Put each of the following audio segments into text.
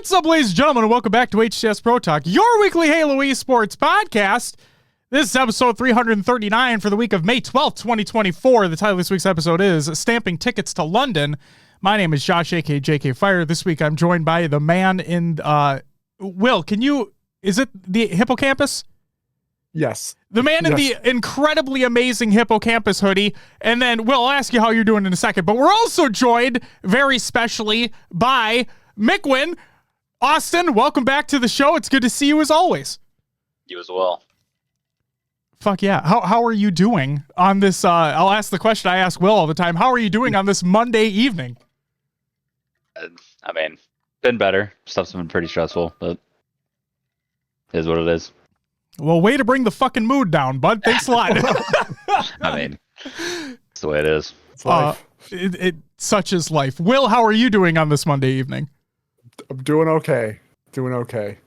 What's up, ladies and gentlemen, and welcome back to HCS Pro Talk, your weekly Halo esports podcast. This is episode 339 for the week of May 12th, 2024. The title of this week's episode is Stamping Tickets to London. My name is Josh, aka JK Fire. This week I'm joined by the man in, Will, is it the Hippocampus? Yes. The man in the incredibly amazing Hippocampus hoodie. And then Will, I'll ask you how you're doing in a second. But we're also joined very specially by Mikwen. Austin, welcome back to the show. It's good to see you as always. You as well. Fuck yeah. How are you doing on this? I'll ask the question I ask Will all the time. How are you doing on this Monday evening? I mean, been better. Stuff's been pretty stressful, but it is what it is. Well, way to bring the fucking mood down, bud. Thanks a lot. I mean, it's the way it is. It's life. Such is life. Will, how are you doing on this Monday evening? I'm doing okay. Doing okay.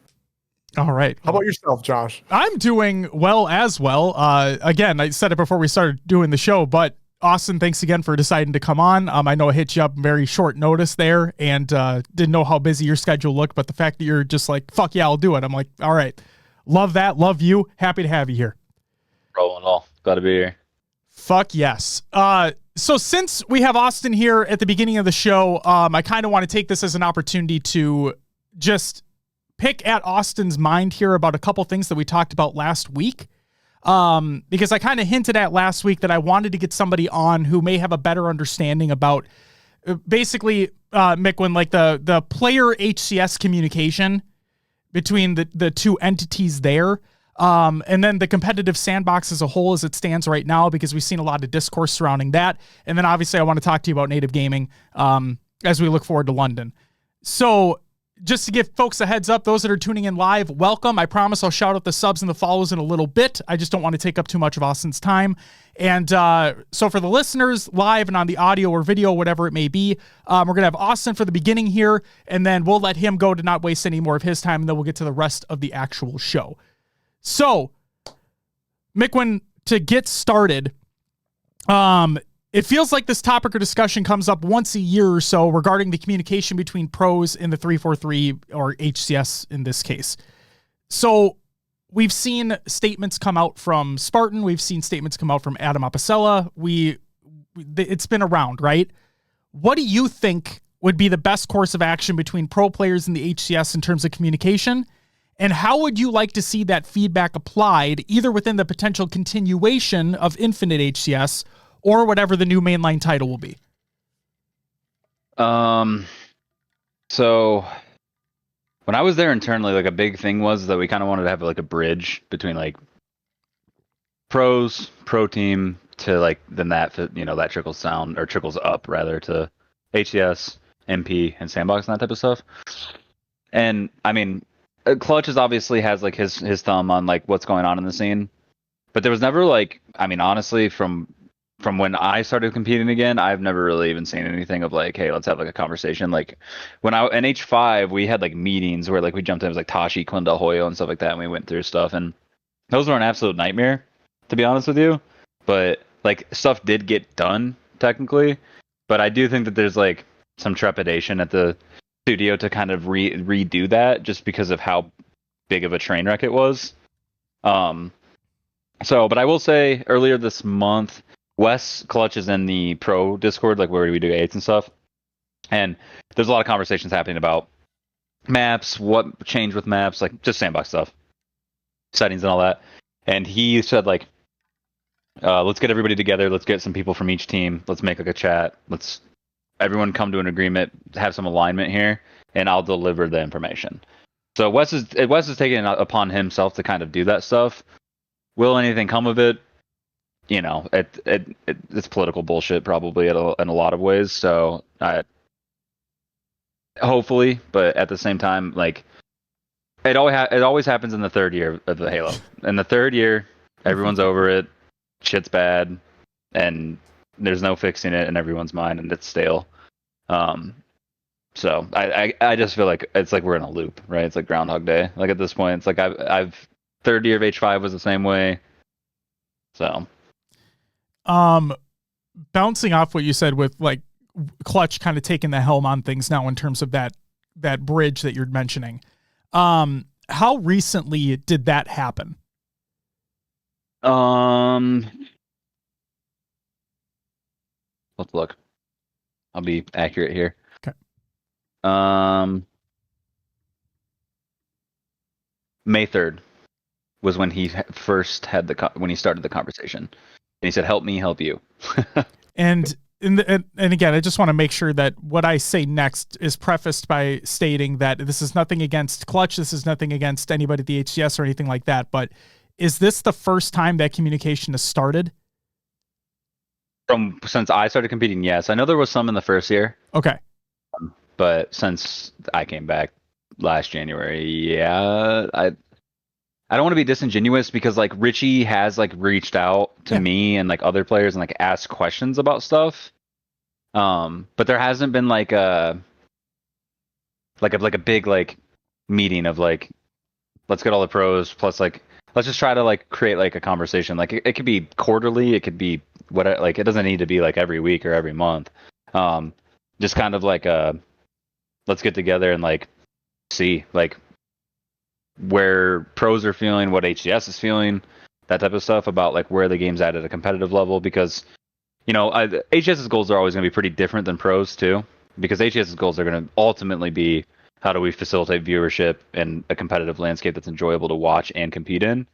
All right. How about yourself, Josh? I'm doing well as well. Again, I said it before we started doing the show, but Austin, thanks again for deciding to come on. I know I hit you up very short notice there and didn't know how busy your schedule looked, but the fact that you're just like, fuck yeah, I'll do it. I'm like, all right. Love that. Love you. Happy to have you here. Rolling all. Glad to be here. Fuck yes. So since we have Austin here at the beginning of the show, I kind of want to take this as an opportunity to just pick at Austin's mind here about a couple things that we talked about last week. Because I kind of hinted at last week that I wanted to get somebody on who may have a better understanding about basically, Mikwen, like the player HCS communication between the two entities there. And then the competitive sandbox as a whole as it stands right now, because we've seen a lot of discourse surrounding that. And then obviously I want to talk to you about native gaming as we look forward to London. So just to give folks a heads up, those that are tuning in live, welcome. I promise I'll shout out the subs and the follows in a little bit. I just don't want to take up too much of Austin's time. And so for the listeners live and on the audio or video, whatever it may be, we're going to have Austin for the beginning here, and then we'll let him go to not waste any more of his time, and then we'll get to the rest of the actual show. So, Mikwen, to get started, it feels like this topic or discussion comes up once a year or so regarding the communication between pros in the 343 or HCS in this case. So we've seen statements come out from Spartan. We've seen statements come out from Adam Apicella. It's been around, right? What do you think would be the best course of action between pro players in the HCS in terms of communication? And how would you like to see that feedback applied either within the potential continuation of Infinite HCS or whatever the new mainline title will be? So when I was there internally, like a big thing was that we kind of wanted to have like a bridge between like pros, pro team to like then that, you know, that trickles down or trickles up rather to HCS, MP, and sandbox and that type of stuff. And I mean, Clutch obviously has like his thumb on like what's going on in the scene, but there was never like, I mean, honestly, from when I started competing again, I've never really even seen anything of like, hey, let's have like a conversation. Like when in H5, we had like meetings where like we jumped in, it was like Tashi, Quindel, Hoyo, and stuff like that, and we went through stuff, and those were an absolute nightmare, to be honest with you. But like stuff did get done technically, but I do think that there's like some trepidation at the studio to kind of redo that just because of how big of a train wreck it was. But I will say earlier this month, Wes Clutch is in the pro Discord, like where we do eights and stuff. And there's a lot of conversations happening about maps, what changed with maps, like just sandbox stuff, settings and all that. And he said like, let's get everybody together. Let's get some people from each team. Let's make like a chat. Let's everyone come to an agreement, have some alignment here, and I'll deliver the information. So Wes is taking it upon himself to kind of do that stuff. Will anything come of it? You know, it's political bullshit probably in a lot of ways. So hopefully, but at the same time, like it always happens in the third year of the Halo. In the third year, everyone's over it. Shit's bad, and there's no fixing it in everyone's mind, and it's stale. So I just feel like it's like we're in a loop, right? It's like Groundhog Day. Like at this point, it's like I've third year of H5 was the same way. So, bouncing off what you said with like Clutch kind of taking the helm on things now in terms of that that bridge that you're mentioning. How recently did that happen? Let's look. I'll be accurate here. Okay. May 3rd was when he first had when he started the conversation, and he said, "Help me, help you." And again, I just want to make sure that what I say next is prefaced by stating that this is nothing against Clutch. This is nothing against anybody at the HCS or anything like that. But is this the first time that communication has started? Since I started competing, yes. I know there was some in the first year. Okay. But since I came back last January, yeah, I don't want to be disingenuous because like Richie has like reached out to me and like other players and like asked questions about stuff. But there hasn't been like a big like meeting of like, let's get all the pros plus like let's just try to like create like a conversation. Like it could be quarterly, it could be what, like it doesn't need to be like every week or every month. Just kind of like let's get together and like see like where pros are feeling, what HCS is feeling, that type of stuff about like where the game's at a competitive level. Because HCS's goals are always going to be pretty different than pros too, because HCS's goals are going to ultimately be how do we facilitate viewership in a competitive landscape that's enjoyable to watch and compete in.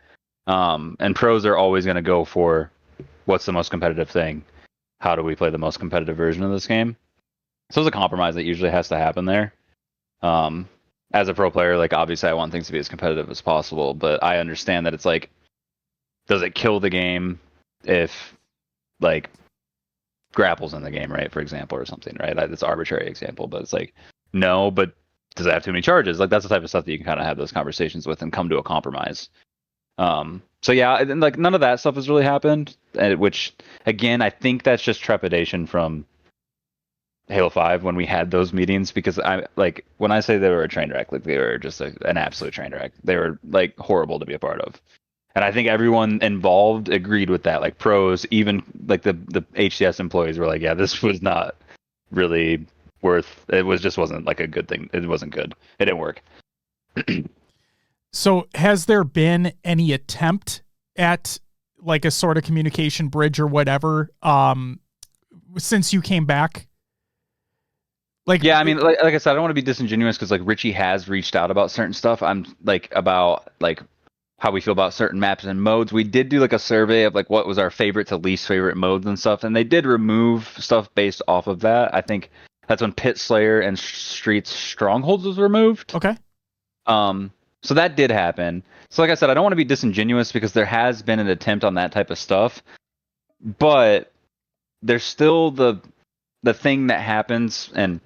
And pros are always going to go for what's the most competitive thing, how do we play the most competitive version of this game. So there's a compromise that usually has to happen there. As a pro player, like obviously I want things to be as competitive as possible, but I understand that it's like, does it kill the game if like grapples in the game, right? For example, or something, right? It's an arbitrary example, but it's like, no, but does it have too many charges? Like that's the type of stuff that you can kind of have those conversations with and come to a compromise. So yeah, and like none of that stuff has really happened, which again, I think that's just trepidation from Halo 5 when we had those meetings, because I like when I say they were a train wreck, like they were just an absolute train wreck. They were like horrible to be a part of. And I think everyone involved agreed with that. Like pros, even like the HCS employees were like, yeah, this was not really wasn't like a good thing. It wasn't good. It didn't work. So has there been any attempt at like a sort of communication bridge or whatever since you came back? Like, yeah, I mean, like I said, I don't want to be disingenuous because like Richie has reached out about certain stuff. I'm like about like how we feel about certain maps and modes. We did do like a survey of like what was our favorite to least favorite modes and stuff, and they did remove stuff based off of that. I think that's when Pit Slayer and Streets Strongholds was removed. Okay. So that did happen. So like I said, I don't want to be disingenuous because there has been an attempt on that type of stuff, but there's still the thing that happens, and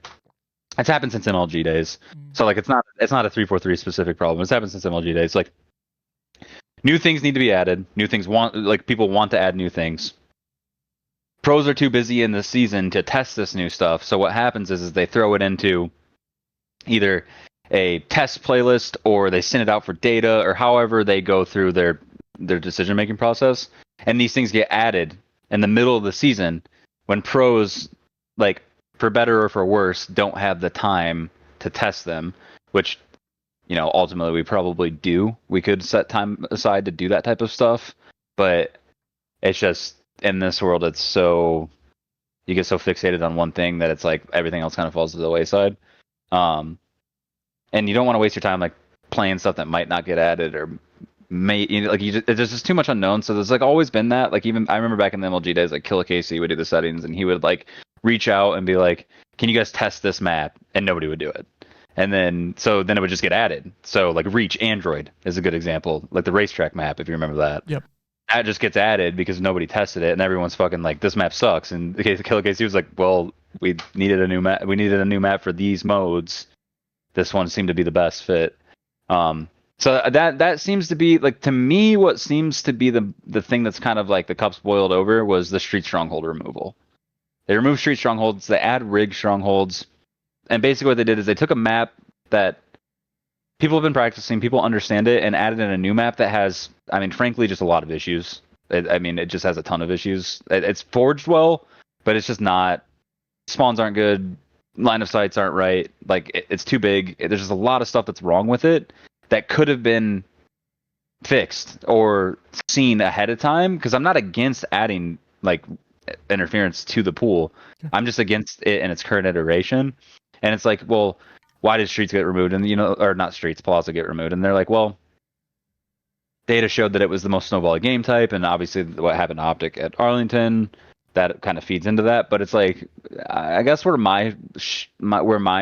it's happened since MLG days. So like it's not a 343 specific problem. It's happened since MLG days. Like new things need to be added. New things people want to add new things. Pros are too busy in the season to test this new stuff. So what happens is they throw it into either a test playlist or they send it out for data, or however they go through their decision making process. And these things get added in the middle of the season when pros, like for better or for worse, don't have the time to test them, which ultimately we probably do. We could set time aside to do that type of stuff, but it's just in this world, it's so you get so fixated on one thing that it's like everything else kind of falls to the wayside. And you don't want to waste your time like playing stuff that might not get added or there's just too much unknown. So there's like always been that. Like even I remember back in the MLG days, like Killa Casey would do the settings and he would like reach out and be like, "Can you guys test this map?" And nobody would do it. And then it would just get added. So like Reach Android is a good example, like the racetrack map, if you remember that. Yep. That just gets added because nobody tested it, and everyone's fucking like, "This map sucks." And Killa Casey was like, "Well, we needed a new map. We needed a new map for these modes. This one seemed to be the best fit." So that seems to be like, to me, what seems to be the thing that's kind of like the cup's boiled over was the Street Stronghold removal. They removed Street Strongholds. They add Rig Strongholds. And basically what they did is they took a map that people have been practicing, people understand it, and added in a new map that has, I mean, frankly, just a lot of issues. It just has a ton of issues. It's forged well, but it's just not, spawns aren't good. line of sights aren't right. Like it's too big. There's just a lot of stuff that's wrong with it that could have been fixed or seen ahead of time. Because I'm not against adding like interference to the pool. I'm just against it in its current iteration. And it's like, well, why did Streets get removed? And or not Streets, Palazzo get removed. And they're like, well, data showed that it was the most snowball game type, and obviously what happened to Optic at Arlington, that kind of feeds into that. But it's like, I guess where my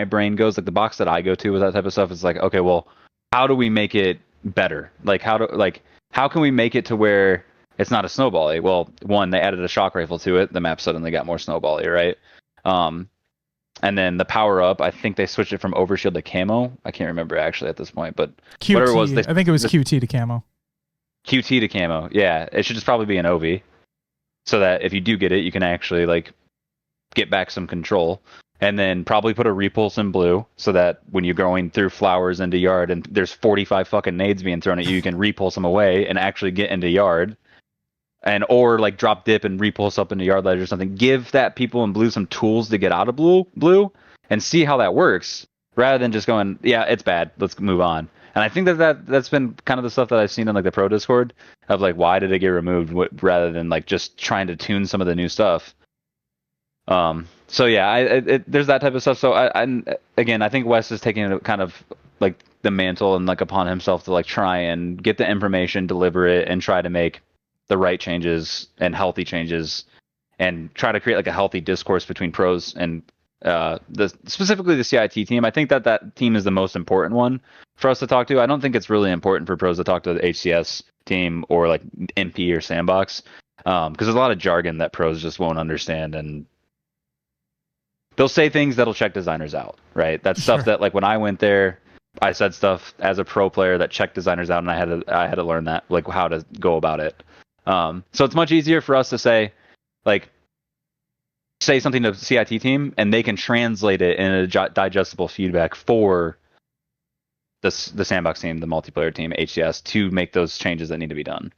brain goes, like the box that I go to with that type of stuff is like, okay, well, how do we make it better? Like how can we make it to where it's not a snowball-y? Well, one, they added a shock rifle to it. The map suddenly got more snowball-y, right? And then the power up, I think they switched it from overshield to camo. I can't remember actually at this point, but QT, whatever it was, I think it was QT to camo. QT to camo, yeah. It should just probably be an OV, so that if you do get it, you can actually like get back some control. And then probably put a repulse in blue, so that when you're going through flowers into yard and there's 45 fucking nades being thrown at you, you can repulse them away and actually get into yard. And or like drop dip and repulse up into yard ledge or something. Give that people in blue some tools to get out of blue and see how that works, rather than just going, yeah, it's bad, let's move on. And I think that's been kind of the stuff that I've seen in like the pro Discord of like, why did it get removed, rather than like just trying to tune some of the new stuff. So yeah, there's that type of stuff. So I think Wes is taking it kind of like the mantle and like upon himself to like try and get the information, deliver it, and try to make the right changes and healthy changes, and try to create like a healthy discourse between pros and specifically the CIT team. I think that team is the most important one for us to talk to. I don't think it's really important for pros to talk to the HCS team or like MP or sandbox, because there's a lot of jargon that pros just won't understand, and they'll say things that'll check designers out, right? That's stuff that like when I went there, I said stuff as a pro player that checked designers out, and I had to learn that, like how to go about it. So it's much easier for us to say something to the CIT team, and they can translate it in a digestible feedback for the sandbox team, the multiplayer team, HCS, to make those changes that need to be done.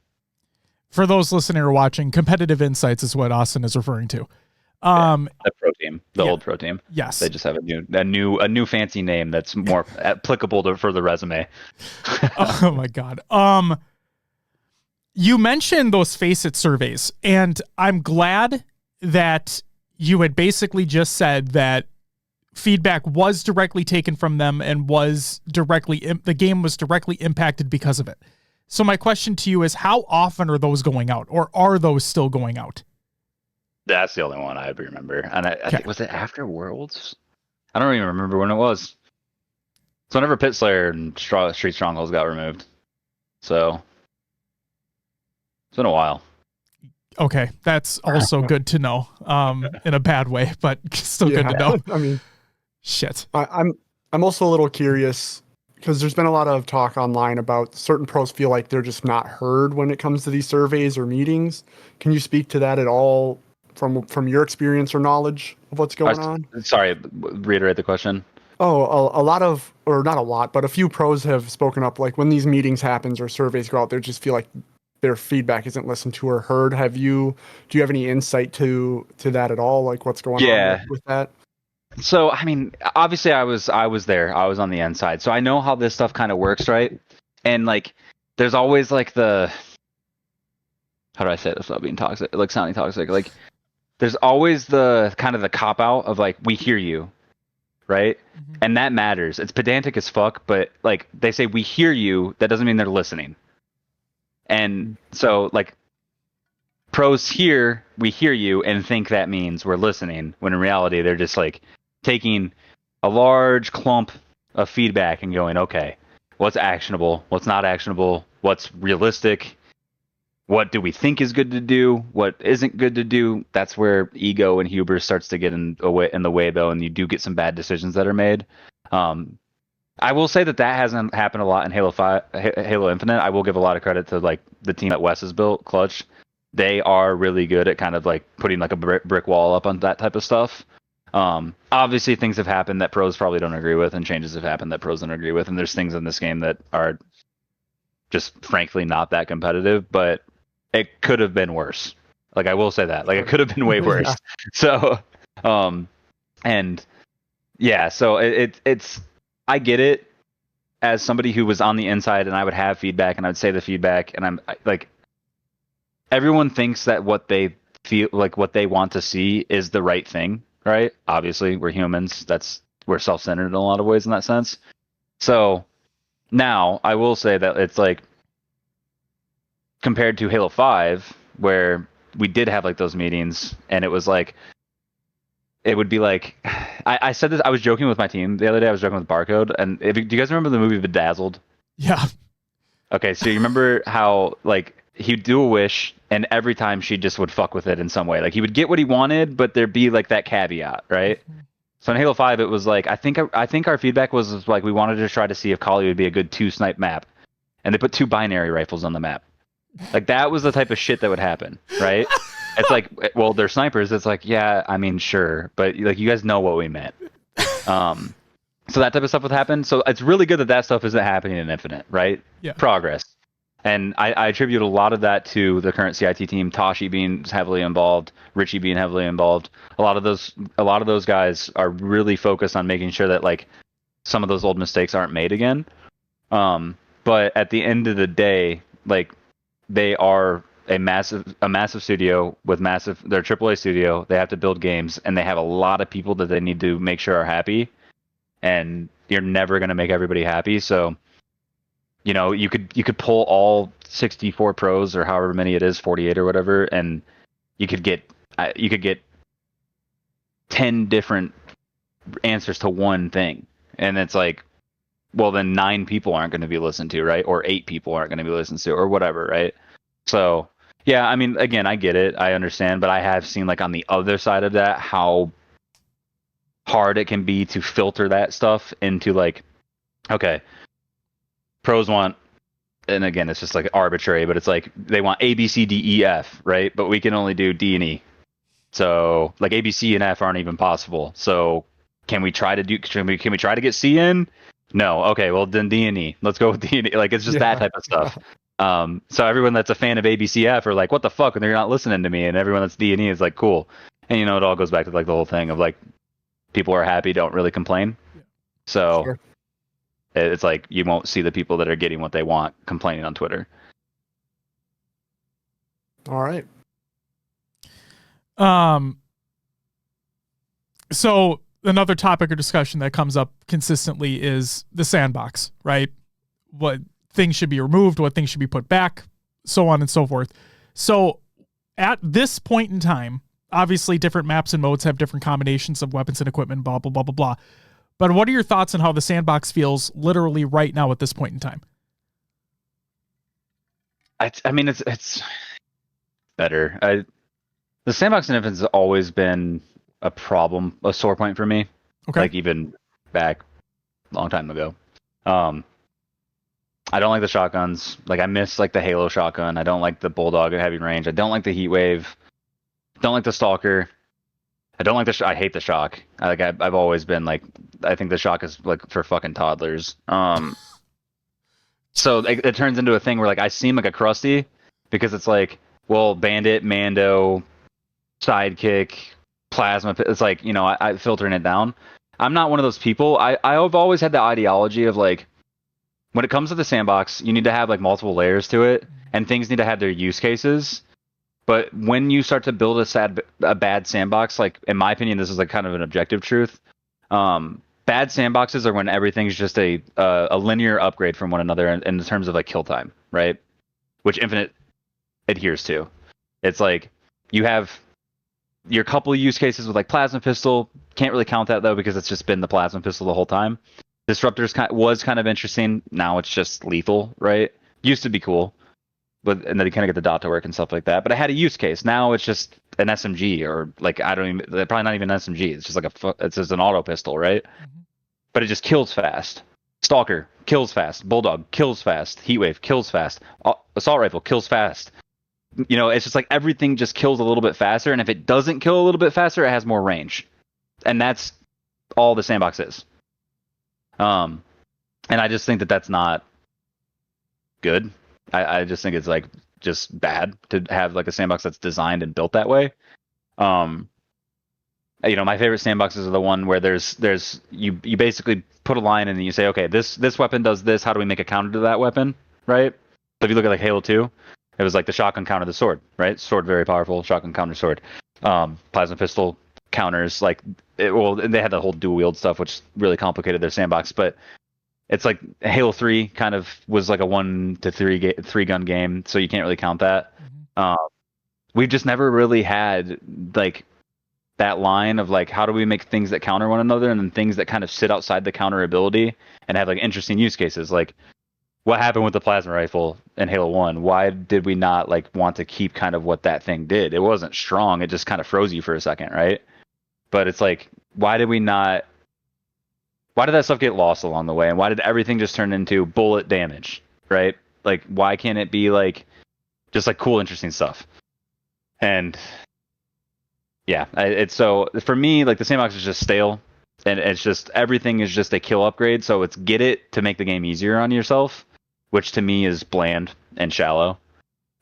For those listening or watching, competitive insights is what Austin is referring to. The pro team, old pro team. Yes, they just have a new fancy name that's more applicable for the resume. Oh my god. You mentioned those Faceit surveys, and I'm glad that you had basically just said that feedback was directly taken from them and was directly the game was directly impacted because of it. So my question to you is, how often are those going out, or are those still going out? That's the only one I remember. And I think, was it after Worlds? I don't even remember when it was. So whenever Pit Slayer and Street Strongholds got removed. So it's been a while. Okay, that's also good to know. In a bad way, but still good to know. I mean, shit. I'm also a little curious, because there's been a lot of talk online about certain pros feel like they're just not heard when it comes to these surveys or meetings. Can you speak to that at all from your experience or knowledge of what's going on? Sorry, reiterate the question. Oh, a lot of, or not a lot, but a few pros have spoken up, like when these meetings happens or surveys go out, they just feel like their feedback isn't listened to or heard. Do you have any insight to that at all? Like what's going on with that? So, I mean, obviously I was there. I was on the end side. So I know how this stuff kind of works, right? And like, there's always like how do I say this without being toxic, like sounding toxic? Like, there's always the kind of the cop out of like, we hear you, right? Mm-hmm. And that matters. It's pedantic as fuck, but like they say we hear you, that doesn't mean they're listening. And so like pros hear, we hear you, and think that means we're listening, when in reality they're just like taking a large clump of feedback and going, okay, what's actionable, what's not actionable, what's realistic, what do we think is good to do, what isn't good to do. That's where ego and hubris starts to get in the way though, and you do get some bad decisions that are made. I will say that hasn't happened a lot in Halo Infinite. I will give a lot of credit to like the team that Wes has built, Clutch. They are really good at kind of like putting like a brick wall up on that type of stuff. Obviously things have happened that pros probably don't agree with, and changes have happened that pros don't agree with, and there's things in this game that are just frankly not that competitive, but it could have been worse. Like I will say that, like it could have been way worse. Yeah. So, and Yeah, so it's I get it as somebody who was on the inside, and I would have feedback, and I would say the feedback, and like everyone thinks that what they feel like what they want to see is the right thing, right? Obviously, we're humans. We're self-centered in a lot of ways in that sense. So now I will say that it's like compared to Halo 5, where we did have like those meetings, and it was like it would be like I said this. I was joking with my team the other day. I was joking with Barcode, and do you guys remember the movie Bedazzled? Yeah. Okay, so you remember how like he'd do a wish, and every time she just would fuck with it in some way. Like he would get what he wanted, but there'd be like that caveat, right? So in Halo 5, it was like I think our feedback was like we wanted to try to see if Kali would be a good 2-snipe map, and they put 2 binary rifles on the map. Like that was the type of shit that would happen, right? It's like, well, they're snipers. It's like, yeah, I mean, sure, but like you guys know what we meant. So that type of stuff would happen. So it's really good that that stuff isn't happening in Infinite, right? Yeah. Progress. And I attribute a lot of that to the current CIT team, Tashi being heavily involved, Richie being heavily involved. A lot of those guys are really focused on making sure that like some of those old mistakes aren't made again. But at the end of the day, like they are a massive studio with they're a AAA studio. They have to build games, and they have a lot of people that they need to make sure are happy. And you're never going to make everybody happy. So, you know, you could pull all 64 pros or however many it is, 48 or whatever, and you could get 10 different answers to one thing. And it's like, well, then 9 people aren't going to be listened to, right? Or 8 people aren't going to be listened to, or whatever, right? So, yeah, I mean, again, I get it, I understand, but I have seen like on the other side of that how hard it can be to filter that stuff into like, okay, pros want, and again, it's just like arbitrary, but it's like they want A, B, C, D, E, F, right? But we can only do D and E. So like A, B, C, and F aren't even possible. So can we try to get C in? No. Okay, well then D and E. Let's go with D and E. Like it's just that type of stuff. So everyone that's a fan of A, B, C, F are like, what the fuck? And they're not listening to me. And everyone that's D and E is like, cool. And you know, it all goes back to like the whole thing of like, people are happy, don't really complain. So sure. It's like you won't see the people that are getting what they want complaining on Twitter. All right. So another topic or discussion that comes up consistently is the sandbox, right? What things should be removed, what things should be put back, so on and so forth. So at this point in time, obviously different maps and modes have different combinations of weapons and equipment, blah, blah, blah, blah, blah. But what are your thoughts on how the sandbox feels literally right now at this point in time? I mean, it's better. The sandbox in Infinite's always been a problem, a sore point for me. Okay. Like even back a long time ago. I don't like the shotguns. Like I miss like the Halo shotgun. I don't like the Bulldog at heavy range. I don't like the Heat Wave. Don't like the Stalker. I don't like I hate the Shock. I've always been like, I think the Shock is like for fucking toddlers. So it turns into a thing where like I seem like a crusty because it's like, well, Bandit, Mando, Sidekick, Plasma. It's like, you know, I filtering it down. I'm not one of those people. I've always had the ideology of like, when it comes to the sandbox, you need to have like multiple layers to it, and things need to have their use cases. But when you start to build a bad sandbox, like in my opinion, this is like kind of an objective truth. Bad sandboxes are when everything's just a linear upgrade from one another in terms of like kill time, right? Which Infinite adheres to. It's like you have your couple of use cases with like Plasma Pistol. Can't really count that though because it's just been the Plasma Pistol the whole time. Disruptors was kind of interesting. Now it's just lethal, right? Used to be cool. And then you kind of get the dot to work and stuff like that. But it had a use case. Now it's just an SMG or like probably not even an SMG. It's just like it's just an auto pistol, right? Mm-hmm. But it just kills fast. Stalker kills fast. Bulldog kills fast. Heatwave kills fast. Assault rifle kills fast. You know, it's just like everything just kills a little bit faster. And if it doesn't kill a little bit faster, it has more range. And that's all the sandbox is. And I just think that that's not good. I just think it's like just bad to have like a sandbox that's designed and built that way. And my favorite sandboxes are the one where there's you basically put a line and then you say, okay, this weapon does this. How do we make a counter to that weapon, right? So if you look at like Halo 2, it was like the shotgun counter the sword, right? Sword very powerful, shotgun counter sword. Plasma pistol counters, like they had the whole dual wield stuff, which really complicated their sandbox. But it's like Halo 3 kind of was like a 1 to 3 gun game, so you can't really count that. We've just never really had like that line of like, how do we make things that counter one another, and then things that kind of sit outside the counter ability and have like interesting use cases. Like what happened with the plasma rifle in Halo 1? Why did we not like want to keep kind of what that thing did? It wasn't strong. It just kind of froze you for a second, right? But it's like, why did that stuff get lost along the way? And why did everything just turn into bullet damage, right? Like, why can't it be like just like cool, interesting stuff? And yeah, it's so for me, like the sandbox is just stale, and it's just everything is just a kill upgrade. So it's get it to make the game easier on yourself, which to me is bland and shallow.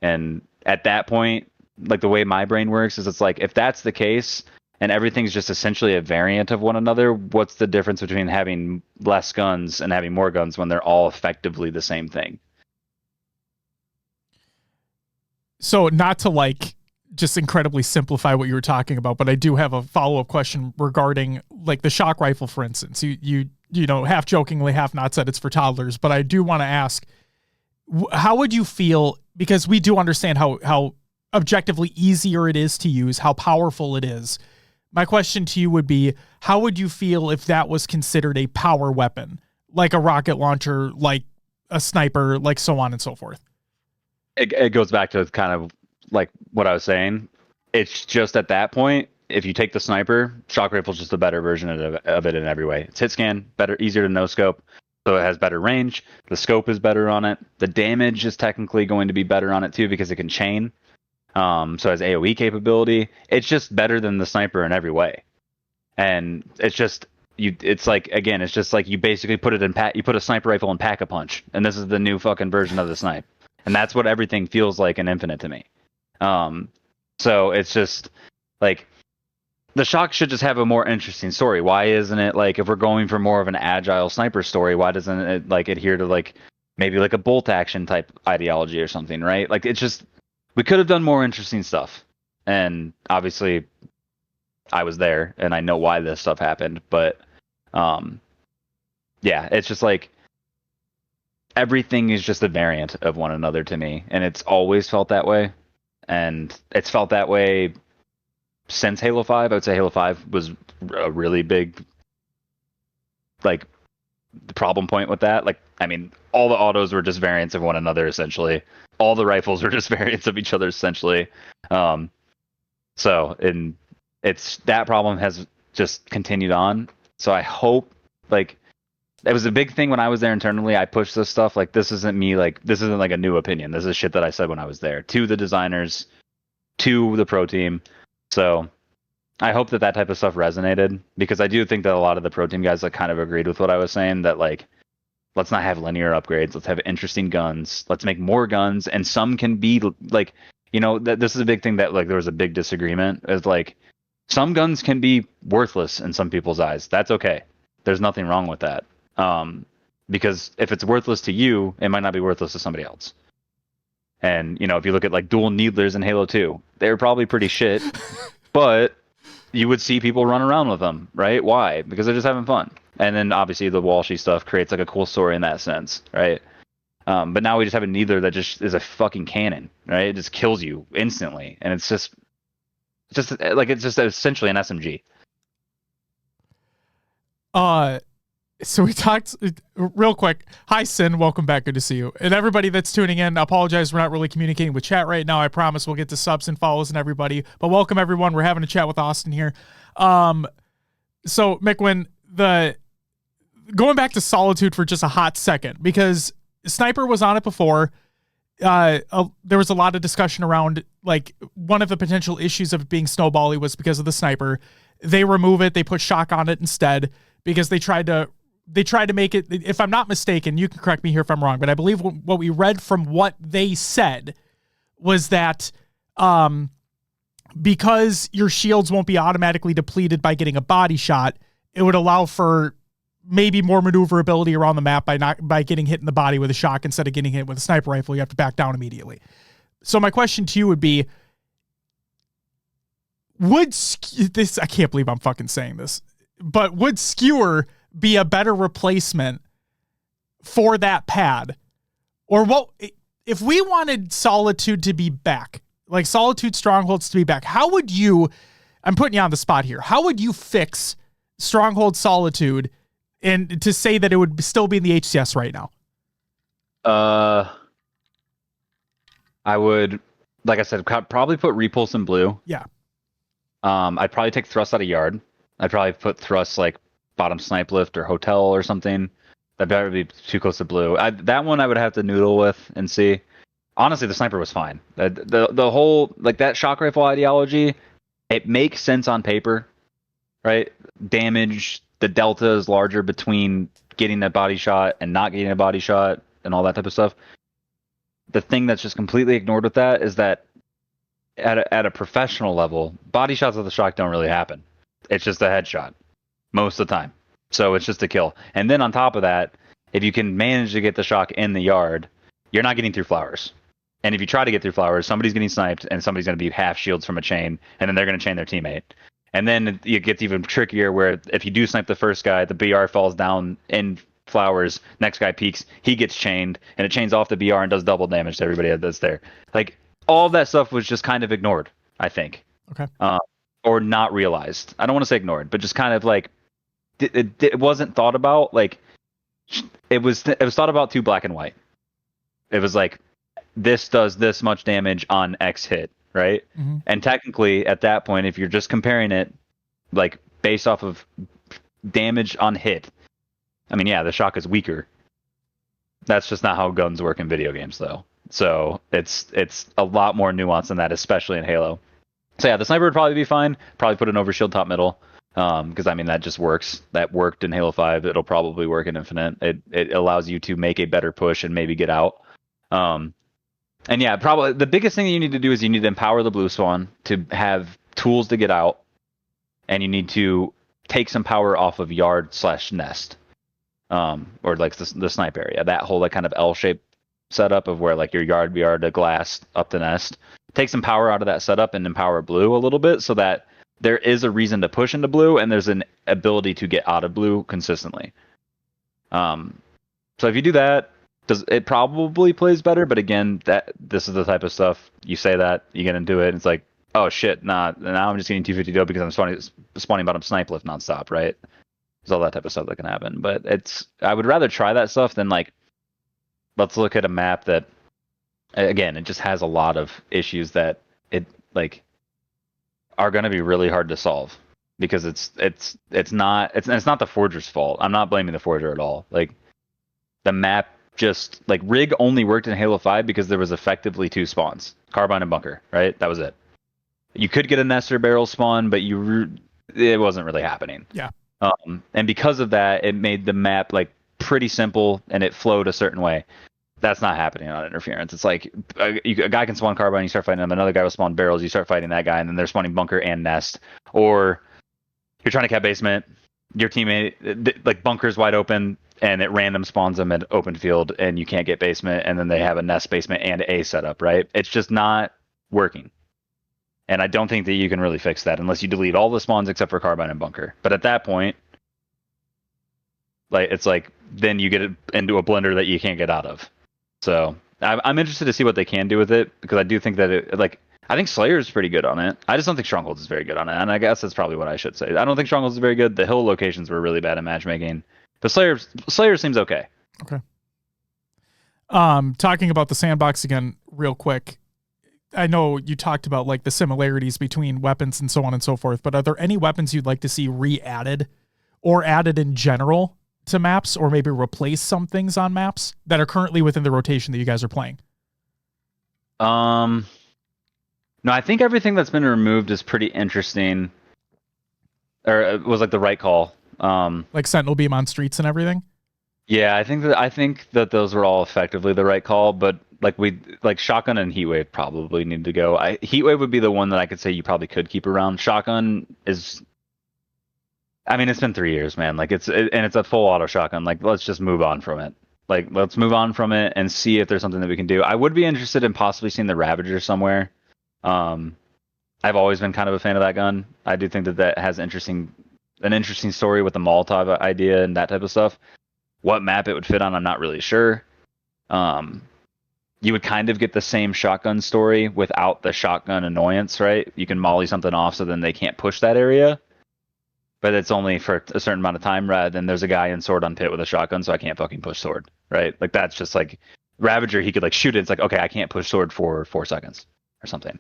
And at that point, like the way my brain works is it's like, if that's the case and everything's just essentially a variant of one another, what's the difference between having less guns and having more guns when they're all effectively the same thing? So not to like just incredibly simplify what you were talking about, but I do have a follow-up question regarding like the shock rifle, for instance. You know, half jokingly, half not said it's for toddlers, but I do want to ask, how would you feel, because we do understand how objectively easier it is to use, how powerful it is. My question to you would be, how would you feel if that was considered a power weapon, like a rocket launcher, like a sniper, like so on and so forth? It goes back to kind of like what I was saying. It's just at that point, if you take the sniper, shock rifle's just a better version of it in every way. It's hit scan, better, easier to no scope, so it has better range. The scope is better on it. The damage is technically going to be better on it too because it can chain. So it has AoE capability. It's just better than the sniper in every way. And it's just it's like, again, it's just like you basically put it in you put a sniper rifle in Pack-a-Punch, and this is the new fucking version of the snipe. And that's what everything feels like in Infinite to me. So it's just like the shock should just have a more interesting story. Why isn't it like, if we're going for more of an agile sniper story, why doesn't it like adhere to like maybe like a bolt action type ideology or something, right? Like it's just, we could have done more interesting stuff. And obviously I was there and I know why this stuff happened, but yeah, it's just like everything is just a variant of one another to me, and it's always felt that way. And it's felt that way since Halo 5. I would say Halo 5 was a really big like problem point with that. Like, I mean, all the autos were just variants of one another essentially. All the rifles were just variants of each other essentially. So it's that problem has just continued on. So I hope, like, it was a big thing when I was there internally. I pushed this stuff. Like, this isn't me. Like, this isn't like a new opinion. This is shit that I said when I was there to the designers, to the pro team. So I hope that type of stuff resonated, because I do think that a lot of the pro team guys like kind of agreed with what I was saying, that like, let's not have linear upgrades. Let's have interesting guns. Let's make more guns. And some can be like, you know, this is a big thing that like there was a big disagreement is like, some guns can be worthless in some people's eyes. That's okay. There's nothing wrong with that. Because if it's worthless to you, it might not be worthless to somebody else. And, you know, if you look at like dual needlers in Halo 2, they're probably pretty shit, but you would see people run around with them, right? Why? Because they're just having fun. And then obviously the Walshy stuff creates like a cool story in that sense, right? But now we just have a needler that just is a fucking cannon, right? It just kills you instantly. And it's just essentially an SMG. So we talked real quick. Hi, Sin. Welcome back. Good to see you. And everybody that's tuning in, I apologize. We're not really communicating with chat right now. I promise we'll get to subs and follows and everybody. But welcome, everyone. We're having a chat with Austin here. So, Mikwen, going back to Solitude for just a hot second, because Sniper was on it before. There was a lot of discussion around, like, one of the potential issues of it being snowbally was because of the Sniper. They remove it. They put shock on it instead because they tried to make it, if I'm not mistaken, you can correct me here if I'm wrong, but I believe what we read from what they said was that because your shields won't be automatically depleted by getting a body shot, it would allow for maybe more maneuverability around the map by getting hit in the body with a shock instead of getting hit with a sniper rifle. You have to back down immediately. So my question to you would be, I can't believe I'm fucking saying this, but would Skewer be a better replacement for that pad? Or what if we wanted Solitude to be back, like Solitude Strongholds to be back? How would you, I'm putting you on the spot here, how would you fix Stronghold Solitude and to say that it would still be in the HCS right now? I would, like I said, probably put Repulse in blue. Yeah. I'd probably take Thrust out of Yard. I'd probably put Thrust like bottom Snipe Lift or Hotel or something. That'd probably be too close to blue. That one I would have to noodle with and see. Honestly, the Sniper was fine. The whole, like, that shock rifle ideology, it makes sense on paper, right? Damage, the delta is larger between getting that body shot and not getting a body shot and all that type of stuff. The thing that's just completely ignored with that is that at a professional level, body shots with the shock don't really happen. It's just a headshot most of the time. So it's just a kill. And then on top of that, if you can manage to get the shock in the yard, you're not getting through flowers. And if you try to get through flowers, somebody's getting sniped and somebody's going to be half shields from a chain, and then they're going to chain their teammate. And then it gets even trickier where if you do snipe the first guy, the BR falls down in flowers, next guy peeks, he gets chained, and it chains off the BR and does double damage to everybody that's there. Like, all of that stuff was just kind of ignored, I think. Okay. Or not realized. I don't want to say ignored, but just kind of like, it wasn't thought about. Like, it was thought about too black and white. It was like, this does this much damage on X hit, right? Mm-hmm. And technically, at that point, if you're just comparing it, like, based off of damage on hit, I mean, yeah, the shock is weaker. That's just not how guns work in video games, though. So it's a lot more nuanced than that, especially in Halo. So yeah, the sniper would probably be fine. Probably put an overshield top middle, because I mean that just works. That worked in Halo 5. It'll probably work in Infinite. It allows you to make a better push and maybe get out. And yeah, probably the biggest thing that you need to do is you need to empower the blue spawn to have tools to get out, and you need to take some power off of yard/nest, or like the snipe area. That whole like kind of L-shaped setup of where like your yard BR to glass up the nest. Take some power out of that setup and empower blue a little bit so that there is a reason to push into blue and there's an ability to get out of blue consistently. So if you do that, it probably plays better, but again, this is the type of stuff you say that you get into it and it's like, oh shit, nah, now I'm just getting 250 because I'm spawning bottom snipe lift nonstop, right? There's all that type of stuff that can happen. But I would rather try that stuff than like, let's look at a map that, again, it just has a lot of issues that it like are going to be really hard to solve because it's not the forger's fault. I'm not blaming the forger at all. Like, the map just like rig only worked in Halo 5 because there was effectively 2 spawns, Carbine and Bunker, right? That was it. You could get a Nestor barrel spawn, but it wasn't really happening. Yeah. And because of that, it made the map like pretty simple and it flowed a certain way. That's not happening on Interference. It's like a guy can spawn Carbine, you start fighting him. Another guy will spawn barrels, you start fighting that guy, and then they're spawning Bunker and Nest. Or you're trying to cap basement, your teammate, like, Bunker's wide open, and it random spawns them at open field, and you can't get basement, and then they have a Nest, basement, and A setup, right? It's just not working. And I don't think that you can really fix that unless you delete all the spawns except for Carbine and Bunker. But at that point, like, it's like, then you get it into a blender that you can't get out of. So I'm interested to see what they can do with it, because I do think that I think Slayer is pretty good on it. I just don't think Strongholds is very good on it, and I guess that's probably what I should say. I don't think Strongholds is very good. The hill locations were really bad at matchmaking, but Slayer seems okay. Okay. Talking about the sandbox again, real quick. I know you talked about like the similarities between weapons and so on and so forth, but are there any weapons you'd like to see re-added or added in general to maps, or maybe replace some things on maps that are currently within the rotation that you guys are playing? No, I think everything that's been removed is pretty interesting, or it was like the right call. Like Sentinel Beam on streets and everything. Yeah, I think that those were all effectively the right call, but Like shotgun and heatwave probably need to go. Heatwave would be the one that I could say you probably could keep around. Shotgun is, I mean, it's been 3 years, man. Like and it's a full auto shotgun. Like let's just move on from it. Like let's move on from it and see if there's something that we can do. I would be interested in possibly seeing the Ravager somewhere. I've always been kind of a fan of that gun. I do think that has an interesting story with the Molotov idea and that type of stuff. What map it would fit on, I'm not really sure. You would kind of get the same shotgun story without the shotgun annoyance, right? You can molly something off so then they can't push that area. But it's only for a certain amount of time rather than there's a guy in sword on pit with a shotgun, so I can't fucking push sword, right? Like that's just like Ravager, he could like shoot it. It's like, okay, I can't push sword for 4 seconds or something.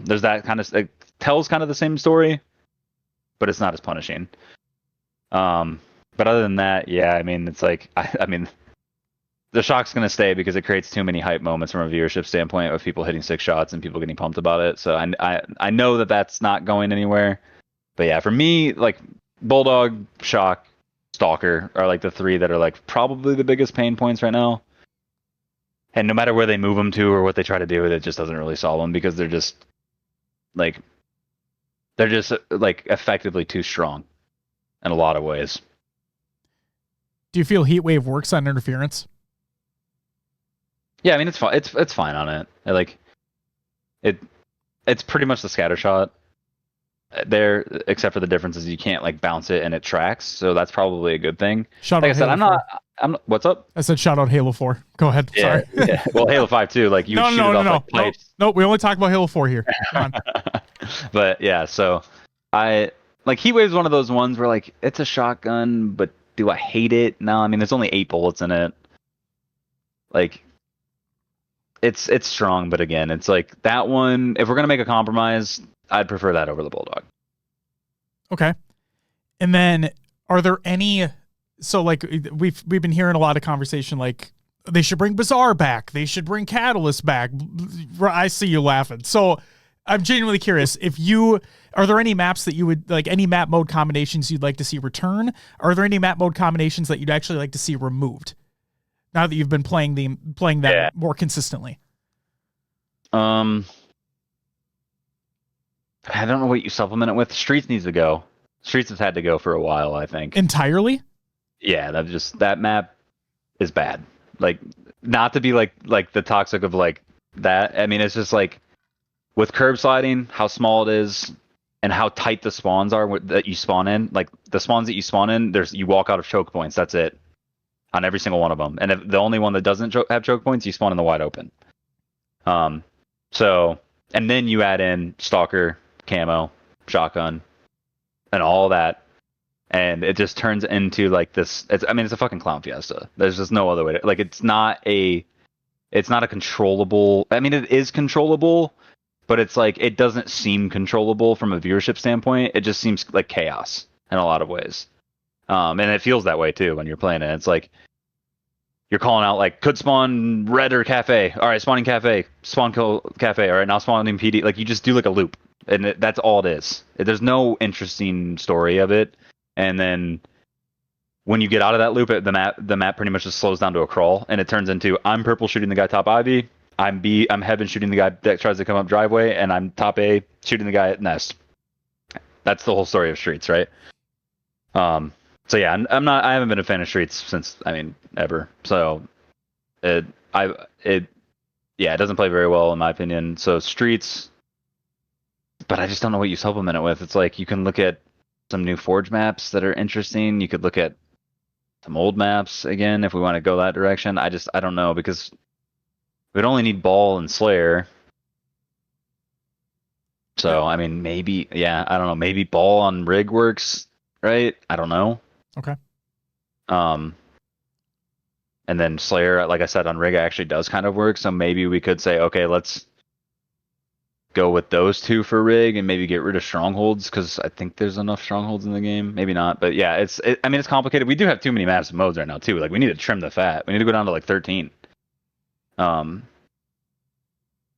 There's that kind of, it tells kind of the same story, but it's not as punishing. But other than that, yeah, I mean, it's like, I mean, the shock's going to stay because it creates too many hype moments from a viewership standpoint of people hitting 6 shots and people getting pumped about it. So I know that that's not going anywhere. But yeah, for me, like Bulldog, Shock, Stalker are like the 3 that are like probably the biggest pain points right now. And no matter where they move them to or what they try to do with it, just doesn't really solve them because they're just like effectively too strong in a lot of ways. Do you feel Heatwave works on interference? Yeah, I mean it's fine. It's fine on it. It's pretty much the scatter shot there, except for the difference is you can't like bounce it and it tracks. So that's probably a good thing. Like I said, I'm not. What's up? I said shout out Halo 4. Go ahead. Yeah, Sorry. Yeah. Well, Halo 5 too. Like you would shoot it off like pipes. Nope. We only talk about Halo 4 here. Come on. But yeah, so I like Heatwave's one of those ones where like it's a shotgun, but do I hate it? No, I mean there's only 8 bullets in it. Like it's strong, but again, it's like that one. If we're gonna make a compromise, I'd prefer that over the Bulldog. Okay. And then are there any, so like we've been hearing a lot of conversation like they should bring Bazaar back, they should bring Catalyst back. I see you laughing. So I'm genuinely curious are there any maps that you would like, any map mode combinations you'd like to see return? Are there any map mode combinations that you'd actually like to see removed now that you've been playing that more consistently? I don't know what you supplement it with. Streets needs to go. Streets has had to go for a while, I think. Entirely? Yeah, that map is bad. Like, not to be like the toxic of like that. I mean, it's just like with curb sliding, how small it is, and how tight the spawns are that you spawn in. Like the spawns that you spawn in, you walk out of choke points. That's it on every single one of them. And if the only one that doesn't have choke points, you spawn in the wide open. So, and then you add in Stalker, camo, shotgun, and all that, and it just turns into like this. It's a fucking clown fiesta. There's just no other way to, like, it's not a controllable. I mean, it is controllable, but it's like it doesn't seem controllable from a viewership standpoint. It just seems like chaos in a lot of ways, and it feels that way too when you're playing it. It's like you're calling out like could spawn red or cafe. All right, spawning cafe, spawn kill cafe. All right, now spawning PD. Like you just do like a loop. And that's all it is. There's no interesting story of it. And then when you get out of that loop, the map pretty much just slows down to a crawl, and it turns into I'm purple shooting the guy top Ivy, I'm heaven shooting the guy that tries to come up driveway, and I'm top A shooting the guy at nest. That's the whole story of Streets, right? So yeah, I haven't been a fan of Streets since ever. So it doesn't play very well in my opinion. So Streets. But I just don't know what you supplement it with. It's like you can look at some new Forge maps that are interesting. You could look at some old maps again if we want to go that direction. I don't know because we'd only need Ball and Slayer. So I mean, maybe I don't know. Maybe Ball on Rig works, right? I don't know. Okay. And then Slayer, like I said, on Rig actually does kind of work. So maybe we could say, okay, let's go with those 2 for Rig and maybe get rid of Strongholds because I think there's enough Strongholds in the game. Maybe not, but yeah, it's complicated. We do have too many maps and modes right now too. Like we need to trim the fat. We need to go down to like 13. So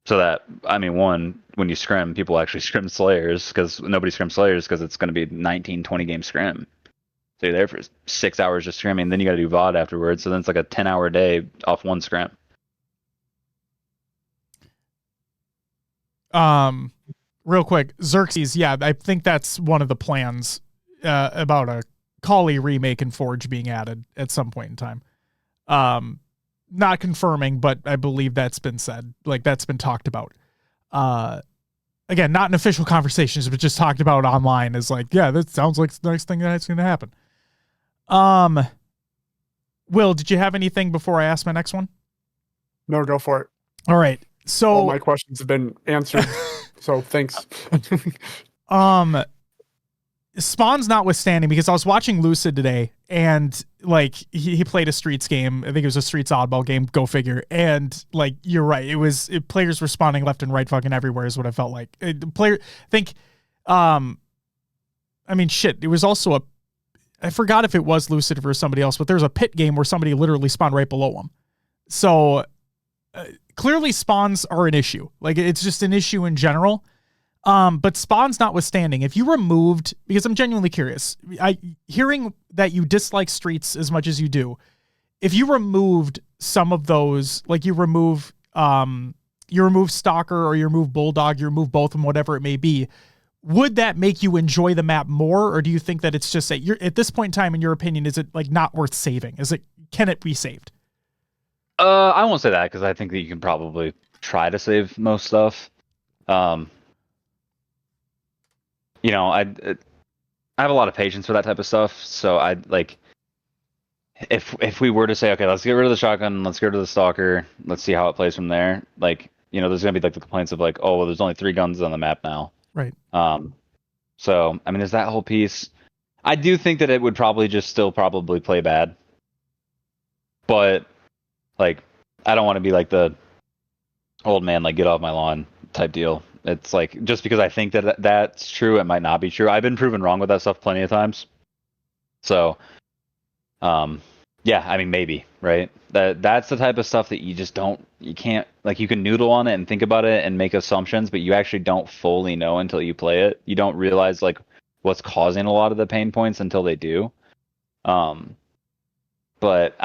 that one, when you scrim, people actually scrim Slayers because nobody scrims Slayers because it's going to be 19-20 game scrim. So you're there for 6 hours just scrimming, then you got to do VOD afterwards. So then it's like a 10-hour day off one scrim. Real quick, Xerxes, yeah, I think that's one of the plans about a Kali remake and Forge being added at some point in time. Not confirming, but I believe that's been said. Like, that's been talked about. Again, not in official conversations, but just talked about online as like, yeah, that sounds like the next thing that's going to happen. Will, did you have anything before I ask my next one? No, go for it. All right. So all my questions have been answered. So thanks. Spawns notwithstanding, because I was watching Lucid today, and like he played a Streets game. I think it was a Streets oddball game. Go figure. And like you're right, players responding left and right, fucking everywhere is what I felt like. I mean, shit. It was also I forgot if it was Lucid versus somebody else, but there's a pit game where somebody literally spawned right below him. So clearly spawns are an issue. Like it's just an issue in general. But spawns notwithstanding, if you removed, because I'm genuinely curious, hearing that you dislike Streets as much as you do, if you removed some of those, like you remove Stalker or you remove Bulldog, you remove both of them, whatever it may be, would that make you enjoy the map more? Or do you think that it's just that at this point in time, in your opinion, is it like not worth saving? Can it be saved? I won't say that because I think that you can probably try to save most stuff. You know, I have a lot of patience for that type of stuff. So I'd like, if we were to say, okay, let's get rid of the shotgun, let's get rid of the Stalker, let's see how it plays from there. Like, you know, there's gonna be like the complaints of like, oh, well, there's only 3 guns on the map now. Right. So I mean, there's that whole piece. I do think that it would probably just still probably play bad, but like, I don't want to be like the old man, like get off my lawn type deal. It's like, just because I think that that's true, it might not be true. I've been proven wrong with that stuff plenty of times. So, yeah, I mean, maybe, right? That's the type of stuff that you can't, like, you can noodle on it and think about it and make assumptions, but you actually don't fully know until you play it. You don't realize, like, what's causing a lot of the pain points until they do. But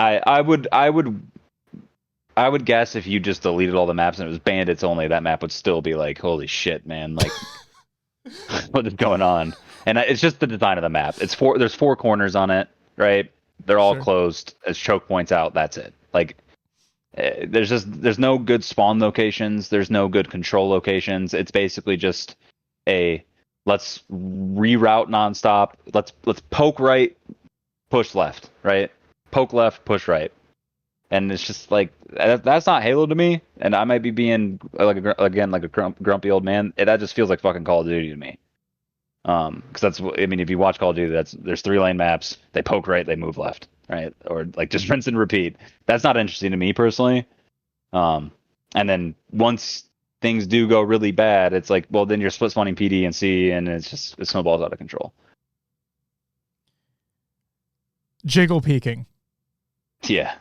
I would guess if you just deleted all the maps and it was bandits only, that map would still be like, holy shit, man, like what is going on? And it's just the design of the map. There's 4 corners on it, right? They're all closed. As Choke points out, that's it. Like there's no good spawn locations. There's no good control locations. It's basically just let's reroute nonstop. Let's poke right, push left, right? Poke left, push right. And it's just like, that's not Halo to me. And I might be being like a grumpy old man. That just feels like fucking Call of Duty to me. Because that's, I mean, if you watch Call of Duty, there's 3-lane maps. They poke right, they move left, right? Or like just rinse and repeat. That's not interesting to me personally. And then once things do go really bad, it's like, well, then you're split spawning PD and C, and it snowballs out of control. Jiggle peeking. Yeah.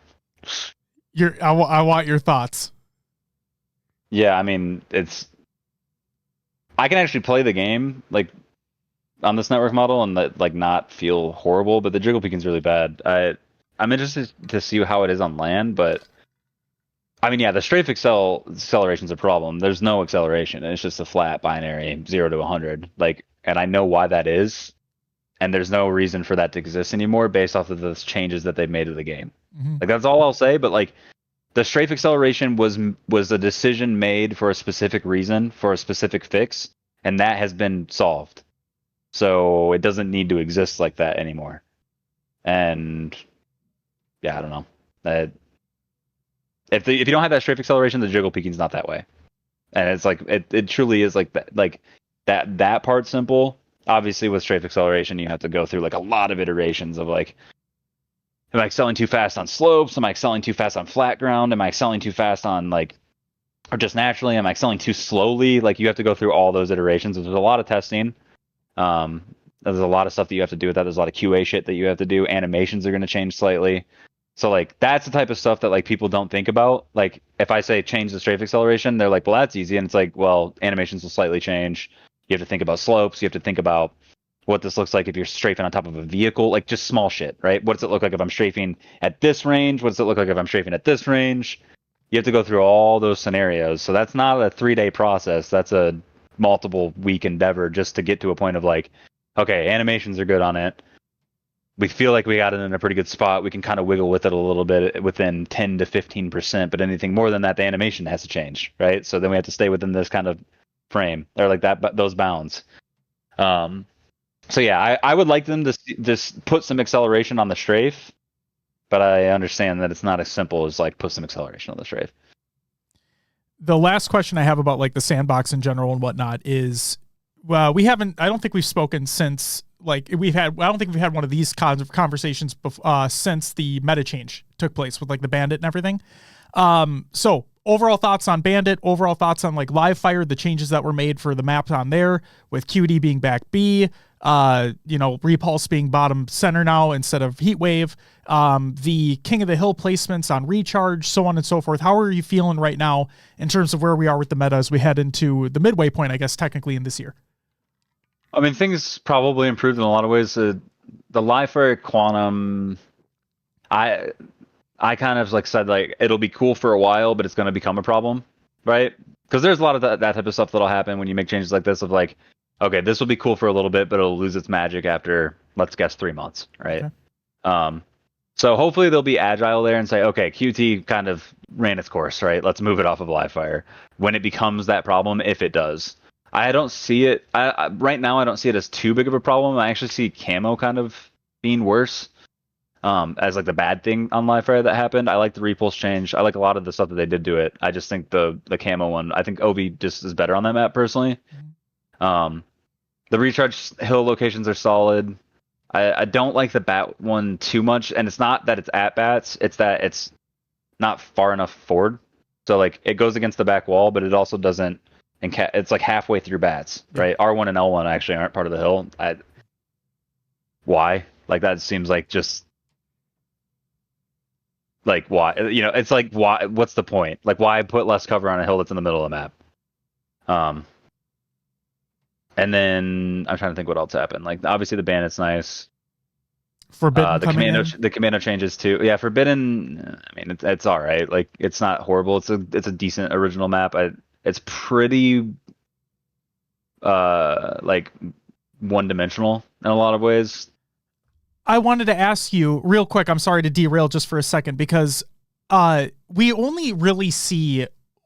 I want your thoughts. Yeah, I mean, I can actually play the game like on this network model and like not feel horrible, but the jiggle peeking is really bad. I'm interested to see how it is on land, but I mean, yeah, the strafe acceleration is a problem. There's no acceleration, and it's just a flat binary 0 to 100. Like, and I know why that is, and there's no reason for that to exist anymore based off of the changes that they've made to the game. Mm-hmm. Like, that's all I'll say. But like, the strafe acceleration was a decision made for a specific reason, for a specific fix, and that has been solved. So it doesn't need to exist like that anymore. And yeah, I don't know. If you don't have that strafe acceleration, the jiggle peeking's not that way. And it's like it truly is like that part's simple. Obviously, with strafe acceleration, you have to go through like a lot of iterations of like, am I excelling too fast on slopes? Am I excelling too fast on flat ground? Am I excelling too fast on like, or just naturally? Am I excelling too slowly? Like, you have to go through all those iterations. There's a lot of testing. There's a lot of stuff that you have to do with that. There's a lot of QA shit that you have to do. Animations are going to change slightly. So like, that's the type of stuff that like people don't think about. Like, if I say change the strafe acceleration, they're like, well, that's easy. And it's like, well, animations will slightly change. You have to think about slopes. You have to think about what this looks like if you're strafing on top of a vehicle, like just small shit, right? What does it look like if I'm strafing at this range? What does it look like if I'm strafing at this range? you have to go through all those scenarios. So that's not a 3-day process. That's a multiple week endeavor just to get to a point of like, okay, animations are good on it. We feel like we got it in a pretty good spot. We can kind of wiggle with it a little bit within 10 to 15%, but anything more than that, the animation has to change, right? So then we have to stay within this kind of frame or like that, those bounds. So yeah, I would like them to just put some acceleration on the strafe, but I understand that it's not as simple as like put some acceleration on the strafe. The last question I have about like the sandbox in general and whatnot is, well, I don't think we've spoken since I don't think we've had one of these kinds of conversations since the meta change took place with like the bandit and everything. So overall thoughts on bandit, overall thoughts on like live fire, the changes that were made for the maps on there with QD being back B, repulse being bottom center now instead of heat wave, the king of the hill placements on recharge, so on and so forth. How are you feeling right now in terms of where we are with the meta as we head into the midway point, I guess, technically in this year? I mean, things probably improved in a lot of ways. The live fire quantum, I kind of like said, like, it'll be cool for a while, but it's going to become a problem, right? Because there's a lot of that type of stuff that'll happen when you make changes like this of like, okay, this will be cool for a little bit, but it'll lose its magic after, let's guess, 3 months, right? Okay. So hopefully they'll be agile there and say, okay, QT kind of ran its course, right? Let's move it off of live fire when it becomes that problem, if it does. I don't see it right now. I don't see it as too big of a problem. I actually see camo kind of being worse as like the bad thing on live fire that happened. I like the repulse change. I like a lot of the stuff that they did to it. I just think the camo one, I think OV just is better on that map personally. The recharge hill locations are solid. I don't like the bat one too much, and it's not that it's at bats, it's that it's not far enough forward. So like it goes against the back wall, but it also doesn't. And it's like halfway through bats, right? R1 and L1 actually aren't part of the hill. Why? Like that seems like just like why? It's like why? What's the point? Like why put less cover on a hill that's in the middle of the map? And then I'm trying to think what else happened. Like obviously the bandit's nice. Forbidden the commando changes too. Yeah, Forbidden. I mean it's all right. Like it's not horrible. It's a decent original map. It's pretty like one-dimensional in a lot of ways. I wanted to ask you real quick, I'm sorry to derail just for a second, because we only really see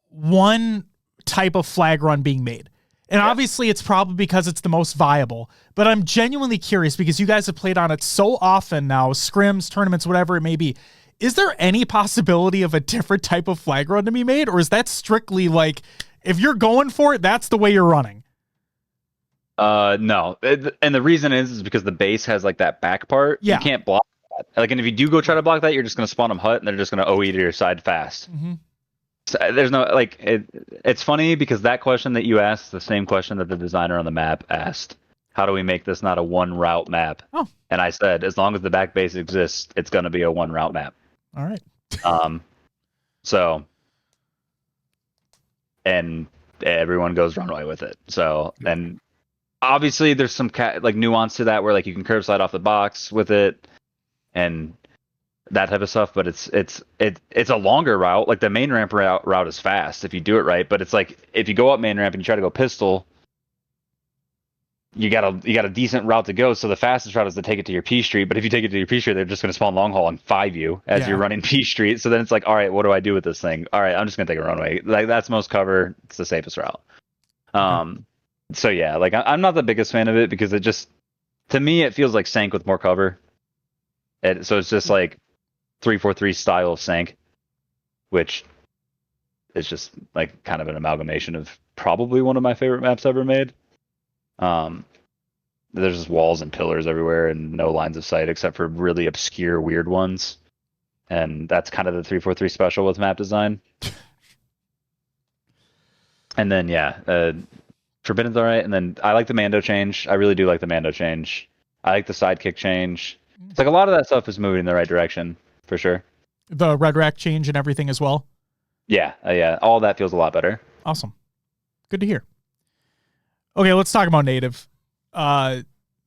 one type of flag run being made. And obviously it's probably because it's the most viable, but I'm genuinely curious because you guys have played on it so often now, scrims, tournaments, whatever it may be. Is there any possibility of a different type of flag run to be made? Or is that strictly like, if you're going for it, that's the way you're running? No. And the reason is because the base has like that back part. Yeah. You can't block that. Like, and if you do go try to block that, you're just going to spawn them hut and they're just going to OE to your side fast. Mm-hmm. So there's no, like, it's funny because that question that you asked, the same question that the designer on the map asked. How do we make this not a one route map? Oh. And I said, as long as the back base exists, it's going to be a one route map. All right. So, and everyone goes runway with it. So, and obviously there's some like nuance to that where like you can curve slide off the box with it and that type of stuff. But it's a longer route. Like the main ramp route is fast if you do it right. But it's like if you go up main ramp and you try to go pistol, you got a decent route to go. So the fastest route is to take it to your P Street. But if you take it to your P Street, they're just going to spawn long haul and 5 you as you're running P Street. So then it's like, all right, what do I do with this thing? All right, I'm just going to take a runway. Like that's most cover. It's the safest route. So yeah, like I'm not the biggest fan of it because it just, to me, it feels like Sank with more cover. So it's just like 3-4-3 style of Sank, which is just like kind of an amalgamation of probably one of my favorite maps ever made. There's just walls and pillars everywhere and no lines of sight except for really obscure weird ones. And that's kind of the 3-4-3 special with map design. And then Forbidden's all right. And then I like the Mando change. I really do like the Mando change. I like the sidekick change. It's like a lot of that stuff is moving in the right direction for sure. The red rack change and everything as well. Yeah. All that feels a lot better. Awesome. Good to hear. Okay, let's talk about native.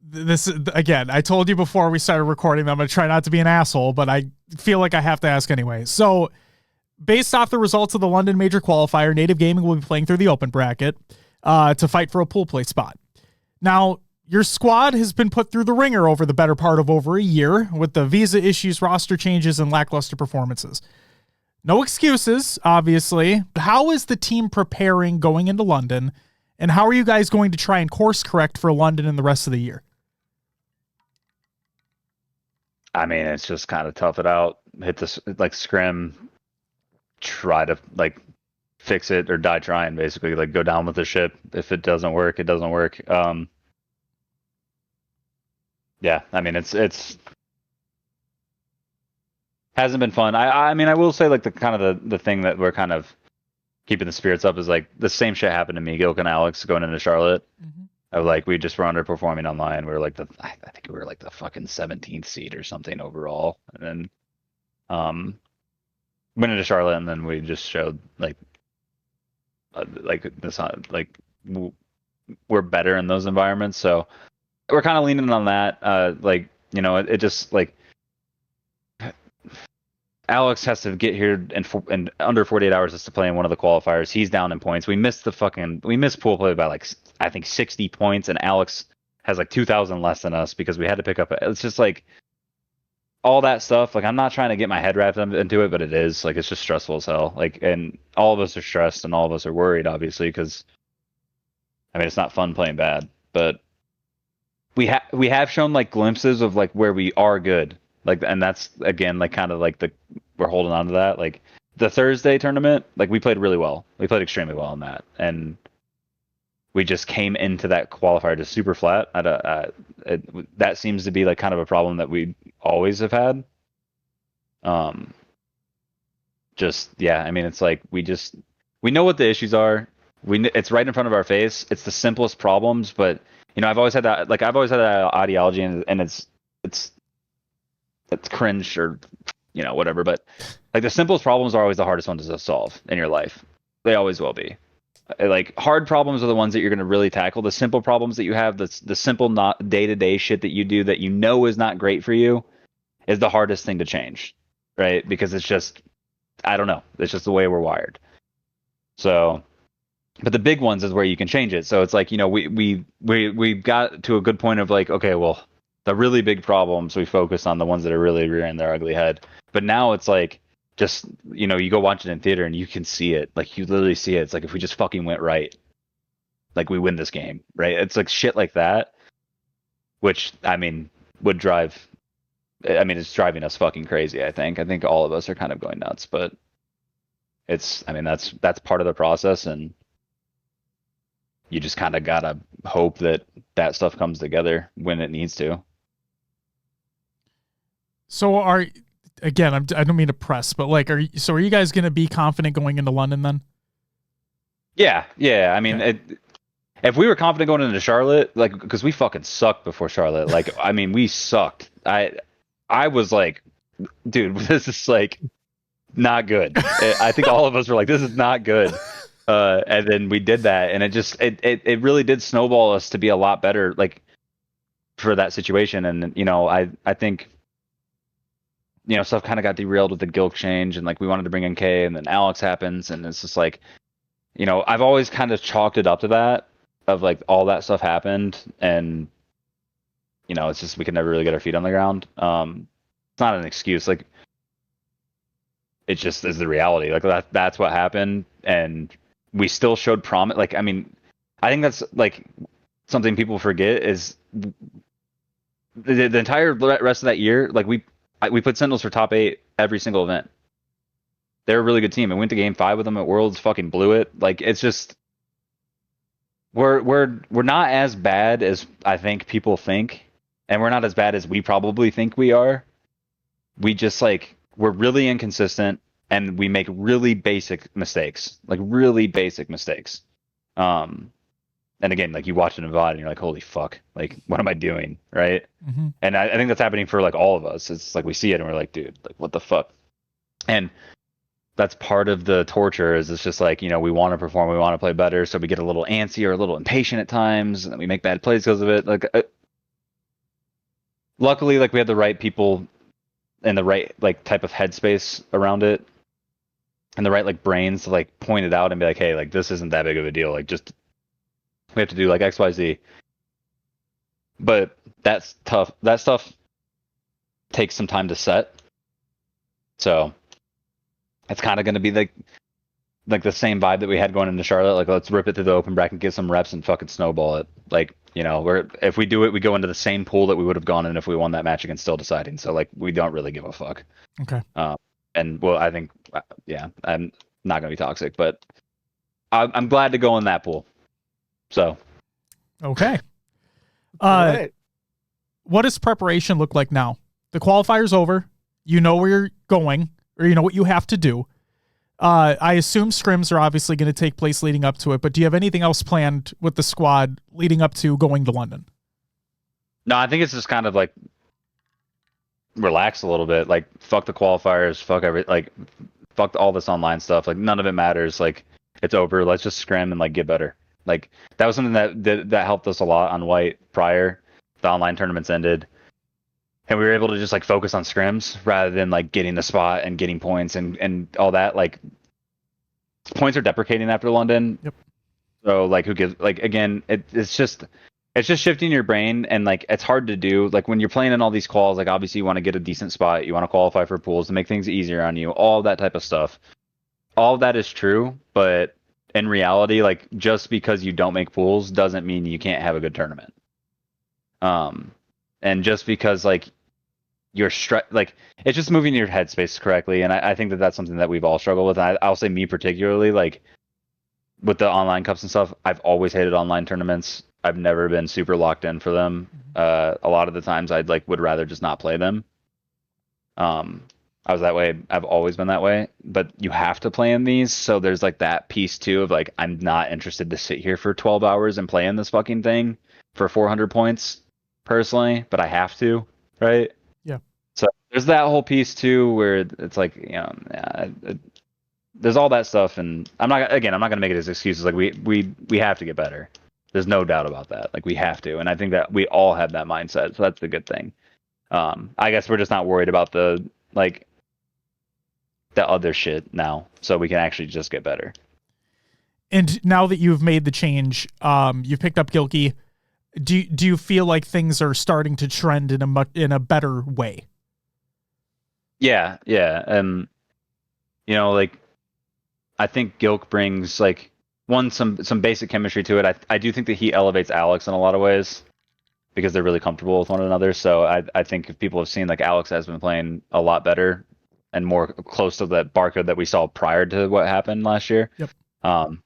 This again, I told you before we started recording that I'm going to try not to be an asshole, but I feel like I have to ask anyway. So based off the results of the London Major Qualifier, Native Gaming will be playing through the open bracket to fight for a pool play spot. Now, your squad has been put through the ringer over the better part of over a year with the visa issues, roster changes, and lackluster performances. No excuses, obviously. How is the team preparing going into London, and how are you guys going to try and course correct for London and the rest of the year? I mean, it's just kind of tough it out. Hit this like scrim, try to like fix it or die trying. Basically, like go down with the ship. If it doesn't work, it doesn't work. Yeah, I mean, it's hasn't been fun. I mean, I will say like the kind of the thing that we're kind of keeping the spirits up is like the same shit happened to me, Gilk and Alex going into Charlotte. Mm-hmm. Of like we just were underperforming online. We were like I think we were like the fucking 17th seed or something overall, and then went into Charlotte, and then we just showed like this we're better in those environments. So we're kind of leaning on that. Like you know, it just like Alex has to get here in under 48 hours just to play in one of the qualifiers. He's down in points. We missed pool play by like I think 60 points, and Alex has like 2,000 less than us because we had to pick up. It's just like all that stuff. Like I'm not trying to get my head wrapped into it, but it is like it's just stressful as hell. Like, and all of us are stressed and all of us are worried, obviously, because I mean it's not fun playing bad, but we have shown like glimpses of like where we are good. Like, and that's again like kind of like we're holding on to that. Like the Thursday tournament, like we played really well. We played extremely well in that, and we just came into that qualifier just super flat. That seems to be like kind of a problem that we always have had. Just yeah, I mean it's like we know what the issues are. It's right in front of our face. It's the simplest problems, but you know I've always had that ideology, and it's cringe or you know whatever, but like the simplest problems are always the hardest ones to solve in your life. They always will be. Like hard problems are the ones that you're going to really tackle. The simple problems that you have, the simple not day-to-day shit that you do that you know is not great for you, is the hardest thing to change, right? Because it's just I don't know, it's just the way we're wired. So but the big ones is where you can change it. So it's like, you know, we got to a good point of like, okay, well, the really big problems, we focus on the ones that are really rearing their ugly head. But now it's like, just, you know, you go watch it in theater and you can see it. Like, you literally see it. It's like, if we just fucking went right, like, we win this game, right? It's like shit like that, which, I mean, would drive, I mean, it's driving us fucking crazy, I think. I think all of us are kind of going nuts, but it's, I mean, that's part of the process, and you just kind of gotta hope that that stuff comes together when it needs to. So I don't mean to press, but like, are you guys going to be confident going into London then? Yeah. I mean, okay. If we were confident going into Charlotte, like, because we fucking sucked before Charlotte. Like, I mean, we sucked. I was like, dude, this is like not good. I think all of us were like, this is not good. And then we did that, and it really did snowball us to be a lot better, like, for that situation. And, you know, I think, you know, stuff kind of got derailed with the Gilk change, and like we wanted to bring in K, and then Alex happens, and it's just like, you know, I've always kind of chalked it up to that, of like all that stuff happened, and you know, it's just we can never really get our feet on the ground. It's not an excuse, like it just is the reality. Like that's what happened, and we still showed promise. Like, I mean, I think that's like something people forget is the entire rest of that year, like we put Sentinels for top 8 every single event. They're a really good team. I went to game 5 with them at Worlds, fucking blew it. Like, it's just we're not as bad as I think people think, and we're not as bad as we probably think we are. We just like we're really inconsistent, and we make really basic mistakes. Like really basic mistakes. And again, like you watch it in VOD and you're like, holy fuck, like what am I doing? Right. Mm-hmm. And I think that's happening for like all of us. It's like we see it and we're like, dude, like what the fuck? And that's part of the torture, is it's just like, you know, we want to perform, we want to play better, so we get a little antsy or a little impatient at times, and then we make bad plays because of it. Like luckily, like we had the right people and the right like type of headspace around it. and the right like brains to like point it out and be like, hey, like this isn't that big of a deal. Like just we have to do like X, Y, Z. But that's tough. That stuff takes some time to set. So it's kind of going to be like the same vibe that we had going into Charlotte. Like let's rip it through the open bracket, get some reps, and fucking snowball it. Like if we do it, we go into the same pool that we would have gone in if we won that match against Still Deciding. So like we don't really give a fuck. Okay. And well, I think I'm not going to be toxic, but I'm glad to go in that pool. So. Okay. Right. What does preparation look like now? The qualifier's over. You know where you're going, or you know what you have to do. I assume scrims are obviously going to take place leading up to it, but do you have anything else planned with the squad leading up to going to London? No, I think it's just kind of like relax a little bit. Like fuck the qualifiers, fuck all this online stuff. Like none of it matters. Like it's over. Let's just scrim and like get better. Like that was something that helped us a lot on White prior. The online tournaments ended, and we were able to just like focus on scrims rather than like getting the spot and getting points and all that. Like points are deprecating after London. Yep. So like who gives like again it's just shifting your brain, and like it's hard to do. Like when you're playing in all these quals, like obviously you want to get a decent spot, you want to qualify for pools to make things easier on you, all that type of stuff. All of that is true, but in reality, like just because you don't make pools doesn't mean you can't have a good tournament. And just because like you're like it's just moving your headspace correctly, and I think that's something that we've all struggled with. And I'll say me particularly, like with the online cups and stuff, I've always hated online tournaments. I've never been super locked in for them. A lot of the times I'd like would rather just not play them. I was that way. I've always been that way, but you have to play in these. So there's like that piece too of like, I'm not interested to sit here for 12 hours and play in this fucking thing for 400 points personally, but I have to, right? Yeah. So there's that whole piece too, where it's like, there's all that stuff. And I'm not going to make it as excuses. Like we have to get better. There's no doubt about that. Like we have to. And I think that we all have that mindset. So that's the good thing. I guess we're just not worried about the other shit now, so we can actually just get better. And now that you've made the change, you've picked up Gilkey. Do you feel like things are starting to trend in a better way? Yeah. Like I think Gilk brings like some basic chemistry to it. I do think that he elevates Alex in a lot of ways because they're really comfortable with one another. So I think if people have seen, like, Alex has been playing a lot better and more close to that barcode that we saw prior to what happened last year. Yep.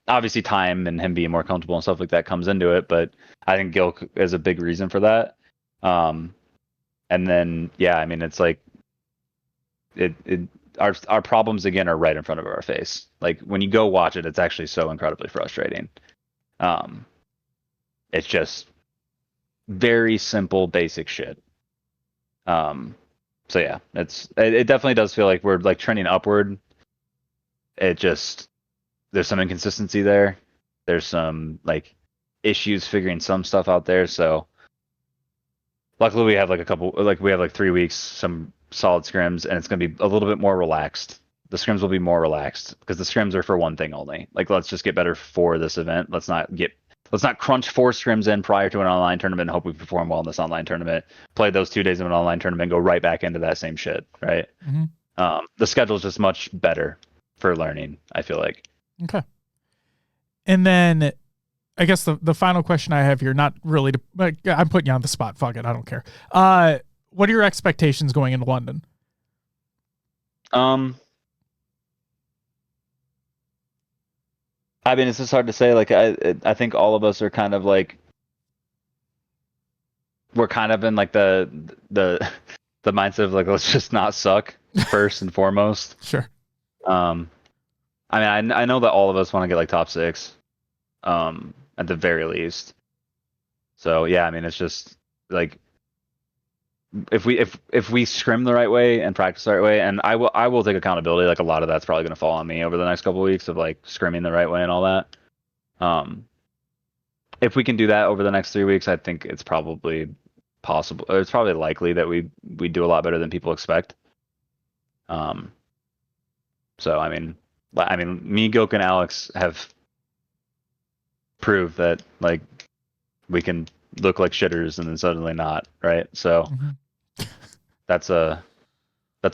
Obviously time and him being more comfortable and stuff like that comes into it, but I think Gilk is a big reason for that. And then, yeah, I mean, it's like our problems again are right in front of our face. Like when you go watch it, it's actually so incredibly frustrating. It's just very simple, basic shit. So yeah, it definitely does feel like we're like trending upward. There's some inconsistency there. There's some like issues figuring some stuff out there. So luckily we have like 3 weeks, some solid scrims, and it's going to be a little bit more relaxed. The scrims will be more relaxed because the scrims are for one thing only. Like, let's just get better for this event. Let's not crunch 4 scrims in prior to an online tournament and hope we perform well in this online tournament. Play those 2 days of an online tournament, go right back into that same shit, right? Mm-hmm. The schedule is just much better for learning, I feel like. Okay. And then I guess the final question I have here, not really I'm putting you on the spot. Fuck it. I don't care. What are your expectations going into London? I mean, it's just hard to say. Like, I think all of us are kind of like, we're kind of in like the mindset of like, let's just not suck first and foremost. Sure. I mean, I know that all of us want to get like top 6, at the very least. So yeah, I mean, it's just like, if we scrim the right way and practice the right way, and I will take accountability. Like, a lot of that's probably going to fall on me over the next couple of weeks of like scrimming the right way and all that. If we can do that over the next 3 weeks, I think it's probably possible. It's probably likely that we do a lot better than people expect. So I mean, I mean, me, Gok, and Alex have proved that like we can look like shitters and then suddenly not, right? So that's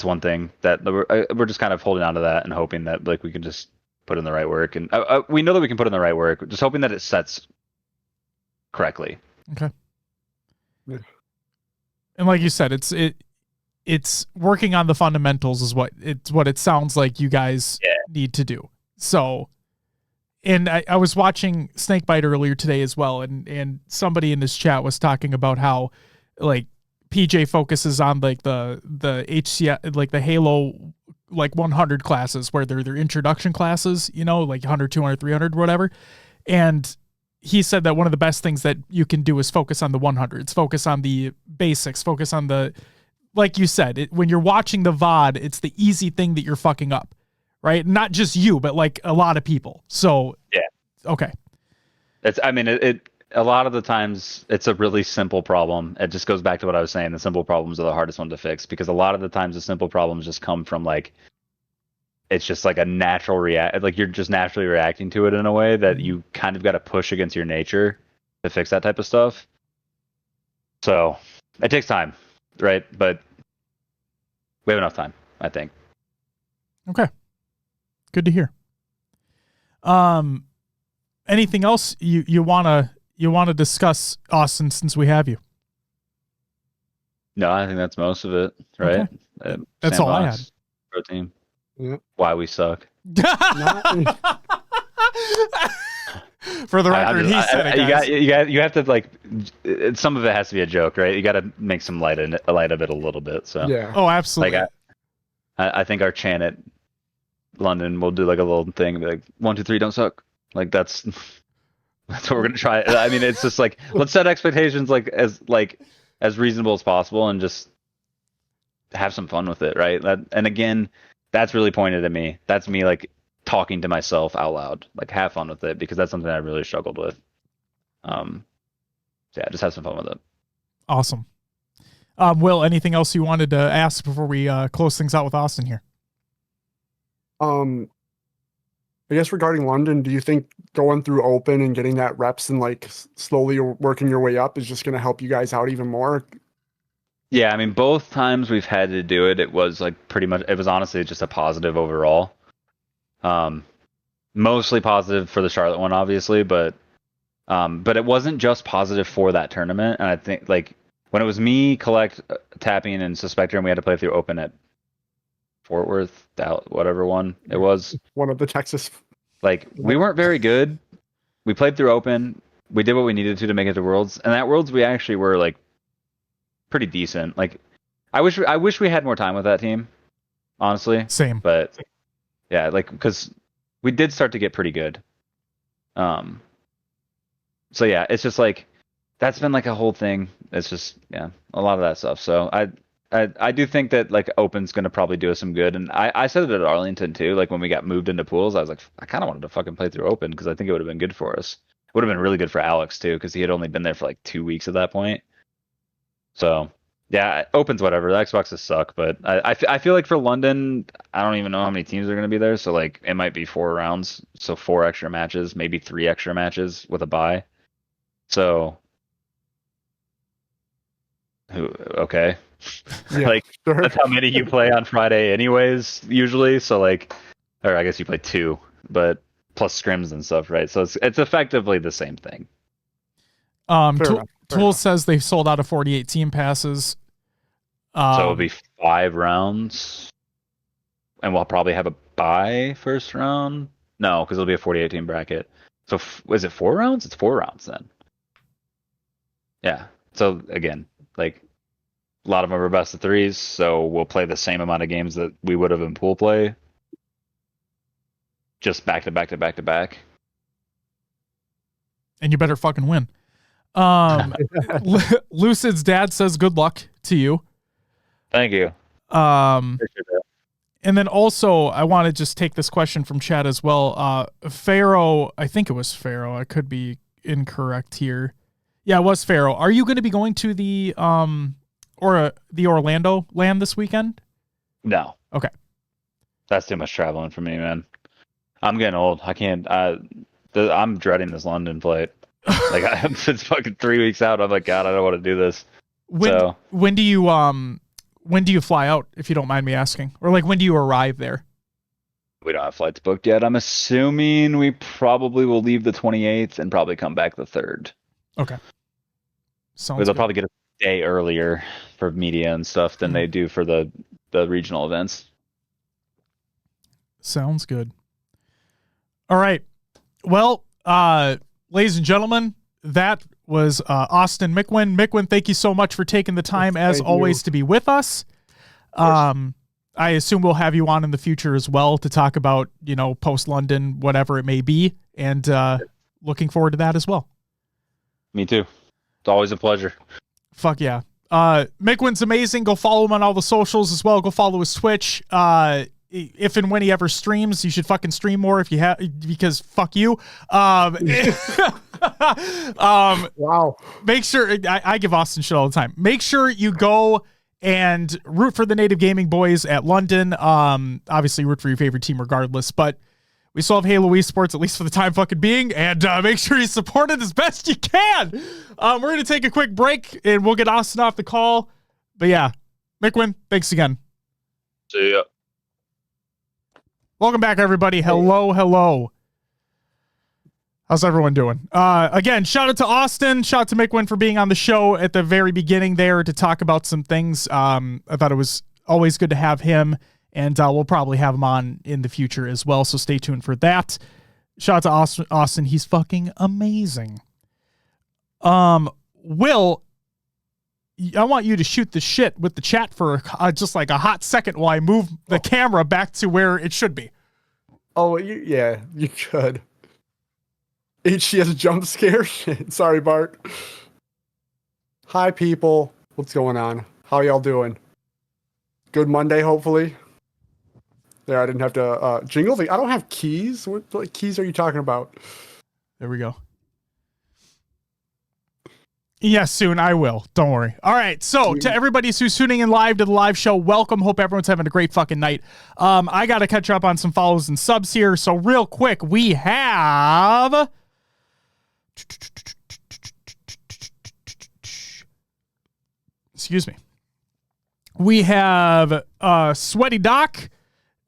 one thing that we're just kind of holding on to that and hoping that like we can just put in the right work, and we know that we can put in the right work. Just hoping that it sets correctly. Okay. Yeah. And like you said, it's working on the fundamentals is what it sounds like you guys need to do. So, and I was watching Snakebite earlier today as well, and somebody in this chat was talking about how like PJ focuses on like the HCS, like the Halo like 100 classes where they're their introduction classes, you know, like 100, 200, 300, whatever. And he said that one of the best things that you can do is focus on the 100s, focus on the basics, focus on the, like you said, when you're watching the VOD, it's the easy thing that you're fucking up, right? Not just you, but like a lot of people. So, yeah. Okay. A lot of the times it's a really simple problem. It just goes back to what I was saying. The simple problems are the hardest one to fix, because a lot of the times the simple problems just come from like, it's just like a natural react, like you're just naturally reacting to it in a way that you kind of got to push against your nature to fix that type of stuff. So it takes time, right? But we have enough time, I think. Okay. Good to hear. Anything else you want to discuss, Austin, since we have you? No, I think that's most of it, right? Okay. That's all I had. Pro team. Yeah. Why we suck. For the record, he said it, guys. You have to like, some of it has to be a joke, right? You got to make some light of it a little bit. So yeah. Oh, absolutely. Like I think our chant at London will do like a little thing and be like 1, 2, 3, don't suck. Like that's what we're gonna try. I mean, it's just like, let's set expectations as reasonable as possible and just have some fun with it, right? And again, that's really pointed at me. That's me like talking to myself out loud. Like, have fun with it, because that's something I really struggled with. Yeah, just have some fun with it. Awesome. Will, anything else you wanted to ask before we close things out with Austin here? I guess regarding London, do you think going through open and getting that reps and like slowly working your way up is just going to help you guys out even more? Yeah, I mean, both times we've had to do it, it was like pretty much, it was honestly just a positive overall. Mostly positive for the Charlotte one, obviously, but it wasn't just positive for that tournament. And I think like when it was me, Collect, Tapping, and Suspector, and we had to play through open at Fort Worth, whatever one it was. One of the Texas. Like, we weren't very good. We played through open. We did what we needed to make it to Worlds. And at Worlds, we actually were like pretty decent. Like, I wish we had more time with that team, honestly. Same. But yeah, like, because we did start to get pretty good. So yeah, it's just like, that's been like a whole thing. It's just, yeah, a lot of that stuff. So I do think that like open's gonna probably do us some good, and I said it at Arlington too. Like when we got moved into pools, I was like, I kind of wanted to fucking play through open, because I think it would have been good for us. It would have been really good for Alex too, because he had only been there for like 2 weeks at that point. So yeah, open's whatever. The Xboxes suck, but I feel like for London, I don't even know how many teams are gonna be there. So like it might be 4 rounds, so 4 extra matches, maybe 3 extra matches with a bye. So okay. Yeah, like sure. That's how many you play on Friday anyways, usually. So like, or I guess you play 2, but plus scrims and stuff, right? So it's effectively the same thing. Tool says they've sold out of 48 team passes. So it'll be 5 rounds, and we'll probably have a bye first round. No, because it'll be a 48 team bracket. So is it 4 rounds? It's 4 rounds then. Yeah. So again, like, a lot of them are best of 3s, so we'll play the same amount of games that we would have in pool play, just back to back to back to back. And you better fucking win. Lucid's dad says good luck to you. Thank you. And then also, I want to just take this question from chat as well. Pharaoh, I think it was Pharaoh. I could be incorrect here. Yeah, it was Pharaoh. Are you going to be going to the Orlando land this weekend? No. Okay. That's too much traveling for me, man. I'm getting old. I can't. I'm dreading this London flight. Like it's fucking 3 weeks out. I'm like, God, I don't want to do this. When do you fly out, if you don't mind me asking, or like when do you arrive there? We don't have flights booked yet. I'm assuming we probably will leave the 28th and probably come back the 3rd. Okay. They'll probably get a day earlier for media and stuff than they do for the regional events. Sounds good. All right. Well, ladies and gentlemen, that was Austin Mikwen. Mikwen, thank you so much for taking the time, as always, to be with us. I assume we'll have you on in the future as well to talk about, post-London, whatever it may be, and looking forward to that as well. Me too. It's always a pleasure. Fuck yeah. Mikwen's amazing. Go follow him on all the socials as well. Go follow his Twitch. If and when he ever streams, you should fucking stream more if you have, because fuck you. Wow. Make sure, I give Austin shit all the time. Make sure you go and root for the Native Gaming boys at London. Obviously root for your favorite team regardless, but we still have Halo Esports, at least for the time fucking being, and make sure you support it as best you can. We're going to take a quick break, and we'll get Austin off the call. But yeah, Mikwen, thanks again. See ya. Welcome back, everybody. Hello. How's everyone doing? Again, shout out to Austin. Shout out to Mikwen for being on the show at the very beginning there to talk about some things. I thought it was always good to have him, and we'll probably have him on in the future as well, so stay tuned for that. Shout out to Austin. He's fucking amazing. Will, I want you to shoot the shit with the chat for just like a hot second while I move the camera back to where it should be. Oh, yeah, you could. HCS jump scare shit. Sorry, Bart. Hi, people. What's going on? How y'all doing? Good Monday, hopefully. There, I didn't have to jingle. I don't have keys. What keys are you talking about? There we go. Yes, soon I will. Don't worry. All right. So to everybody who's tuning in live to the live show, welcome. Hope everyone's having a great fucking night. I got to catch up on some follows and subs here. So real quick, we have... Excuse me. We have Sweaty Doc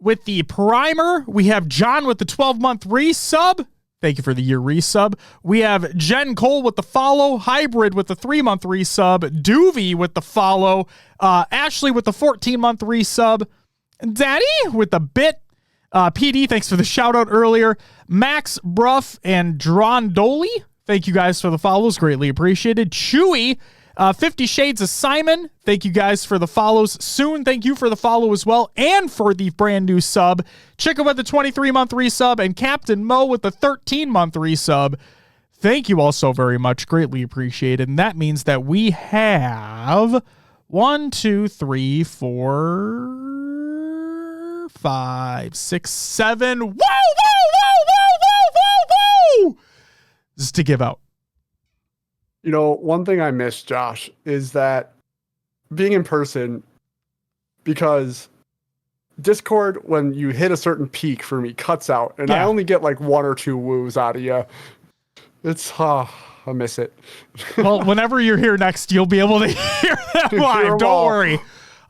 with the primer. We have John with the 12-month resub. Thank you for the year resub. We have Jen Cole with the follow, Hybrid with the 3-month resub, Doovy with the follow, Ashley with the 14-month resub, Daddy with the bit, PD, thanks for the shout out earlier, Max Bruff and Drondoli, thank you guys for the follows, greatly appreciated. Chewy, 50 Shades of Simon, thank you guys for the follows. Soon, thank you for the follow as well, and for the brand new sub. Chica with the 23-month resub, and Captain Mo with the 13-month resub. Thank you all so very much, greatly appreciated. And that means that we have 1, 2, 3, 4, 5, 6, 7. Whoa! This is to give out. You know, one thing I miss, Josh, is that being in person, because Discord, when you hit a certain peak for me, cuts out, and I only get like 1 or 2 woos out of you. It's, I miss it. Well, whenever you're here next, you'll be able to hear that live. Don't worry.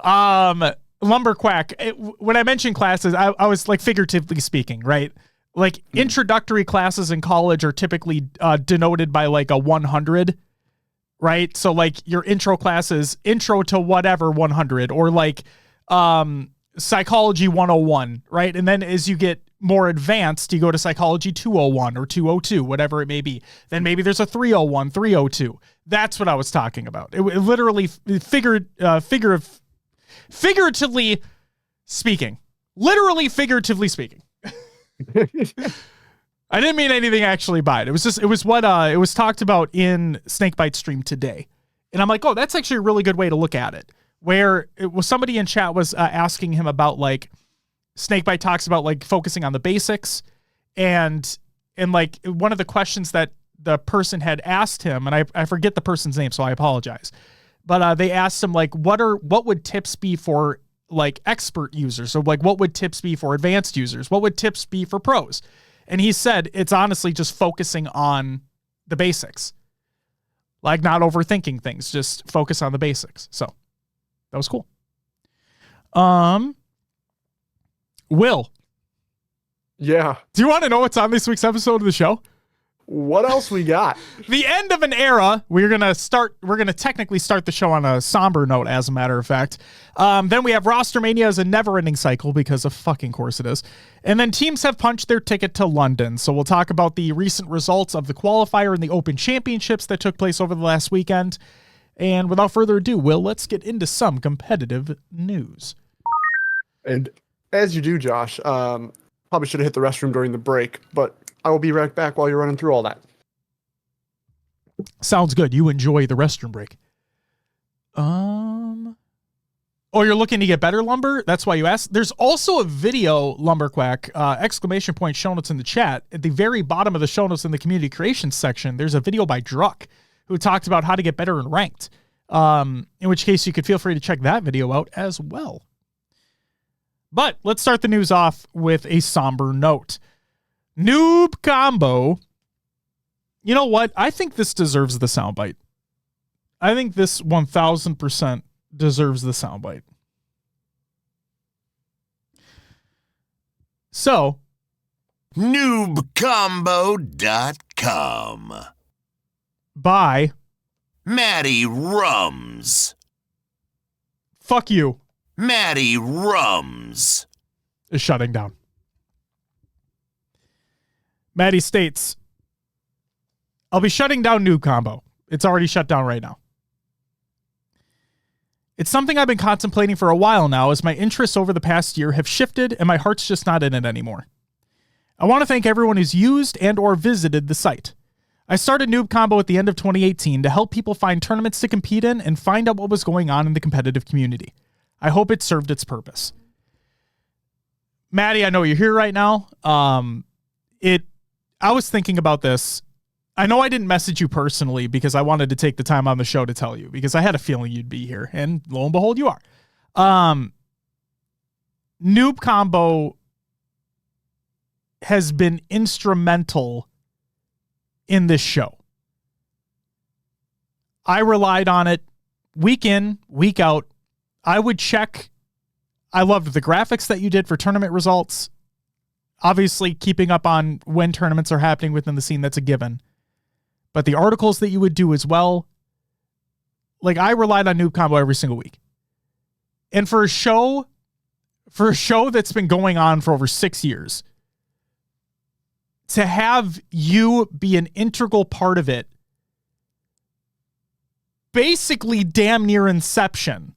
Lumberquack, when I mentioned classes, I was like figuratively speaking, right? Like introductory classes in college are typically denoted by like a 100, right? So like your intro classes, intro to whatever 100, or like psychology 101, right? And then as you get more advanced, you go to psychology 201 or 202, whatever it may be. Then maybe there's a 301, 302. That's what I was talking about. It literally figuratively speaking, literally figuratively speaking. I didn't mean anything actually by it. It was what it was talked about in Snakebite stream today. And I'm like, oh, that's actually a really good way to look at it. Where it was somebody in chat was asking him about like Snakebite talks about like focusing on the basics, and like one of the questions that the person had asked him, and I forget the person's name, so I apologize. But they asked him like, what would tips be for like expert users. So like, what would tips be for advanced users? What would tips be for pros? And he said, it's honestly just focusing on the basics, like not overthinking things, just focus on the basics. So that was cool. Will. Yeah. Do you want to know what's on this week's episode of the show? What else we got? The end of an era. We're going to technically start the show on a somber note, as a matter of fact. Then we have Rostermania as a never-ending cycle, because of fucking course it is. And then teams have punched their ticket to London. So we'll talk about the recent results of the Qualifier and the Open Championships that took place over the last weekend. And without further ado, Will, let's get into some competitive news. And as you do, Josh, probably should have hit the restroom during the break, but I will be right back while you're running through all that. Sounds good. You enjoy the restroom break. Oh, you're looking to get better lumber? That's why you asked. There's also a video, Lumberquack, exclamation point show notes in the chat. At the very bottom of the show notes in the community creation section, there's a video by Druck who talked about how to get better in ranked. In which case you could feel free to check that video out as well. But let's start the news off with a somber note. Noob Combo. You know what? I think this deserves the soundbite. I think this 1000% deserves the soundbite. So, noobcombo.com by Matty Rums. Fuck you. Matty Rums is shutting down. Maddie states, I'll be shutting down Noob Combo. It's already shut down right now. It's something I've been contemplating for a while now, as my interests over the past year have shifted and my heart's just not in it anymore. I want to thank everyone who's used and or visited the site. I started Noob Combo at the end of 2018 to help people find tournaments to compete in and find out what was going on in the competitive community. I hope it served its purpose. Maddie, I know you're here right now. I was thinking about this. I know I didn't message you personally because I wanted to take the time on the show to tell you, because I had a feeling you'd be here, and lo and behold, you are. Noob Combo has been instrumental in this show. I relied on it week in, week out. I would check. I loved the graphics that you did for tournament results. Obviously, keeping up on when tournaments are happening within the scene, that's a given. But the articles that you would do as well, like, I relied on Noob Combo every single week. And for a show that's been going on for over 6 years, to have you be an integral part of it, basically damn near inception,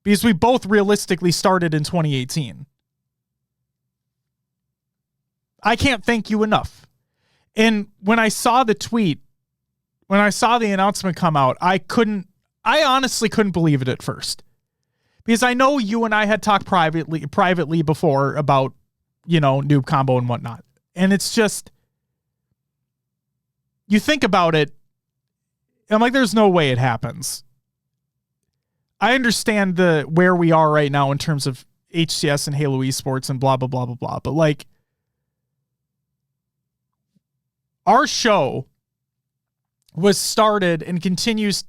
because we both realistically started in 2018. I can't thank you enough. And when I saw the tweet, when I saw the announcement come out, I honestly couldn't believe it at first. Because I know you and I had talked privately before about, Noob Combo and whatnot. And it's just, you think about it, I'm like, there's no way it happens. I understand where we are right now in terms of HCS and Halo esports and blah, blah, blah, blah, blah. But like, our show was started and continues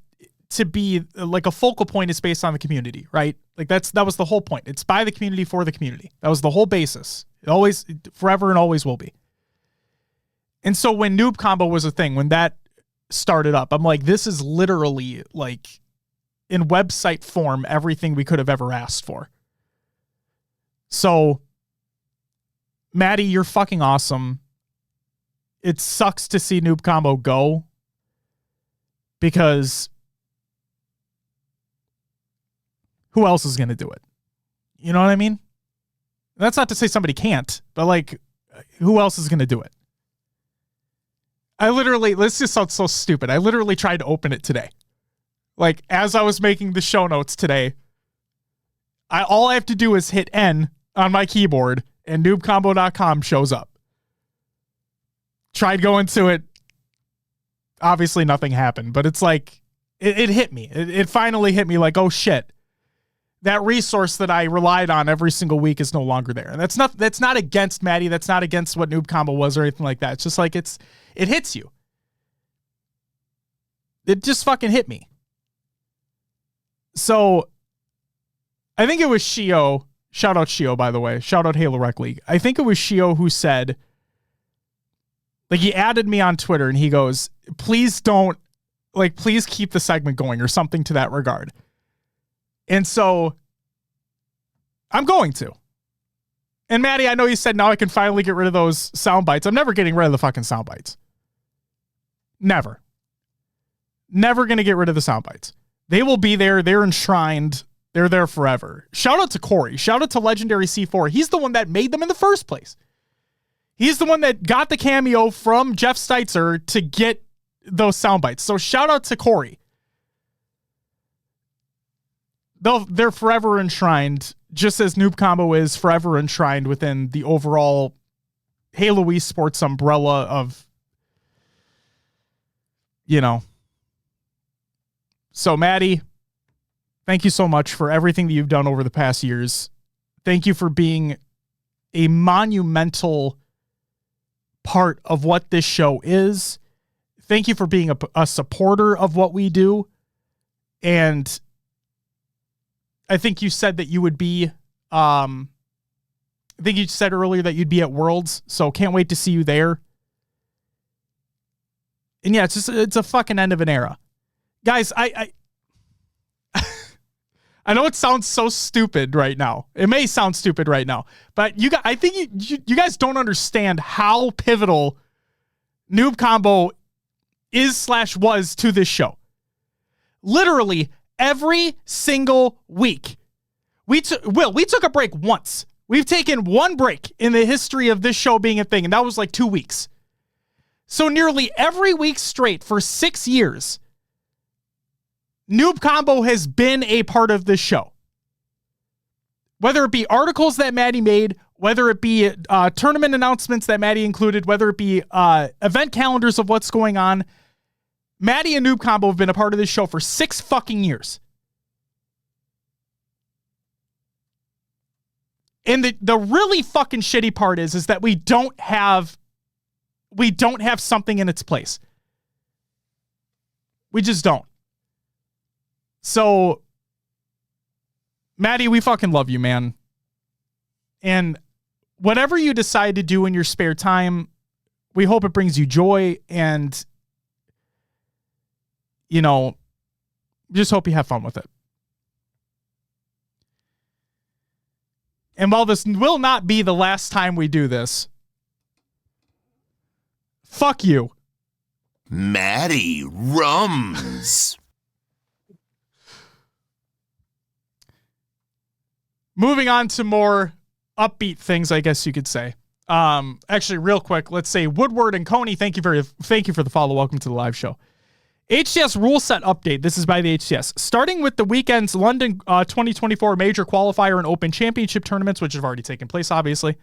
to be like a focal point is based on the community, right? Like that was the whole point. It's by the community for the community. That was the whole basis. It always, forever and always will be. And so when Noob Combo was a thing, when that started up, I'm like, this is literally like in website form, everything we could have ever asked for. So Maddie, you're fucking awesome. It sucks to see Noob Combo go, because who else is going to do it? You know what I mean? That's not to say somebody can't, but like, who else is going to do it? This just sounds so stupid. I literally tried to open it today. Like, as I was making the show notes today, all I have to do is hit N on my keyboard and noobcombo.com shows up. Tried going to it. Obviously nothing happened, but it's like, it hit me. It finally hit me like, oh shit. that resource that I relied on every single week is no longer there. And that's not against Maddie. That's not against what Noob Combo was or anything like that. It's just like, it hits you. It just fucking hit me. So I think it was Shio. Shout out Shio, by the way. Shout out Halo Rec League. I think it was Shio who said, like, he added me on Twitter and he goes, please keep the segment going or something to that regard. And so I'm going to. And Maddie, I know you said now I can finally get rid of those sound bites. I'm never getting rid of the fucking sound bites. Never. Never going to get rid of the sound bites. They will be there. They're enshrined. They're there forever. Shout out to Corey. Shout out to Legendary C4. He's the one that made them in the first place. He's the one that got the cameo from Jeff Steitzer to get those sound bites. So shout out to Corey. They're forever enshrined, just as Noob Combo is forever enshrined within the overall Halo esports umbrella of, So Maddie, thank you so much for everything that you've done over the past years. Thank you for being a monumental part of what this show is. Thank you for being a supporter of what we do. And I think you said that you would be, I think you said earlier that you'd be at Worlds, so can't wait to see you there. And yeah, it's a fucking end of an era. Guys, I know it sounds so stupid right now. It may sound stupid right now, but I think you guys don't understand how pivotal Noob Combo is/was to this show. Literally every single week. We took a break once. We've taken one break in the history of this show being a thing, and that was like 2 weeks. So nearly every week straight for 6 years, Noob Combo has been a part of this show. Whether it be articles that Maddie made, whether it be tournament announcements that Maddie included, whether it be event calendars of what's going on, Maddie and Noob Combo have been a part of this show for 6 fucking years. And the really fucking shitty part is that we don't have something in its place. We just don't. So, Maddie, we fucking love you, man. And whatever you decide to do in your spare time, we hope it brings you joy, and just hope you have fun with it. And while this will not be the last time we do this, fuck you. Maddie Rums. Moving on to more upbeat things, I guess you could say. Actually, real quick, let's say Woodward and Coney, thank you for the follow. Welcome to the live show. HCS rule set update. This is by the HCS. Starting with the weekend's London 2024 Major Qualifier and Open Championship tournaments, which have already taken place, obviously.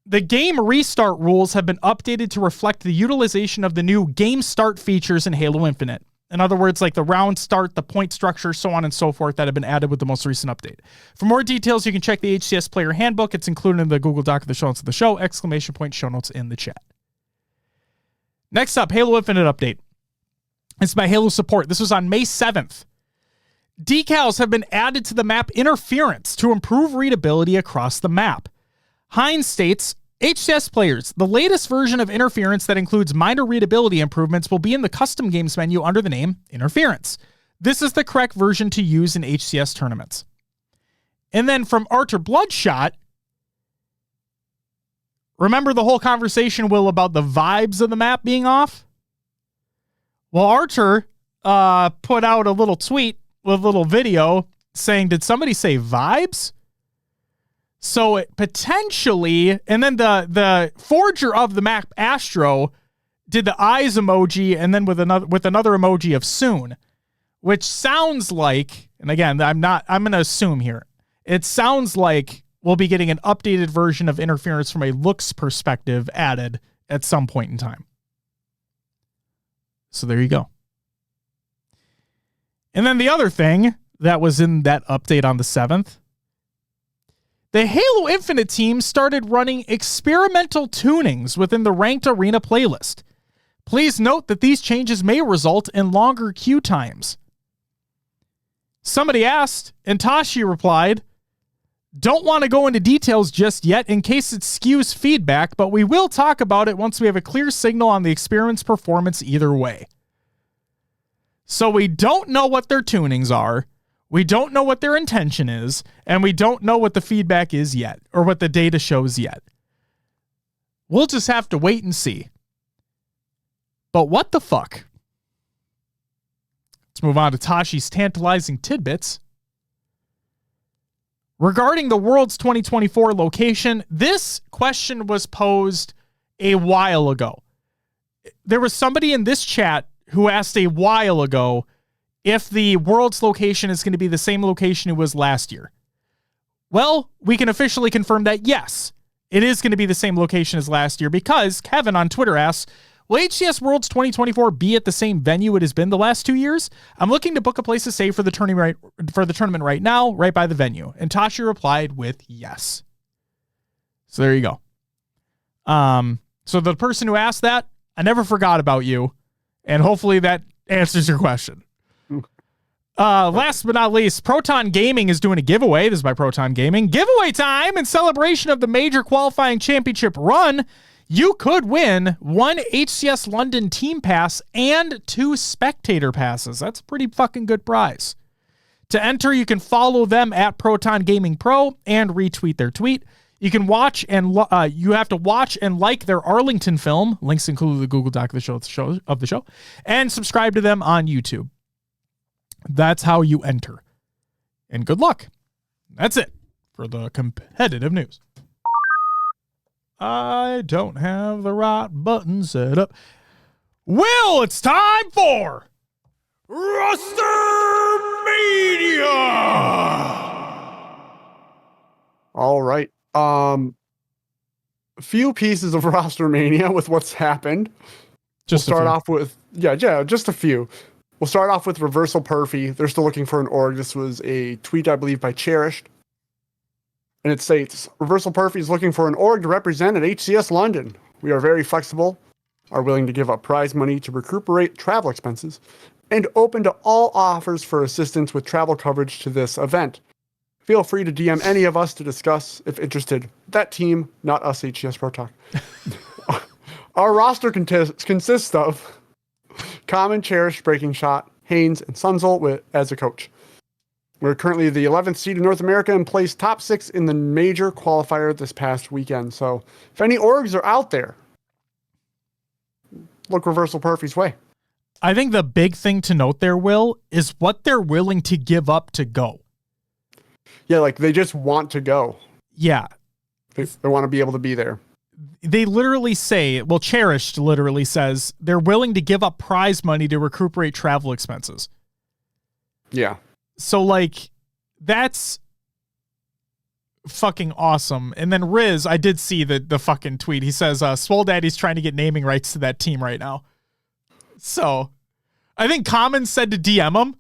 The game restart rules have been updated to reflect the utilization of the new game start features in Halo Infinite. In other words, like the round start, the point structure, so on and so forth, that have been added with the most recent update. For more details, you can check the HCS Player Handbook. It's included in the Google Doc of the show notes of the show, ! Show notes in the chat. Next up, Halo Infinite update. It's by Halo Support. This was on May 7th. Decals have been added to the map Interference to improve readability across the map. Hines states, HCS players, the latest version of Interference that includes minor readability improvements will be in the custom games menu under the name Interference. This is the correct version to use in HCS tournaments. And then from Archer Bloodshot, remember the whole conversation, Will, about the vibes of the map being off? Well, Archer put out a little tweet with a little video saying, did somebody say vibes? So it potentially, and then the forger of the map, Astro, did the eyes emoji and then with another emoji of soon, which sounds like, and again, I'm going to assume here, it sounds like we'll be getting an updated version of Interference from a looks perspective added at some point in time. So there you go. And then the other thing that was in that update on the 7th. The Halo Infinite team started running experimental tunings within the Ranked Arena playlist. Please note that these changes may result in longer queue times. Somebody asked, and Tashi replied, don't want to go into details just yet in case it skews feedback, but we will talk about it once we have a clear signal on the experiment's performance either way. So we don't know what their tunings are. We don't know what their intention is, and we don't know what the feedback is yet, or what the data shows yet. We'll just have to wait and see. But what the fuck? Let's move on to Tashi's tantalizing tidbits. Regarding the World's 2024 location, this question was posed a while ago. There was somebody in this chat who asked a while ago if the World's location is going to be the same location it was last year. Well, we can officially confirm that yes, it is going to be the same location as last year because Kevin on Twitter asks, will HCS Worlds 2024 be at the same venue it has been the last 2 years? I'm looking to book a place to stay for the tournament right now, right by the venue. And Tashi replied with yes. So there you go. So the person who asked that, I never forgot about you. And hopefully that answers your question. Last but not least, Proton Gaming is doing a giveaway. This is by Proton Gaming. Giveaway time in celebration of the major qualifying championship run. You could win 1 HCS London team pass and 2 spectator passes. That's a pretty fucking good prize. To enter, you can follow them at Proton Gaming Pro and retweet their tweet. You can watch and you have to watch and like their Arlington film. Links include the Google Doc of the show, and subscribe to them on YouTube. That's how you enter. And good luck. That's it for the competitive news. I don't have the right button set up. Well, it's time for Rostermania! All right. A few pieces of Rostermania with what's happened. Just we'll start off with, just a few. We'll start off with Reversal Perfy. They're still looking for an org. This was a tweet, I believe, by Cherished. And it states, Reversal Perfy is looking for an org to represent at HCS London. We are very flexible, are willing to give up prize money to recuperate travel expenses, and open to all offers for assistance with travel coverage to this event. Feel free to DM any of us to discuss if interested. That team, not us, HCS Pro Talk. Our roster consists of Common, Cherished, Breaking Shot, Haynes, and Sunzel as a coach. We're currently the 11th seed in North America and placed top 6 in the major qualifier this past weekend. So if any orgs are out there, look Reversal Perfy's way. I think the big thing to note there, Will, is what they're willing to give up to go. Yeah, like they just want to go. Yeah. They want to be able to be there. They literally say, well, Cherished literally says they're willing to give up prize money to recuperate travel expenses. Yeah. So, like, that's fucking awesome. And then Riz, I did see the fucking tweet. He says, Swole Daddy's trying to get naming rights to that team right now. So, I think Common said to DM him,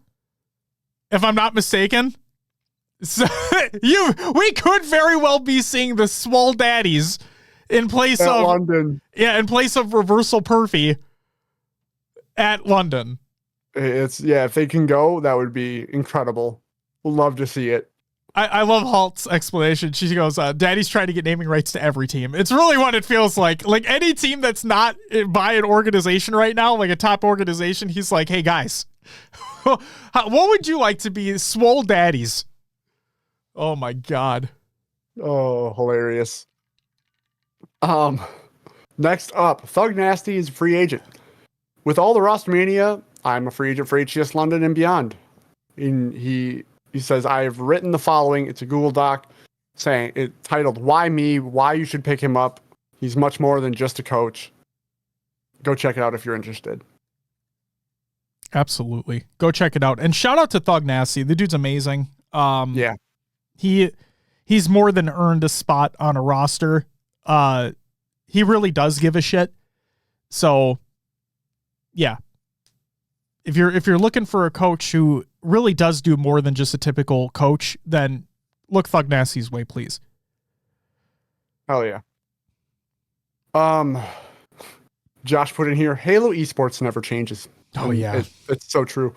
if I'm not mistaken. So, we could very well be seeing the Swole Daddies in place at of London. Yeah, in place of Reversal Perfy at London. If they can go, that would be incredible. We'll love to see it. I love Halt's explanation. She goes, Daddy's trying to get naming rights to every team. It's really what it feels like. Like any team that's not by an organization right now, like a top organization, he's like, hey guys, what would you like to be Swole Daddies? Oh my God. Oh, hilarious. Next up, Thug Nasty is a free agent. With all the Rostermania, I'm a free agent for HCS London and beyond. And he says, I have written the following. It's a Google Doc saying it titled, Why Me? Why you should pick him up. He's much more than just a coach. Go check it out if you're interested. Absolutely. Go check it out. And shout out to Thug Nasty. The dude's amazing. Yeah. He's more than earned a spot on a roster. He really does give a shit. So yeah. If you're looking for a coach who really does do more than just a typical coach, then look Thug Nasty's way, please. Hell yeah. Josh put in here, Halo esports never changes. Oh, yeah. It's so true.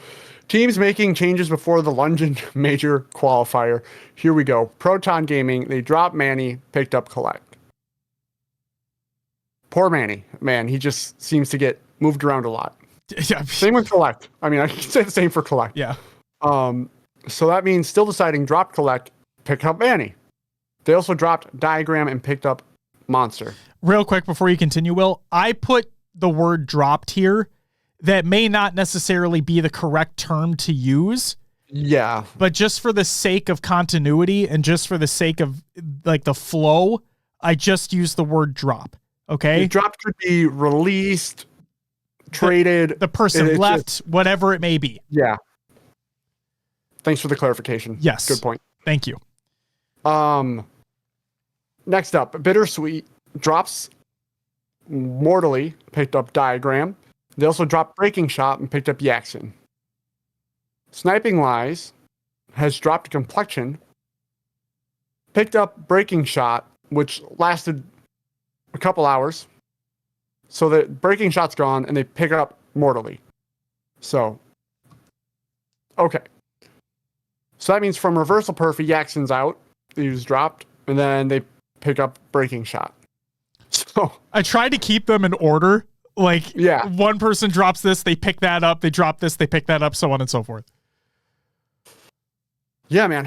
Teams making changes before the London major qualifier. Here we go. Proton Gaming, they dropped Manny, picked up Collect. Poor Manny. Man, he just seems to get moved around a lot. Yeah. Same with Collect. I mean, I can say the same for Collect. Yeah. So that means still deciding drop Collect, pick up Manny. They also dropped Diagram and picked up Monster. Real quick before you continue, Will, I put the word dropped here. That may not necessarily be the correct term to use. Yeah. But just for the sake of continuity and just for the sake of like the flow, I just used the word drop. Okay. Dropped could be released, traded. The person left, whatever it may be. Yeah. Thanks for the clarification. Yes. Good point. Thank you. Next up, Bittersweet drops Mortally, picked up Diagram. They also dropped Breaking Shot and picked up Yaxon. Sniping Lies has dropped Complexion, picked up Breaking Shot, which lasted a couple hours. So the Breaking Shot's gone, and they pick up Mortally. So, okay. So that means from Reversal Perfy, Yaxon's out. He was dropped, and then they pick up Breaking Shot. So I tried to keep them in order. Like, yeah. One person drops this, they pick that up, they drop this, they pick that up, so on and so forth. Yeah, man.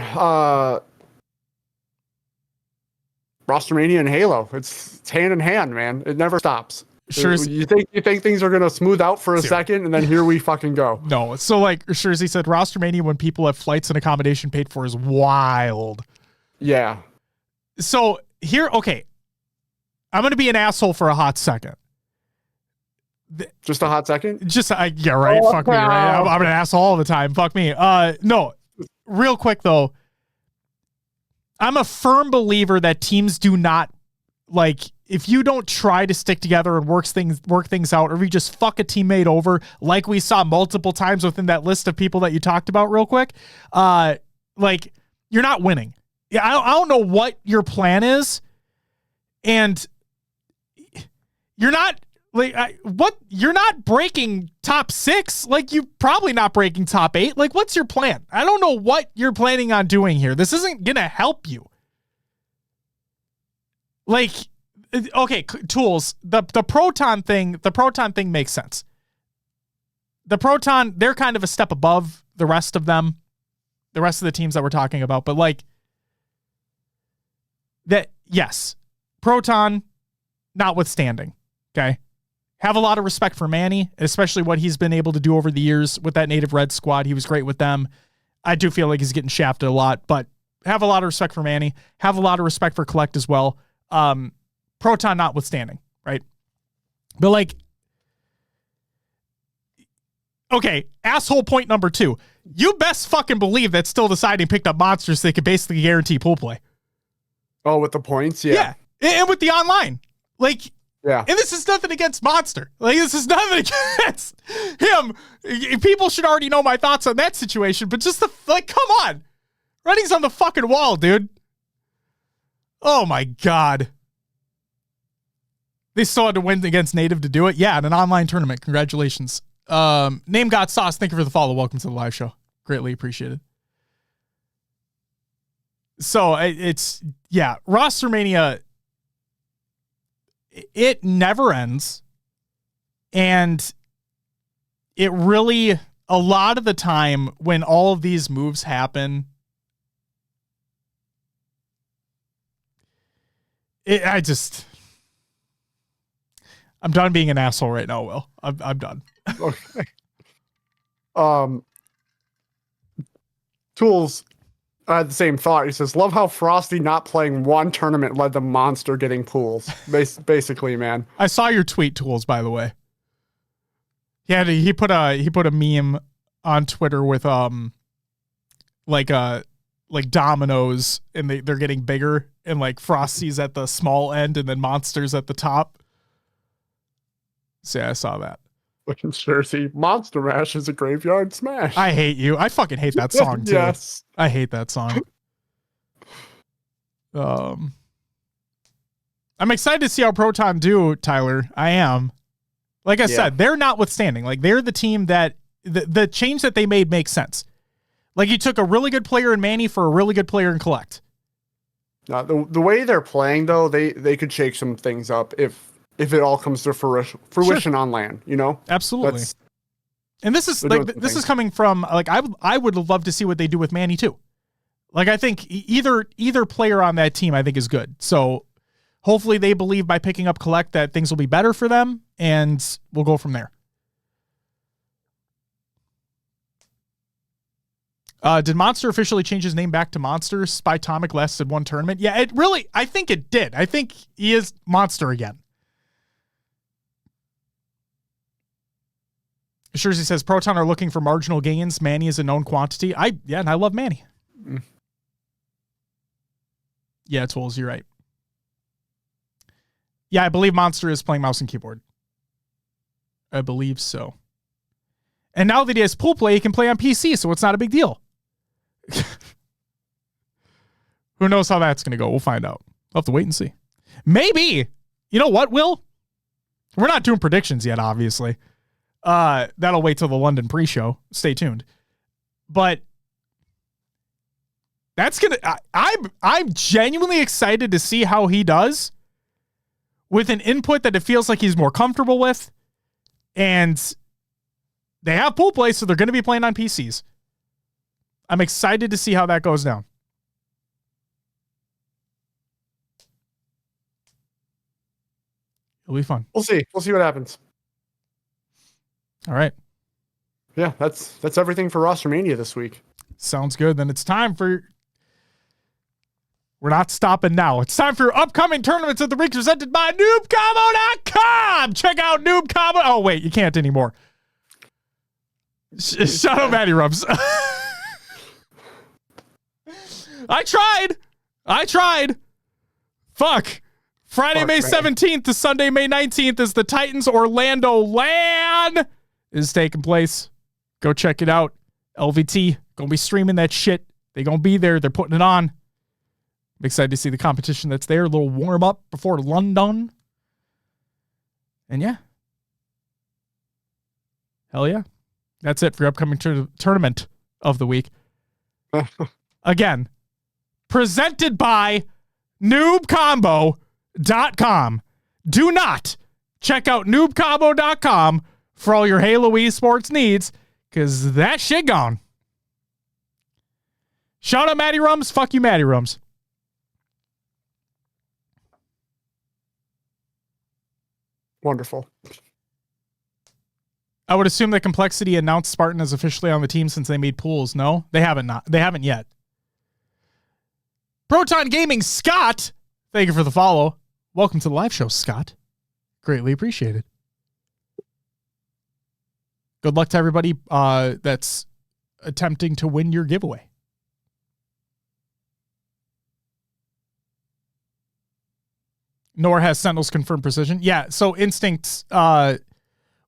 Rostermania and Halo. It's hand in hand, man. It never stops. Sure. You think things are gonna smooth out for a second, and then here we fucking go. No. So like Shurzy said, Rostermania when people have flights and accommodation paid for is wild. Yeah. So here, okay. I'm gonna be an asshole for a hot second. Just a hot second? Yeah, right. Oh, Fuck me, right? I'm an asshole all the time. Fuck me. No. Real quick though. I'm a firm believer that teams do not, like, if you don't try to stick together and work things out, or if you just fuck a teammate over, like we saw multiple times within that list of people that you talked about real quick, like, you're not winning. Yeah, I don't know what your plan is, and you're not like you're not breaking top 6. Like, you probably not breaking top 8. Like, what's your plan? I don't know what you're planning on doing here. This isn't gonna help you. Like, okay, tools. The proton thing makes sense. The proton, they're kind of a step above the rest of them, the rest of the teams that we're talking about. But like that, yes, proton, notwithstanding. Okay. Have a lot of respect for Manny, especially what he's been able to do over the years with that Native Red squad. He was great with them. I do feel like he's getting shafted a lot, but have a lot of respect for Manny. Have a lot of respect for Collect as well. Proton notwithstanding, right? But like, okay, asshole point number 2. You best fucking believe that Still Deciding picked up monsters so they could basically guarantee pool play. Oh, with the points? Yeah. And with the online. Like, yeah. And this is nothing against Monster. Like, this is nothing against him. People should already know my thoughts on that situation, but just come on. Writing's on the fucking wall, dude. Oh my God. They still had to win against Native to do it. Yeah, in an online tournament. Congratulations. Name Got Sauce. Thank you for the follow. Welcome to the live show. Greatly appreciated. So it's, yeah, Rostermania, it never ends. And it really, a lot of the time when all of these moves happen, I'm done being an asshole right now, Will. I'm done. Okay. Tools had the same thought. He says, love how Frosty not playing one tournament led to Monster getting pools. Basically, man. I saw your tweet, Tools, by the way. He put a meme on Twitter with like dominoes, and they're getting bigger, and like Frosty's at the small end and then Monster's at the top. So yeah, I saw that. Fucking Jersey. Monster Mash is a graveyard smash. I hate you. I fucking hate that song too. Yes. I hate that song. I'm excited to see how Proton do, Tyler. I am. Like I said, they're notwithstanding. Like, they're the team that the change that they made makes sense. Like, you took a really good player in Manny for a really good player in Collect. The way they're playing, though, they could shake some things up if it all comes to fruition on land, you know? Absolutely. And this is like this is coming from, like, I would love to see what they do with Manny too. Like, I think either player on that team I think is good. So hopefully they believe by picking up Collect that things will be better for them, and we'll go from there. Did Monster officially change his name back to Monster? Spy Tomic lasted one tournament. Yeah, I think it did. I think he is Monster again. Jersey says Proton are looking for marginal gains. Manny is a known quantity. And I love Manny. Yeah, Tools, you're right. Yeah, I believe Monster is playing mouse and keyboard. I believe so. And now that he has pool play, he can play on PC, so it's not a big deal. Who knows how that's going to go? We'll find out. We'll have to wait and see. Maybe. You know what, Will? We're not doing predictions yet, obviously. That'll wait till the London pre-show. Stay tuned. But that's going to... I'm genuinely excited to see how he does with an input that it feels like he's more comfortable with. And they have pool play, so they're going to be playing on PCs. I'm excited to see how that goes down. It'll be fun. We'll see. We'll see what happens. All right. Yeah, that's everything for Rostermania this week. Sounds good. Then it's time for... We're not stopping now. It's time for your upcoming tournaments of the week presented by noobcombo.com. Check out Noob Combo. Oh, wait, you can't anymore. Shout out Matty Rubs. I tried. Fuck. Friday, May 17th to Sunday, May 19th is the Titans Orlando LAN is taking place. Go check it out. LVT gonna be streaming that shit. They gonna be there. They're putting it on. I'm excited to see the competition that's there. A little warm up before London. And yeah. Hell yeah. That's it for your upcoming tournament of the week. Again, presented by noobcombo.com. Do not check out noobcombo.com for all your Halo esports needs, because that shit gone. Shout out Matty Rums. Fuck you, Matty Rums. Wonderful. I would assume that Complexity announced Spartan is officially on the team since they made pools. No, they haven't yet. Proton Gaming Scott, thank you for the follow. Welcome to the live show, Scott. Greatly appreciated. Good luck to everybody that's attempting to win your giveaway. Nor has Sentinels confirmed precision. Yeah, so Instincts,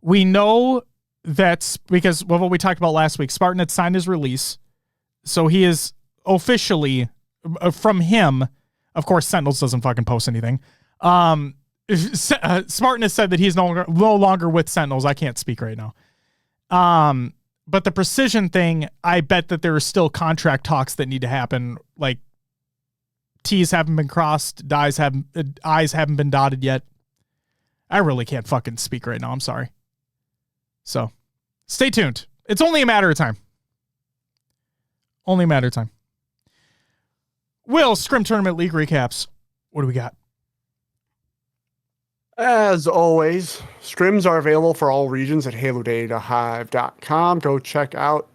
we know that's because of what we talked about last week. Spartan had signed his release, so he is officially, from him, of course, Sentinels doesn't fucking post anything. Spartan has said that he's no longer with Sentinels. I can't speak right now. But the precision thing, I bet that there are still contract talks that need to happen. Like, T's haven't been crossed, I's haven't been dotted yet. I really can't fucking speak right now. I'm sorry. So, stay tuned. It's only a matter of time. Only a matter of time. Will, Scrim Tournament League recaps. What do we got? As always, scrims are available for all regions at halodatahive.com. Go check out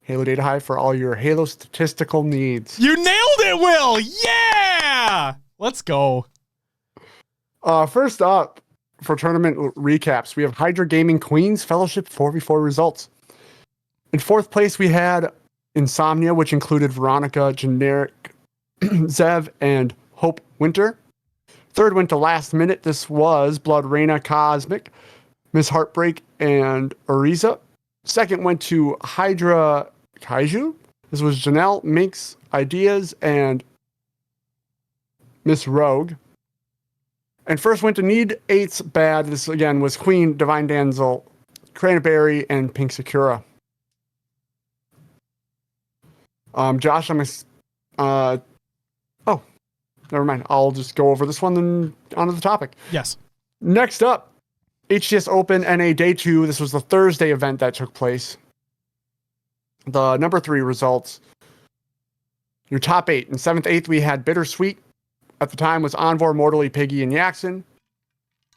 Halo Data Hive for all your Halo statistical needs. You nailed it, Will! Yeah! Let's go. First up, for tournament recaps, we have Hydra Gaming Queens Fellowship 4v4 results. In fourth place, we had Insomnia, which included Veronica, Generic, Zev, and Hope Winter. Third went to Last Minute. This was Blood Reina Cosmic, Miss Heartbreak and Ariza. Second went to Hydra Kaiju. This was Janelle, Minx, Ideas, and Miss Rogue. And first went to Need Eights Bad. This again was Queen, Divine Damsel, Cranberry, and Pink Sakura. Josh, never mind. I'll just go over this one and onto the topic. Yes. Next up, HCS Open NA Day 2. This was the Thursday event that took place. The number 3 results. Your top 8. In 7th, 8th, we had Bittersweet. At the time was Envor, Mortally, Piggy, and Yaxon.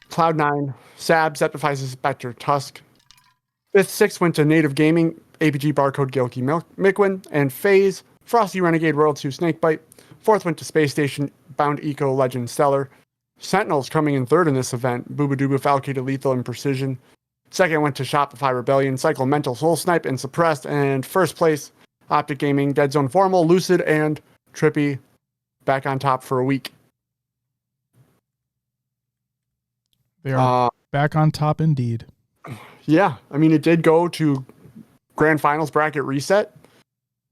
Cloud9, Sab, Zeptifies, Spectre, Tusk. 5th, 6th went to Native Gaming, APG, Barcode, Gilky, Mikwen, and FaZe, Frosty, Renegade, World 2, Snakebite. 4th went to Space Station, Bound Eco, Legend, Stellar. Sentinels coming in 3rd in this event, Booba Dooba, Falcated, Lethal, and Precision. 2nd went to Shopify, Rebellion, Cycle, Mental, Soul Snipe, and Suppressed. And 1st place, Optic Gaming, Dead Zone Formal, Lucid, and Trippy, back on top for a week. They are back on top indeed. Yeah, I mean, it did go to Grand Finals bracket reset,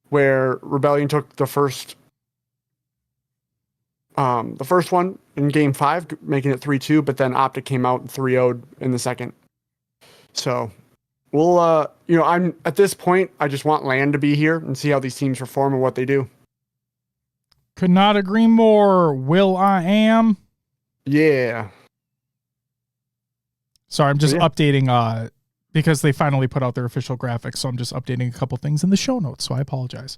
where Rebellion took the first one in Game 5, making it 3-2, but then Optic came out and 3-0'd in the second. So we'll, I'm at this point, I just want LAN to be here and see how these teams perform and what they do. Could not agree more. Will I am. Yeah. Sorry, I'm just updating because they finally put out their official graphics, so I'm just updating a couple things in the show notes, so I apologize.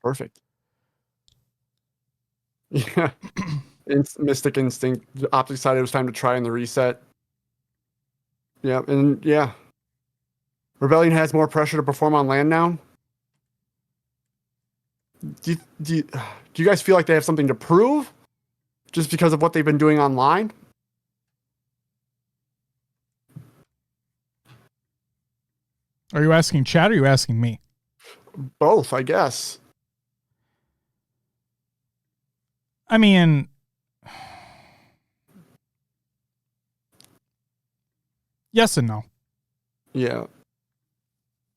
Perfect. Yeah. Mystic Instinct. Optic decided it was time to try in the reset. Yeah, and yeah. Rebellion has more pressure to perform on LAN now. Do you guys feel like they have something to prove just because of what they've been doing online? Are you asking chat or are you asking me? Both, I guess. I mean, yes and no. Yeah.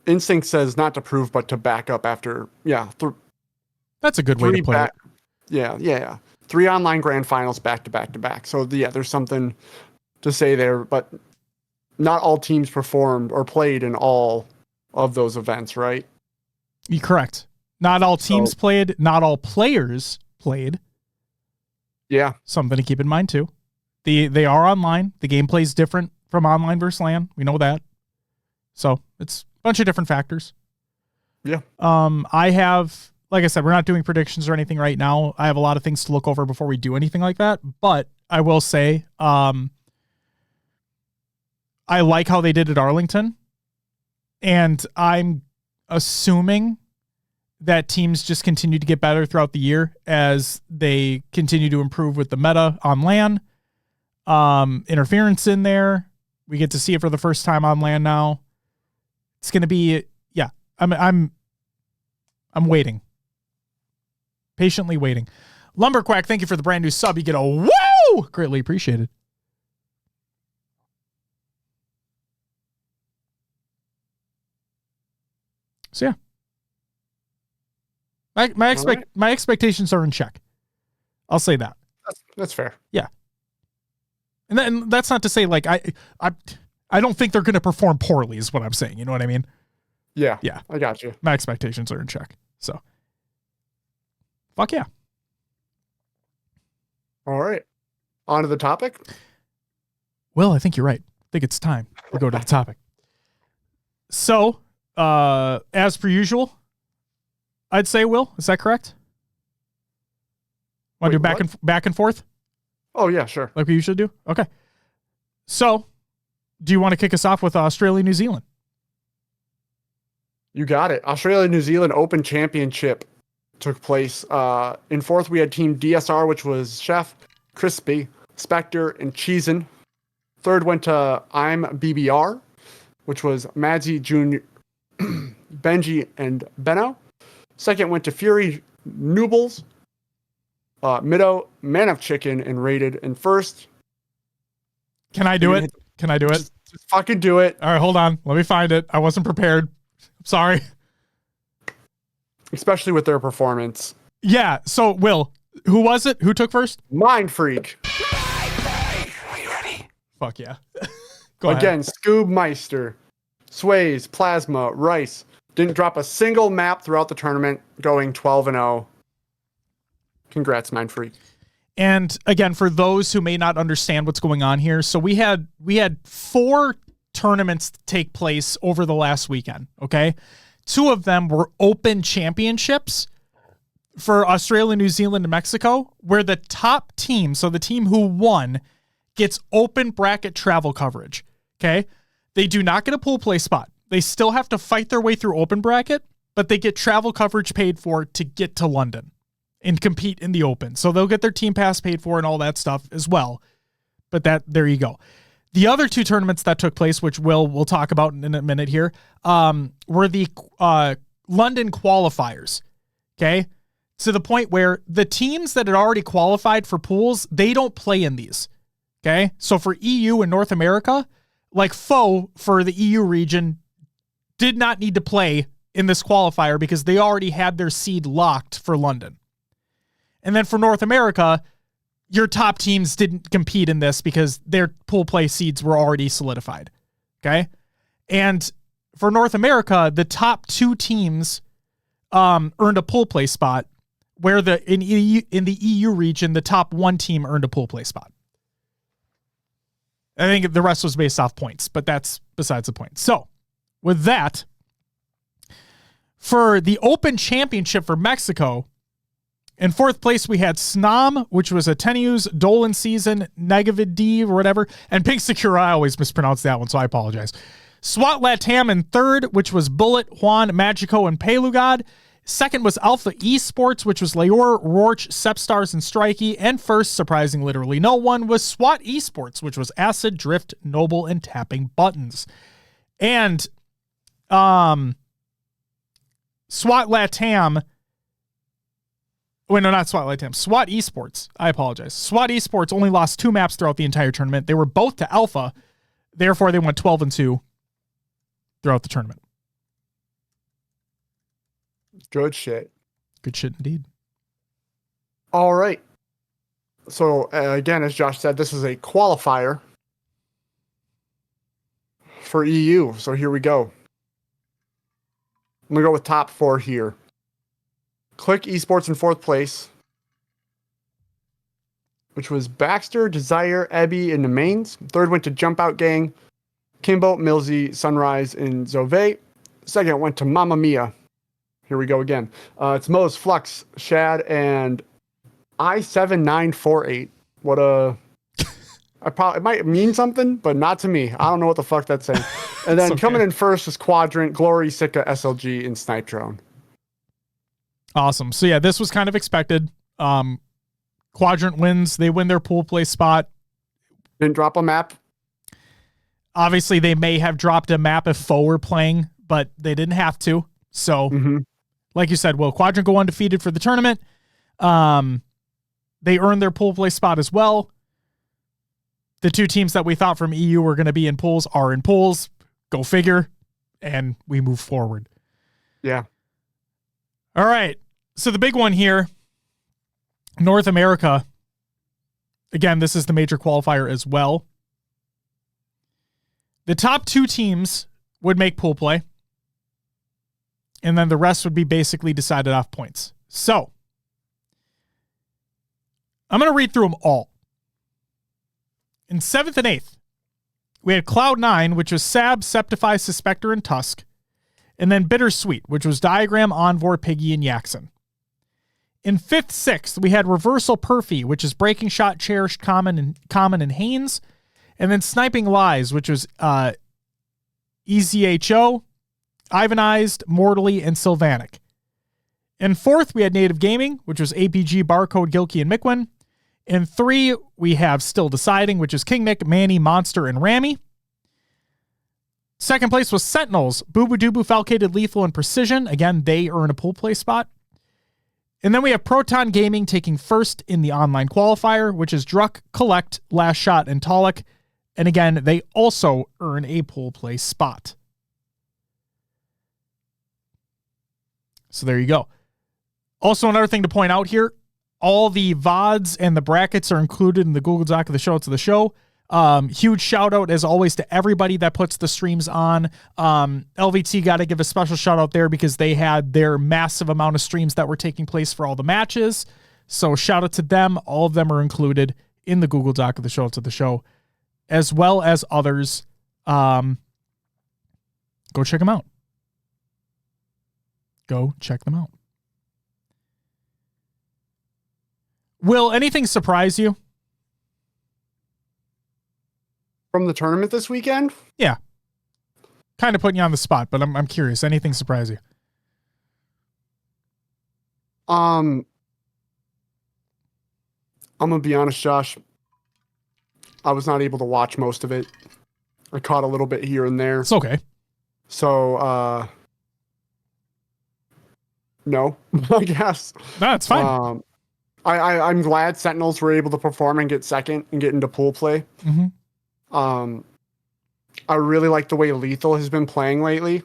Instinct says not to prove, but to back up after, that's a good way to put it. Yeah. 3 online grand finals back to back to back. So yeah, there's something to say there, but not all teams performed or played in all of those events, right? You're correct. Not all teams played, not all players played. Yeah. Something to keep in mind too. They are online. The gameplay is different from online versus LAN. We know that. So it's a bunch of different factors. Yeah. I have, like I said, we're not doing predictions or anything right now. I have a lot of things to look over before we do anything like that. But I will say, I like how they did at Arlington. And I'm assuming that teams just continue to get better throughout the year as they continue to improve with the meta on LAN. Interference in there. We get to see it for the first time on LAN now. It's going to be, I'm waiting. Patiently waiting. Lumberquack, thank you for the brand new sub. You get a woo! Greatly appreciated. So yeah. My expectations are in check. I'll say that. That's fair. Yeah. And that's not to say like I don't think they're going to perform poorly is what I'm saying. You know what I mean? Yeah. Yeah. I got you. My expectations are in check. So fuck yeah. All right. On to the topic. Well, I think you're right. I think it's time to go to the topic. So, as per usual, I'd say, Will, is that correct? Want to do back and forth? Oh, yeah, sure. Like we usually do? Okay. So, do you want to kick us off with Australia, New Zealand? You got it. Australia-New Zealand Open Championship took place. In 4th, we had Team DSR, which was Chef, Crispy, Spectre, and Cheesin. 3rd went to I'm BBR, which was Madzi, Junior, Benji, and Benno. 2nd went to Fury, Noobles, Middo, Man of Chicken, and Rated. And 1st... Can I do it? Can I do it? Just fucking do it. All right, hold on. Let me find it. I wasn't prepared. Sorry. Especially with their performance. Yeah. So, Will, who was it? Who took first? Mind Freak. Are you ready? Fuck yeah. Go Again, Scoob Meister, Sways, Plasma, Rice. Didn't drop a single map throughout the tournament, going 12-0. Congrats, Mind Freak. And again, for those who may not understand what's going on here, so we had 4 tournaments take place over the last weekend, okay? 2 of them were open championships for Australia, New Zealand, and Mexico, where the top team, so the team who won, gets open bracket travel coverage, okay? They do not get a pool play spot. They still have to fight their way through open bracket, but they get travel coverage paid for to get to London and compete in the open. So they'll get their team pass paid for and all that stuff as well. But there you go. The other 2 tournaments that took place, which we'll talk about in a minute here, were the London qualifiers. Okay. To the point where the teams that had already qualified for pools, they don't play in these. Okay. So for EU and North America, like Foe for the EU region did not need to play in this qualifier because they already had their seed locked for London. And then for North America, your top teams didn't compete in this because their pool play seeds were already solidified. Okay. And for North America, the top 2 teams earned a pool play spot, where in the EU region, the top 1 team earned a pool play spot. I think the rest was based off points, but that's besides the point. So with that, for the Open Championship for Mexico, in 4th place, we had Snam, which was a Tenu's Dolan season, Negavid D or whatever, and Pink Secura. I always mispronounce that one, so I apologize. SWAT Latam in 3rd, which was Bullet, Juan, Magico, and Pelugad. 2nd was Alpha Esports, which was Leor, Rorch, Sepstars, and Strikey. And 1st, surprising literally no one, was SWAT Esports, which was Acid, Drift, Noble, and Tapping Buttons. And SWAT Latam... Wait, no, not SWAT Latam. SWAT Esports. I apologize. SWAT Esports only lost 2 maps throughout the entire tournament. They were both to Alpha. Therefore, they went 12-2 throughout the tournament. Good shit. Good shit indeed. All right. So, again, as Josh said, this is a qualifier for EU. So here we go. I'm going to go with top 4 here. Click Esports in 4th place, which was Baxter, Desire, Ebby, and the mains. 3rd went to Jump Out Gang, Kimbo, Milsey, Sunrise, and Zove. 2nd went to Mamma Mia. Here we go again. It's Moe's, Flux, Shad, and I7948. What a... it might mean something, but not to me. I don't know what the fuck that's saying. And then okay. Coming in first was Quadrant, Glory, Sika, SLG, and Snipe Drone. Awesome. So yeah, this was kind of expected. Quadrant wins. They win their pool play spot. Didn't drop a map. Obviously, they may have dropped a map if Foe were playing, but they didn't have to. So, like you said, will Quadrant go undefeated for the tournament? They earned their pool play spot as well. The 2 teams that we thought from EU were going to be in pools are in pools. Go figure. And we move forward. Yeah. All right. So the big one here, North America. Again, this is the major qualifier as well. The top 2 teams would make pool play. And then the rest would be basically decided off points. So I'm going to read through them all. In 7th and 8th, we had Cloud9, which was Sab, Septify, Suspector, and Tusk. And then Bittersweet, which was Diagram, Envor, Piggy, and Yaxon. In 5th, 6th, we had Reversal Perfy, which is Breaking Shot, Cherished, Common, and Haynes. And then Sniping Lies, which was EZHO, Ivanized, Mortally, and Sylvanic. In 4th, we had Native Gaming, which was APG, Barcode, Gilkey, and Mikwen. In 3, we have Still Deciding, which is King Nick, Manny, Monster, and Rammy. 2nd place was Sentinels, Boo Boo Doo Boo, Falcated, Lethal, and Precision. Again, they earn a pool play spot. And then we have Proton Gaming taking 1st in the online qualifier, which is Druck, Collect, Last Shot, and Tolek. And again, they also earn a pool play spot. So there you go. Also, another thing to point out here, all the VODs and the brackets are included in the Google Doc of the show. To the show. Huge shout out as always to everybody that puts the streams on. LVT got to give a special shout out there because they had their massive amount of streams that were taking place for all the matches. So shout out to them. All of them are included in the Google Doc of the show to the show, as well as others. Go check them out. Go check them out. Will anything surprise you? From the tournament this weekend? Yeah. Kind of putting you on the spot, but I'm curious. Anything surprise you? I'm gonna be honest, Josh. I was not able to watch most of it. I caught a little bit here and there. It's okay. So, no, I guess. No, it's fine. I'm glad Sentinels were able to perform and get second and get into pool play. Mm-hmm. I really like the way Lethal has been playing lately.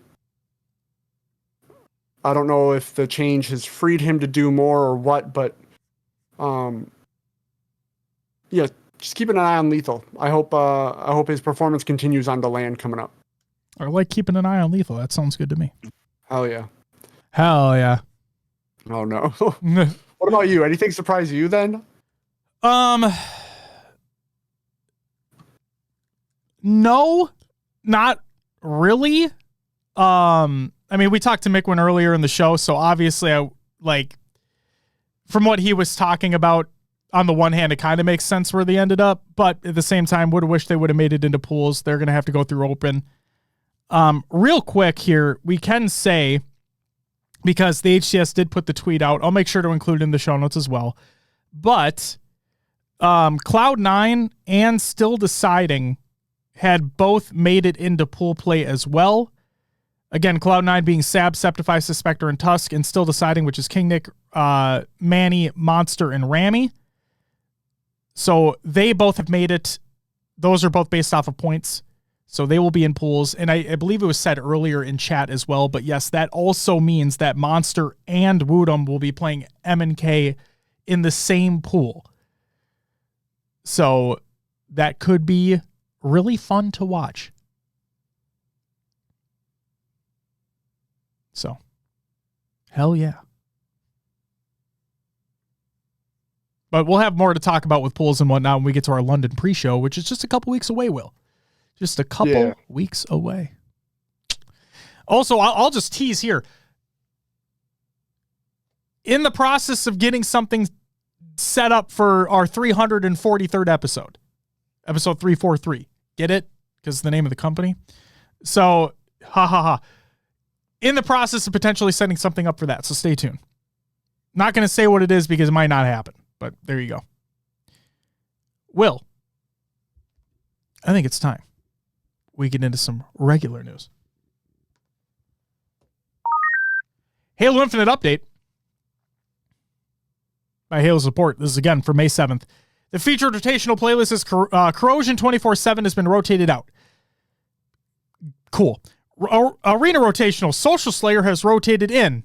I don't know if the change has freed him to do more or what, but yeah, just keeping an eye on Lethal. I hope his performance continues on the land coming up. I like keeping an eye on Lethal. That sounds good to me. Hell yeah. Hell yeah. Oh no. What about you? Anything surprise you then? No, not really. I mean, we talked to Mikwen earlier in the show, so obviously from what he was talking about, on the one hand, it kind of makes sense where they ended up, but at the same time, would have wished they would have made it into pools. They're going to have to go through open. Real quick here, we can say, because the HCS did put the tweet out, I'll make sure to include it in the show notes as well, but Cloud9 and Still Deciding had both made it into pool play as well. Again, Cloud9 being Sab, Septify, Suspector, and Tusk, and Still Deciding, which is King Nick, Manny, Monster, and Rami. So they both have made it. Those are both based off of points. So they will be in pools. And I believe it was said earlier in chat as well. But yes, that also means that Monster and Woodham will be playing M&K in the same pool. So that could be really fun to watch. So, hell yeah. But we'll have more to talk about with pools and whatnot when we get to our London pre-show, which is just a couple weeks away, Will. Just a couple weeks away. Also, I'll just tease here. In the process of getting something set up for our 343rd episode. Episode 343. Get it? Because the name of the company. So, in the process of potentially setting something up for that. So stay tuned. Not going to say what it is because it might not happen. But there you go. Will, I think it's time we get into some regular news. Halo Infinite update by Halo Support. This is again for May 7th. The featured rotational playlist is Corrosion 24/7 has been rotated out. Cool. Arena rotational Social Slayer has rotated in.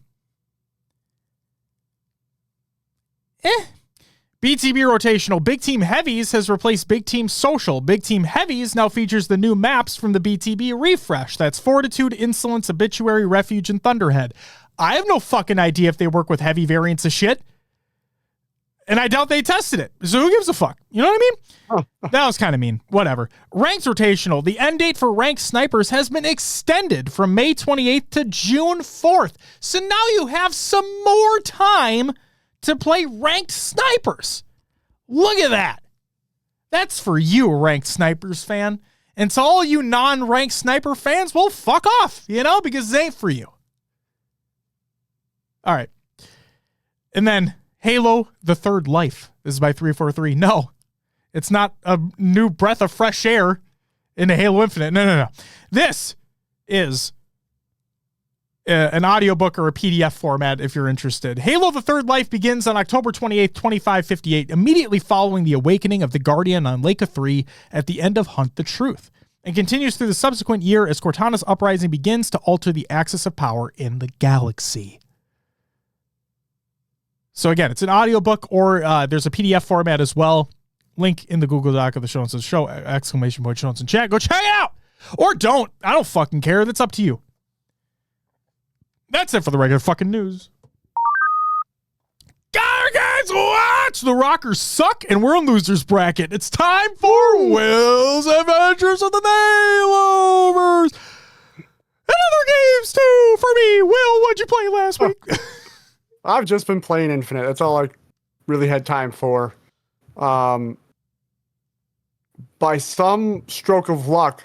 BTB rotational Big Team Heavies has replaced Big Team Social. Big Team Heavies now features the new maps from the BTB refresh. That's Fortitude, Insolence, Obituary, Refuge, and Thunderhead. I have no fucking idea if they work with heavy variants of shit. And I doubt they tested it. So who gives a fuck? You know what I mean? That was kind of mean. Whatever. Ranked rotational. The end date for ranked snipers has been extended from May 28th to June 4th. So now you have some more time to play ranked snipers. Look at that. That's for you, ranked snipers fan. And to all you non-ranked sniper fans, well, fuck off, because it ain't for you. All right. And then Halo, The Third Life. This is by 343. No, it's not a new breath of fresh air into Halo Infinite. No. This is an audiobook or a PDF format if you're interested. Halo the Third Life begins on October 28th, 2558, immediately following the awakening of the Guardian on Lake of Three at the end of Hunt the Truth, and continues through the subsequent year as Cortana's uprising begins to alter the axis of power in the galaxy. So again, it's an audiobook or there's a PDF format as well. Link in the Google Doc of the show notes of the show, ! Show notes in chat. Go check it out! Or don't. I don't fucking care. That's up to you. That's it for the regular fucking news. Guys, watch! The Rockers suck, and we're in loser's bracket. It's time for Will's Adventures of the Nailovers. And other games, too, for me. Will, what'd you play last week? I've just been playing Infinite. That's all I really had time for. By some stroke of luck,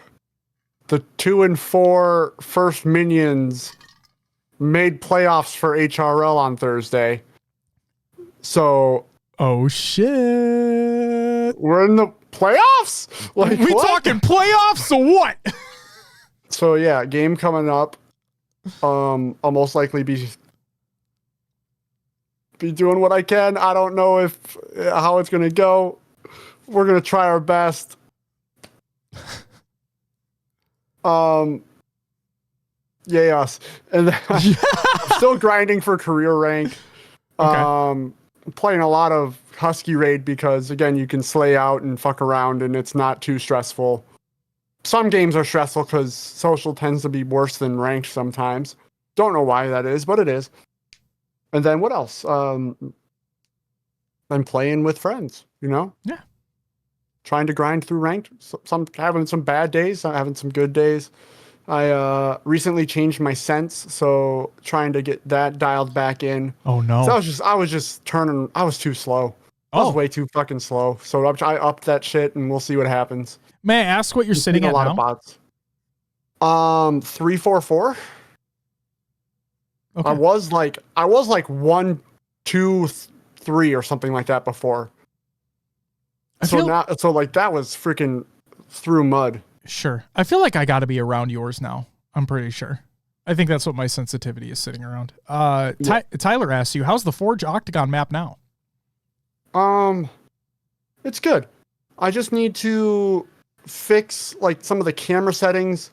the 2 and 4 first minions made playoffs for HRL on Thursday. So, oh shit. We're in the playoffs? Like, we what? Talking playoffs or what? So yeah, game coming up. I'll most likely be doing what I can. I don't know how it's gonna go. We're gonna try our best. Yay us. And then I'm still grinding for career rank. Okay. Playing a lot of Husky Raid because again you can slay out and fuck around and it's not too stressful. Some games are stressful because social tends to be worse than ranked sometimes. Don't know why that is, but it is. And then what else? I'm playing with friends, you know? Yeah. Trying to grind through ranked. Some having some bad days, having some good days. I recently changed my sense, so trying to get that dialed back in. Oh no. So I was just turning, I was too slow. I was way too fucking slow. So I upped that shit and we'll see what happens. May I ask what you're sitting at now? A lot of bots. 344. Okay. I was like 1, 2, 3 or something like that before. So that was freaking through mud. Sure. I feel like I got to be around yours now. I'm pretty sure. I think that's what my sensitivity is sitting around. Yeah. Tyler asks you, how's the Forge Octagon map now? It's good. I just need to fix like some of the camera settings.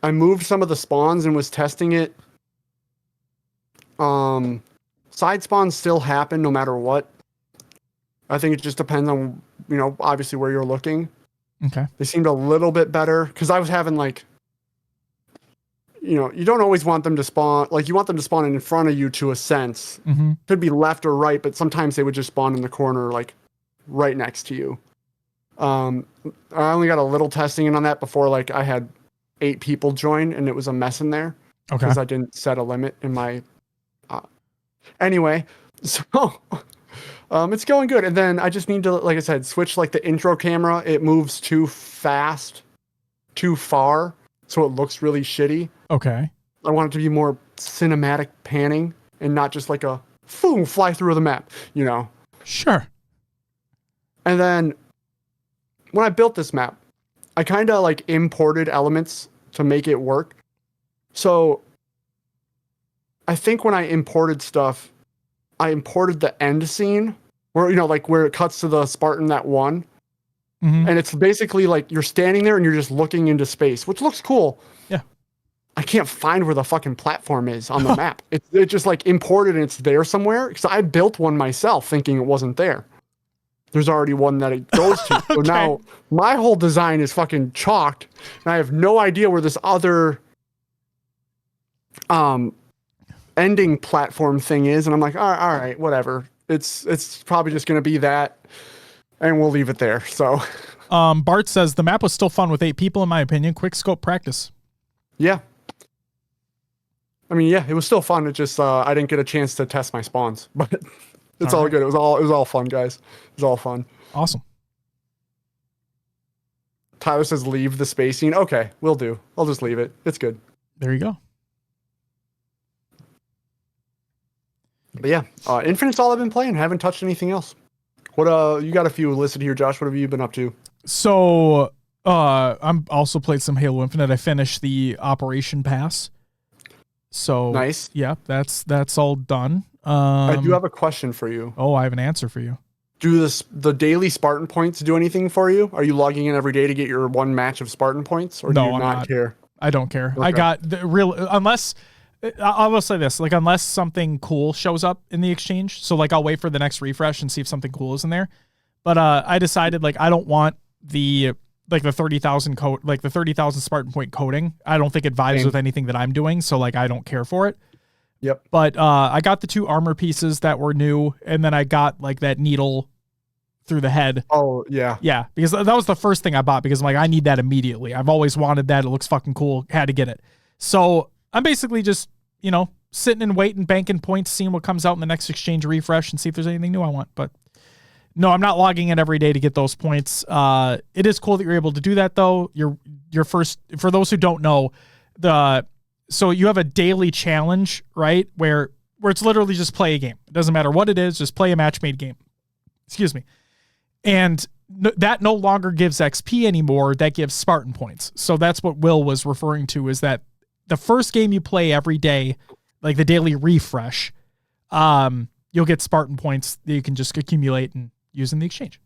I moved some of the spawns and was testing it. Side spawns still happen no matter what. I think it just depends on, obviously where you're looking. Okay. They seemed a little bit better because I was having like, you don't always want them to spawn. Like you want them to spawn in front of you to a sense. Mm-hmm. Could be left or right, but sometimes they would just spawn in the corner, like right next to you. I only got a little testing in on that before, like I had 8 people join and it was a mess in there. Okay. Because I didn't set a limit in my. Anyway, so it's going good. And then I just need to, like I said, switch like the intro camera. It moves too fast, too far, so it looks really shitty. Okay. I want it to be more cinematic panning and not just like a boom, fly through the map, Sure. And then when I built this map, I kind of like imported elements to make it work. So I think when I imported stuff, I imported the end scene where, like where it cuts to the Spartan that won. Mm-hmm. And it's basically like you're standing there and you're just looking into space, which looks cool. Yeah. I can't find where the fucking platform is on the map. It just like imported and it's there somewhere. Because I built one myself thinking it wasn't there. There's already one that it goes to. Okay. So now my whole design is fucking chalked. And I have no idea where this other ending platform thing is. And I'm like, all right, whatever. It's probably just going to be that. And we'll leave it there. So, Bart says the map was still fun with 8 people, in my opinion. Quick scope practice. Yeah. I mean, yeah, it was still fun. It just, I didn't get a chance to test my spawns, but it's all good. It was all fun, guys. It was all fun. Awesome. Tyler says, leave the spacing. Okay, will do. I'll just leave it. It's good. There you go. But yeah, Infinite's all I've been playing. Haven't touched anything else. What you got a few listed here, Josh? What have you been up to? So I'm also played some Halo Infinite. I finished the Operation Pass. So Nice. Yeah, that's all done. I do have a question for you. Oh, I have an answer for you. Do the daily Spartan points do anything for you? Are you logging in every day to get your one match of Spartan points, or do you I'm not care? I don't care. Okay. I got the real unless I will say this, like unless something cool shows up in the exchange. So like I'll wait for the next refresh and see if something cool is in there. But I decided like I don't want the 30,000 code, like the 30,000 Spartan point coding. I don't think it vibes with anything that I'm doing, so like I don't care for it. Yep. But I got the 2 armor pieces that were new, and then I got like that needle through the head. Oh, yeah. Yeah, because that was the first thing I bought because I'm like, I need that immediately. I've always wanted that. It looks fucking cool. Had to get it. So I'm basically just, sitting and waiting, banking points, seeing what comes out in the next exchange refresh and see if there's anything new I want. But no, I'm not logging in every day to get those points. It is cool that you're able to do that though. Your first, for those who don't know, so you have a daily challenge, right? Where it's literally just play a game. It doesn't matter what it is, just play a match-made game. Excuse me. And that no longer gives XP anymore. That gives Spartan points. So that's what Will was referring to, is that the first game you play every day, like the daily refresh, you'll get Spartan points that you can just accumulate and use in the exchange.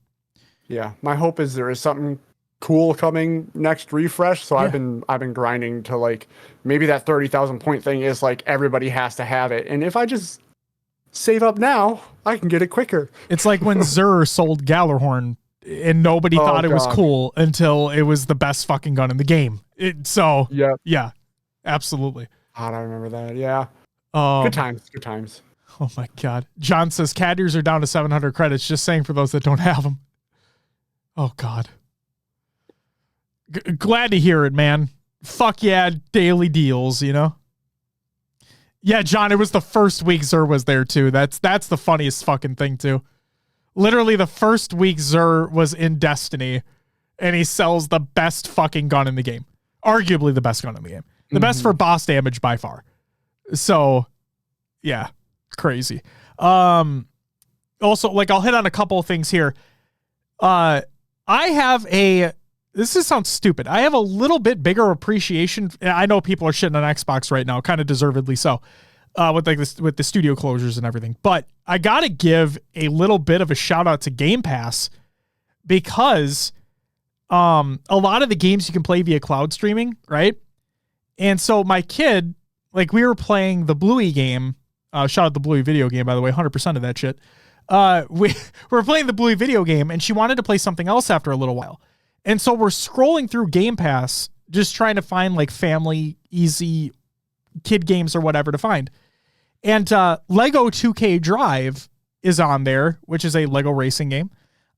Yeah. My hope is there is something cool coming next refresh. So Yeah. I've been grinding to like, maybe that 30,000 point thing is like everybody has to have it. And if I just save up now, I can get it quicker. It's like when Zur sold Gallarhorn and nobody thought it was cool until it was the best fucking gun in the game. Yeah, absolutely. God, I remember that. Yeah. Good times. Oh my God. John says cat ears are down to 700 credits. Just saying for those that don't have them. Oh God. Glad to hear it, man. Fuck yeah, daily deals, Yeah, John, it was the first week Zur was there too. That's the funniest fucking thing too. Literally the first week Zur was in Destiny and he sells the best fucking gun in the game. Arguably the best gun in the game. The best for boss damage by far. So, yeah, crazy. Also, like I'll hit on a couple of things here. This sounds stupid. I have a little bit bigger appreciation. I know people are shitting on Xbox right now, kind of deservedly so, with the studio closures and everything. But I gotta give a little bit of a shout out to Game Pass because a lot of the games you can play via cloud streaming, right? And so my kid, like we were playing the Bluey game. Shout out the Bluey video game, by the way, 100% of that shit. We were playing the Bluey video game, and she wanted to play something else after a little while. And so we're scrolling through Game Pass, just trying to find like family, easy kid games or whatever to find. And Lego 2K Drive is on there, which is a Lego racing game.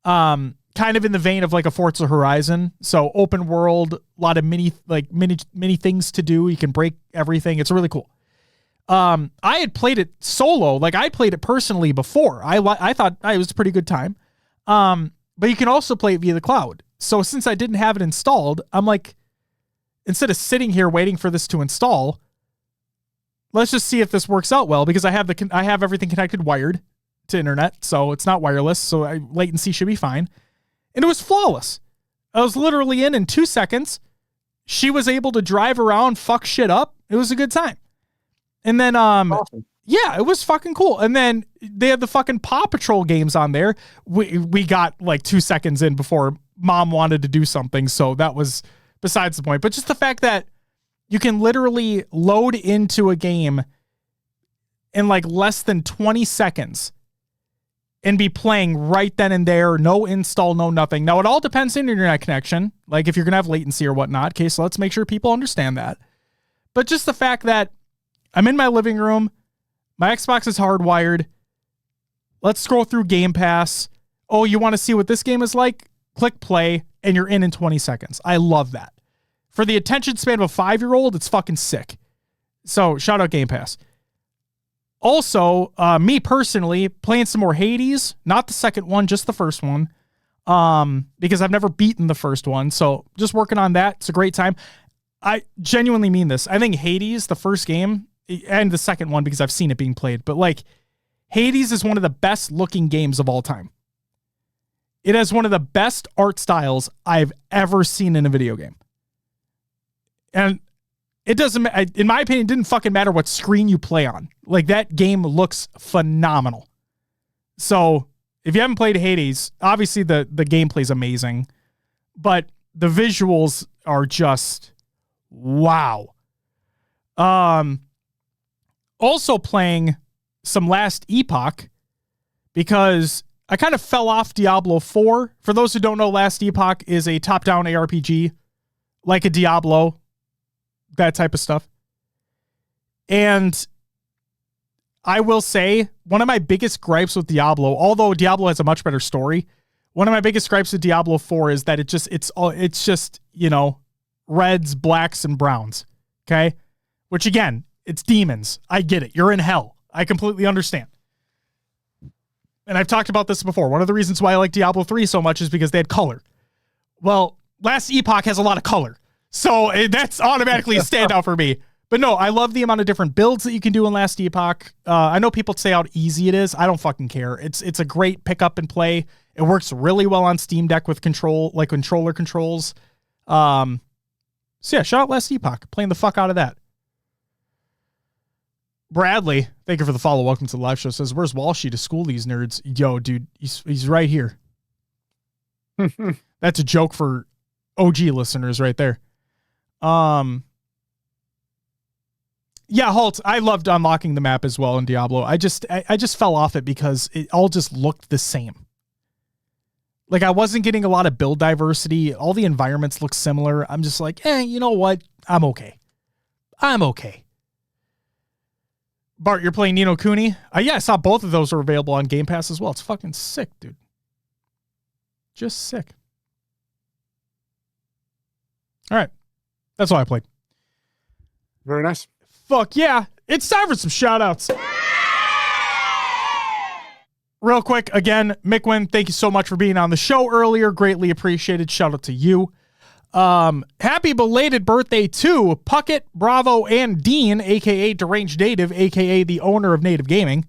Kind of in the vein of like a Forza Horizon. So open world, a lot of mini things to do. You can break everything. It's really cool. I had played it solo. Like I played it personally before. I thought it was a pretty good time. But you can also play it via the cloud. So since I didn't have it installed, I'm like, instead of sitting here waiting for this to install, let's just see if this works out well, because I have everything connected wired to internet, so it's not wireless, so latency should be fine. And it was flawless. I was literally in 2 seconds. She was able to drive around, fuck shit up. It was a good time. And then Awesome. yeah, it was fucking cool. And then they had the fucking Paw Patrol games on there. We got like 2 seconds in before mom wanted to do something, so that was besides the point. But just the fact that you can literally load into a game in like less than 20 seconds and be playing right then and there, no install, no nothing. Now, it all depends on your internet connection, like if you're going to have latency or whatnot. Okay, so let's make sure people understand that. But just the fact that I'm in my living room, my Xbox is hardwired, let's scroll through Game Pass. Oh, you want to see what this game is like? Click play, and you're in 20 seconds. I love that. For the attention span of a 5-year-old, it's fucking sick. So, shout out Game Pass. Also, me personally, playing some more Hades. Not the second one, just the first one. Because I've never beaten the first one. So, just working on that. It's a great time. I genuinely mean this. I think Hades, the first game, and the second one, because I've seen it being played. But, like, Hades is one of the best looking games of all time. It has one of the best art styles I've ever seen in a video game. And it doesn't, in my opinion, it didn't fucking matter what screen you play on. Like, that game looks phenomenal. So if you haven't played Hades, obviously the gameplay is amazing, but the visuals are just wow. Also playing some Last Epoch because I kind of fell off Diablo 4. For those who don't know, Last Epoch is a top-down ARPG, like a Diablo, that type of stuff. And I will say, one of my biggest gripes with Diablo, although Diablo has a much better story, one of my biggest gripes with Diablo 4 is that it's just, you know, reds, blacks, and browns. Okay? Which again, it's demons. I get it. You're in hell. I completely understand. And I've talked about this before. One of the reasons why I like Diablo 3 so much is because they had color. Well, Last Epoch has a lot of color. So that's automatically a standout for me. But no, I love the amount of different builds that you can do in Last Epoch. I know people say how easy it is. I don't fucking care. It's a great pick up and play. It works really well on Steam Deck with controller controls. So yeah, shout out Last Epoch. Playing the fuck out of that. Bradley, thank you for the follow. Welcome to the live show. Says, where's Walshy to school these nerds? Yo, dude, he's right here. That's a joke for OG listeners right there. Yeah, Halt, I loved unlocking the map as well in Diablo. I just fell off it because it all just looked the same. Like, I wasn't getting a lot of build diversity. All the environments look similar. I'm just like, you know what? I'm okay. Bart, you're playing Ni no Kuni? Yeah, I saw both of those are available on Game Pass as well. It's fucking sick, dude. Just sick. All right. That's all I played. Very nice. Fuck yeah. It's time for some shout-outs. Real quick, again, Mikwen, thank you so much for being on the show earlier. Greatly appreciated. Shout out to you. Happy belated birthday to Puckett, Bravo, and Dean, a.k.a. Deranged Native, a.k.a. the owner of Native Gaming.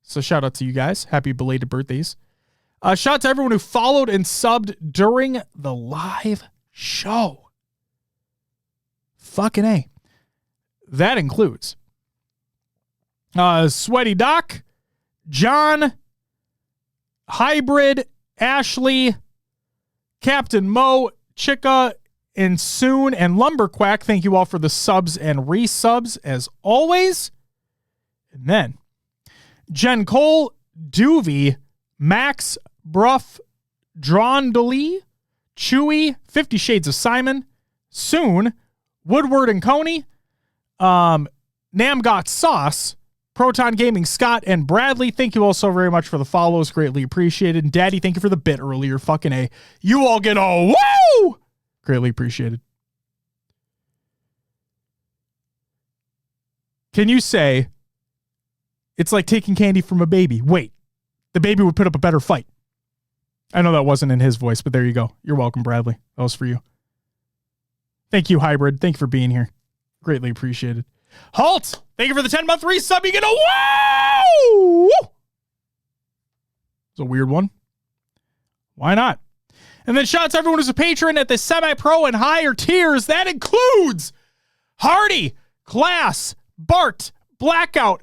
So shout out to you guys. Happy belated birthdays. Shout out to everyone who followed and subbed during the live show. Fucking A. That includes Sweaty Doc, John, Hybrid, Ashley, Captain Mo, Chica, and Soon, and Lumberquack. Thank you all for the subs and resubs as always. And then Jen Cole, Doovy, Max, Bruff, Drondoli, Chewy, 50 Shades of Simon, Soon, Woodward and Coney, Namgot Sauce, Proton Gaming, Scott, and Bradley. Thank you all so very much for the follows. Greatly appreciated. And Daddy, thank you for the bit earlier. Fucking A. You all get a woo! Greatly appreciated. Can you say it's like taking candy from a baby? Wait, the baby would put up a better fight. I know that wasn't in his voice, but there you go. You're welcome, Bradley. That was for you. Thank you, Hybrid. Thank you for being here. Greatly appreciated. Halt! Thank you for the 10-month resub. You get a wow! It's a weird one. Why not? And then shout out to everyone who's a patron at the semi-pro and higher tiers. That includes Hardy, Glass, Bart, Blackout,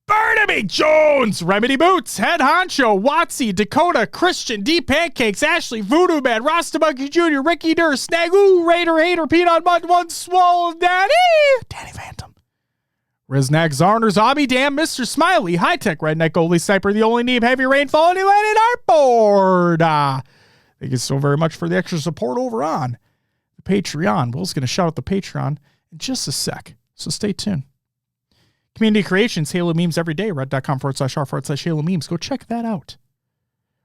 Barnaby Jones, Remedy Boots, Head Honcho, Watsy, Dakota, Christian, D Pancakes, Ashley, Voodoo Man, Rostermania Jr., Ricky Durr, Snagoo, Raider, Hater, Peanut Mud, One Swole, Danny Phantom, Riznak, Zarner, Zombie, Damn, Mr. Smiley, High Tech, Redneck, Goalie Sniper, The Only Need, Heavy Rainfall, and Landed Artboard. Thank you so very much for the extra support over on the Patreon. Will's going to shout out the Patreon in just a sec, so stay tuned. Community creations, Halo memes every day, red.com/r/Halo memes. Go check that out.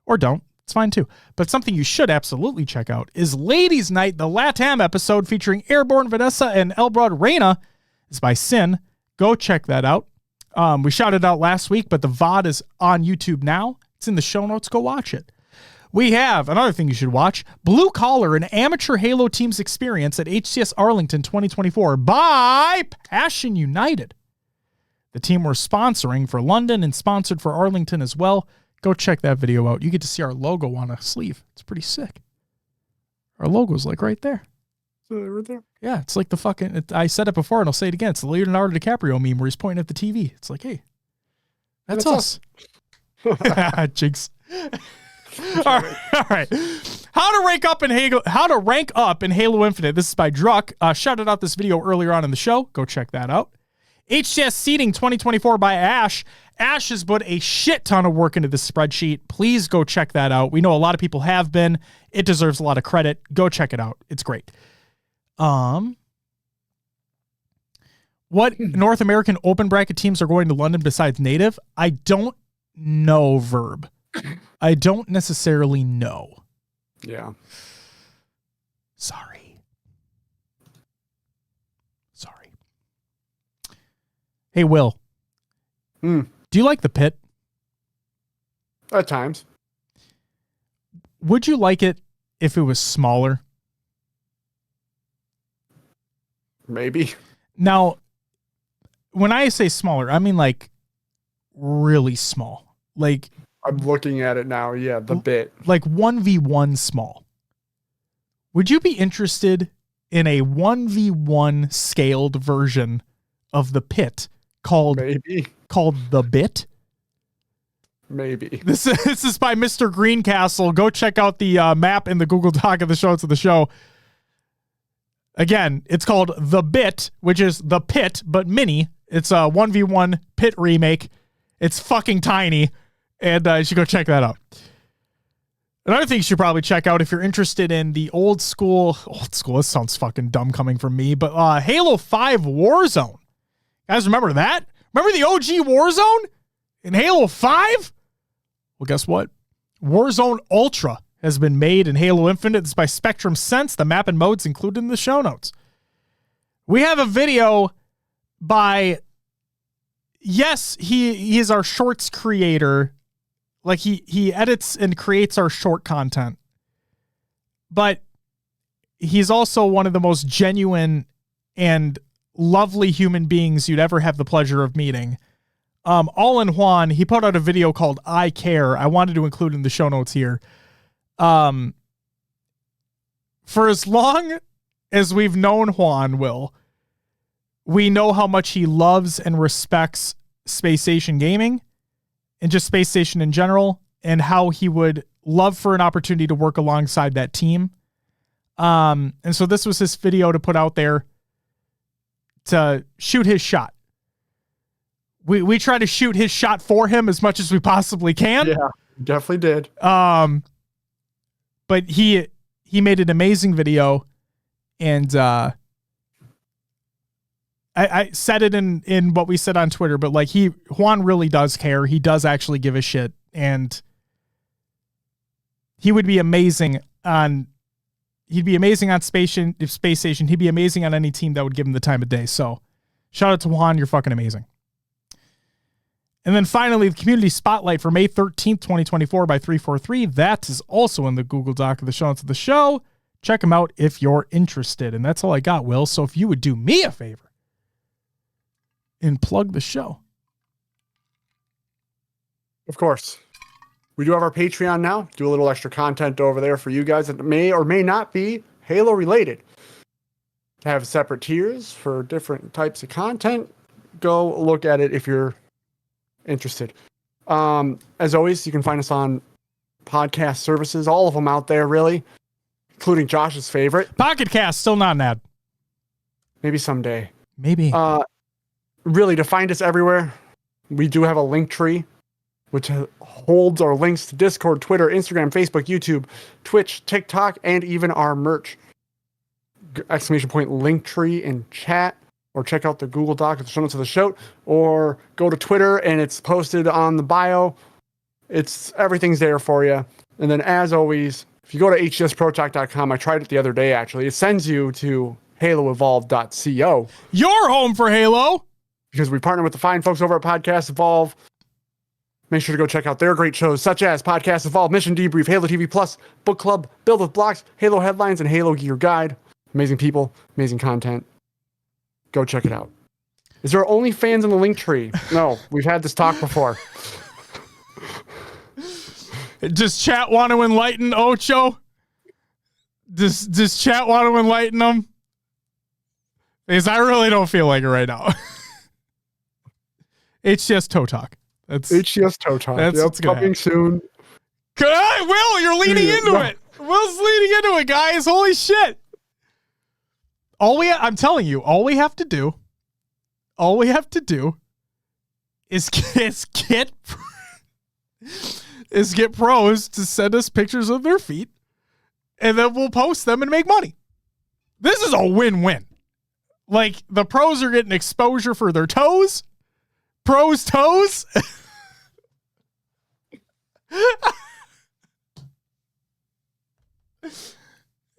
Or don't. It's fine too. But something you should absolutely check out is Ladies Night, the LATAM episode featuring Airborne Vanessa and Elbrod Reyna. It's by Sin. Go check that out. We shouted out last week, but the VOD is on YouTube now. It's in the show notes. Go watch it. We have another thing you should watch, Blue Collar, an amateur Halo team's experience at HCS Arlington 2024 by Passion United. The team we're sponsoring for London and sponsored for Arlington as well. Go check that video out. You get to see our logo on a sleeve. It's pretty sick. Our logo's like right there. Right there. Yeah, it's like the fucking. I said it before, and I'll say it again. It's the Leonardo DiCaprio meme where he's pointing at the TV. It's like, hey, that's us. Jinx. All right. How to rank up in Halo Infinite. This is by Druck. Shouted out this video earlier on in the show. Go check that out. HCS Seeding 2024 by Ash. Ash has put a shit ton of work into this spreadsheet. Please go check that out. We know a lot of people have been. It deserves a lot of credit. Go check it out. It's great. What North American open bracket teams are going to London besides Native? I don't know, Verb. I don't necessarily know. Yeah. Sorry. Hey, Will. Do you like the pit? At times. Would you like it if it was smaller? Maybe. Now, when I say smaller, I mean like really small. Like I'm looking at it now. Yeah, the bit. Like 1v1 small. Would you be interested in a 1v1 scaled version of the pit called The Bit? Maybe. This is by Mr. Greencastle. Go check out the map in the Google Doc of the show. It's of the show. Again, it's called The Bit, which is the pit, but mini. It's a 1v1 pit remake. It's fucking tiny. And you should go check that out. Another thing you should probably check out if you're interested in the old school, this sounds fucking dumb coming from me, but Halo 5 Warzone. Guys, remember that? Remember the OG Warzone in Halo 5? Well, guess what? Warzone Ultra has been made in Halo Infinite. It's by Spectrum Sense. The map and modes included in the show notes. We have a video by, yes, he is our shorts creator. Like he edits and creates our short content. But he's also one of the most genuine and lovely human beings you'd ever have the pleasure of meeting. All in Juan, he put out a video called I Care. I wanted to include in the show notes here. For as long as we've known Juan, Will, we know how much he loves and respects Space Station Gaming and just Space Station in general, and how he would love for an opportunity to work alongside that team. And so this was his video to put out there to shoot his shot. We try to shoot his shot for him as much as we possibly can. Yeah, definitely did. But he made an amazing video, and I said it in what we said on Twitter, but like Juan really does care. He does actually give a shit, and he would be amazing on. He'd be amazing on Space Station. He'd be amazing on any team that would give him the time of day. So, shout out to Juan. You're fucking amazing. And then finally, the community spotlight for May 13th, 2024 by 343. That is also in the Google Doc of the show notes of the show. Check them out if you're interested. And that's all I got, Will. So if you would do me a favor and plug the show. Of course. We do have our Patreon now. Do a little extra content over there for you guys that may or may not be Halo related. To have separate tiers for different types of content. Go look at it if you're interested. As always, you can find us on podcast services, all of them out there, really, including Josh's favorite. Pocket Cast, still not an ad. Maybe someday. Maybe. Really, to find us everywhere, we do have a link tree, which holds our links to Discord, Twitter, Instagram, Facebook, YouTube, Twitch, TikTok, and even our merch. ! Link tree in chat, or check out the Google Doc at the show notes of the show, or go to Twitter and it's posted on the bio. Everything's there for you. And then as always, if you go to hcsprotalk.com, I tried it the other day actually, it sends you to haloevolve.co. Your home for Halo! Because we partner with the fine folks over at Podcast Evolve. Make sure to go check out their great shows, such as Podcast Evolve, Mission Debrief, Halo TV Plus, Book Club, Build with Blocks, Halo Headlines, and Halo Gear Guide. Amazing people, amazing content. Go check it out. Is there only fans in the link tree? No, we've had this talk before. Does chat want to enlighten Ocho? Does chat want to enlighten them? Because I really don't feel like it right now. HCS Toe Talk. That's HCS Pro Talk. That's Yep, what's gonna coming soon. Good. Will, you're leaning into it. Will's leaning into it, guys. Holy shit. I'm telling you, all we have to do is get pros to send us pictures of their feet, and then we'll post them and make money. This is a win-win. Like, the pros are getting exposure for their toes. Pros' toes.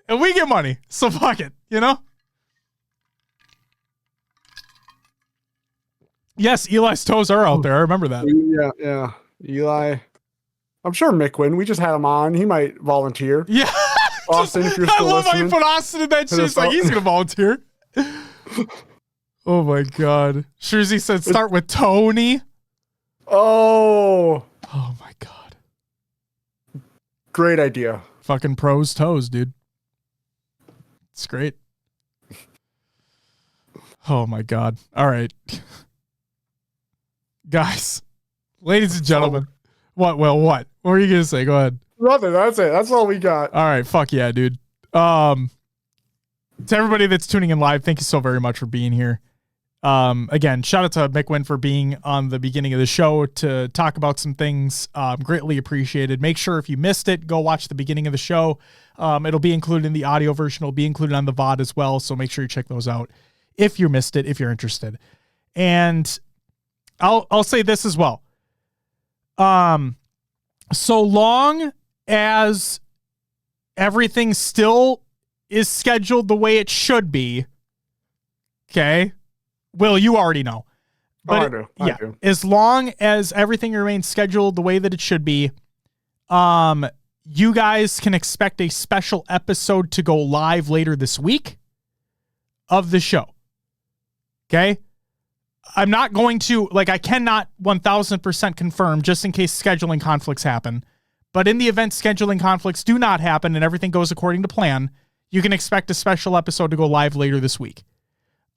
And we get money. So fuck it, you know? Yes, Eli's toes are out there. I remember that. Yeah. Eli. I'm sure Mikwen. We just had him on. He might volunteer. Yeah. Austin, if you're I still love how listening. you put Austin in that shit. It's like he's going to volunteer. Oh my God. Shurzy said start with Tony. Oh, Oh my God. great idea. Fucking pros toes, dude. It's great. Oh my God. All right. Guys, ladies and gentlemen. What, Will? What? What were you going to say? Go ahead. Nothing. That's it. That's all we got. All right. Fuck yeah, dude. To everybody that's tuning in live, thank you so very much for being here. Again, shout out to Mikwen for being on the beginning of the show to talk about some things. Greatly appreciated. Make sure if you missed it, go watch the beginning of the show. It'll be included in the audio version. It'll be included on the VOD as well. So make sure you check those out if you missed it, if you're interested. And I'll say this as well. So long as everything still is scheduled the way it should be, okay? Will, you already know. But I do. As long as everything remains scheduled the way that it should be, you guys can expect a special episode to go live later this week of the show. Okay? I'm not going to, I cannot 1000% confirm just in case scheduling conflicts happen. But in the event scheduling conflicts do not happen and everything goes according to plan, you can expect a special episode to go live later this week.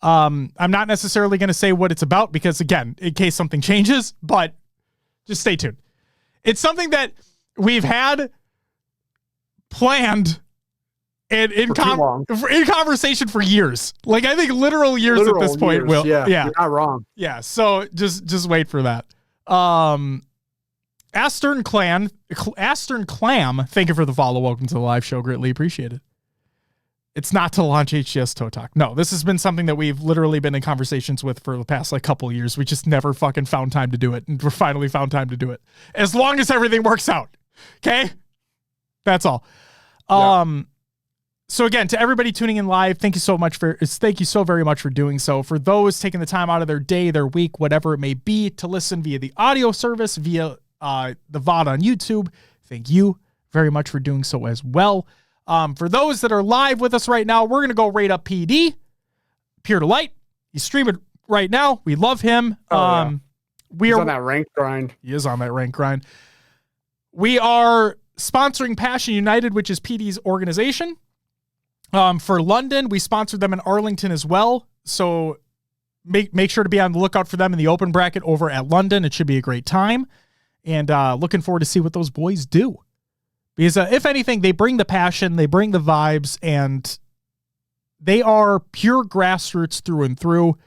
I'm not necessarily going to say what it's about because, again, in case something changes, but just stay tuned. It's something that we've had planned and in conversation for years. I think literal years at this point. Years. Will, yeah, you're not wrong. Yeah, so just wait for that. Astern Clam, thank you for the follow. Welcome to the live show. Greatly appreciated. It's not to launch HCS Toe Talk. No, this has been something that we've literally been in conversations with for the past couple of years. We just never fucking found time to do it, and we're finally found time to do it. As long as everything works out, okay? That's all. Yeah. So again, to everybody tuning in live, thank you so very much for doing so. For those taking the time out of their day, their week, whatever it may be, to listen via the audio service, via the VOD on YouTube, thank you very much for doing so as well. For those that are live with us right now, we're going to go rate up PD, Pure Delight. He's streaming right now. We love him. He's on that rank grind. He is on that rank grind. We are sponsoring Passion United, which is PD's organization. For London, we sponsored them in Arlington as well. So make sure to be on the lookout for them in the open bracket over at London. It should be a great time. And looking forward to see what those boys do. Because if anything, they bring the passion, they bring the vibes, and they are pure grassroots through and through,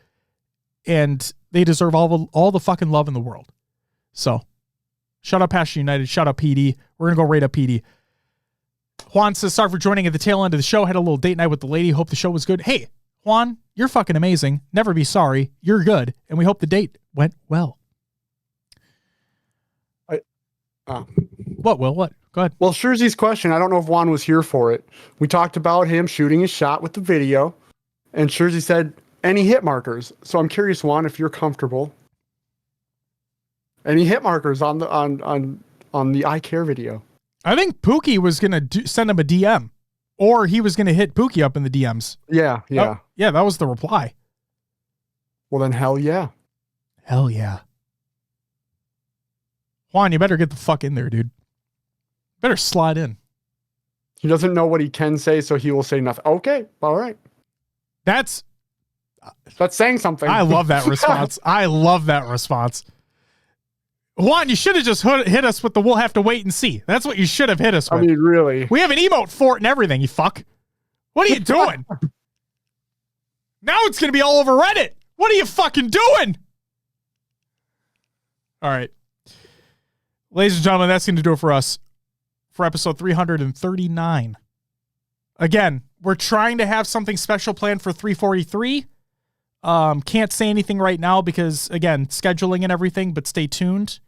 and they deserve all the fucking love in the world. So, shout out Passion United, shout out PD. We're going to go rate up PD. Juan says, sorry for joining at the tail end of the show. Had a little date night with the lady. Hope the show was good. Hey, Juan, you're fucking amazing. Never be sorry. You're good. And we hope the date went well. What, Will? What? Go ahead. Well, Shurzy's question, I don't know if Juan was here for it. We talked about him shooting his shot with the video, and Shurzy said, any hit markers? So I'm curious, Juan, if you're comfortable. Any hit markers on the I Care video? I think Pookie was going to send him a DM, or he was going to hit Pookie up in the DMs. Yeah. Oh, yeah, that was the reply. Well, then hell yeah. Hell yeah. Juan, you better get the fuck in there, dude. Better slide in. He doesn't know what he can say, so he will say nothing. Okay, all right. That's That's saying something. I love that response. I love that response. Juan, you should have just hit us with the "we'll have to wait and see." That's what you should have hit us with. I mean, really. We have an emote fort and everything, you fuck. What are you doing? Now it's going to be all over Reddit. What are you fucking doing? All right. Ladies and gentlemen, that's going to do it for us for episode 339. Again, we're trying to have something special planned for 343. Can't say anything right now because, again, scheduling and everything, but stay tuned.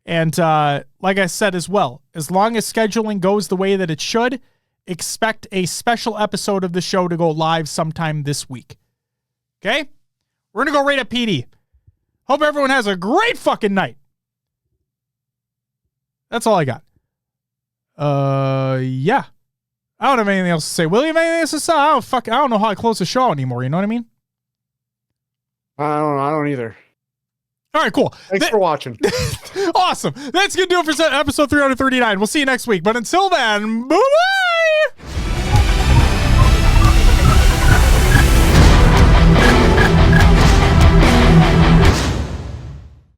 And like I said as well, as long as scheduling goes the way that it should, expect a special episode of the show to go live sometime this week. Okay? We're going to go right at PD. Hope everyone has a great fucking night. That's all I got. Yeah. I don't have anything else to say. William, anything else to say? I don't know how I close the show anymore. You know what I mean? I don't either. All right, cool. Thanks for watching. Awesome. That's going to do it for episode 339. We'll see you next week. But until then, bye-bye!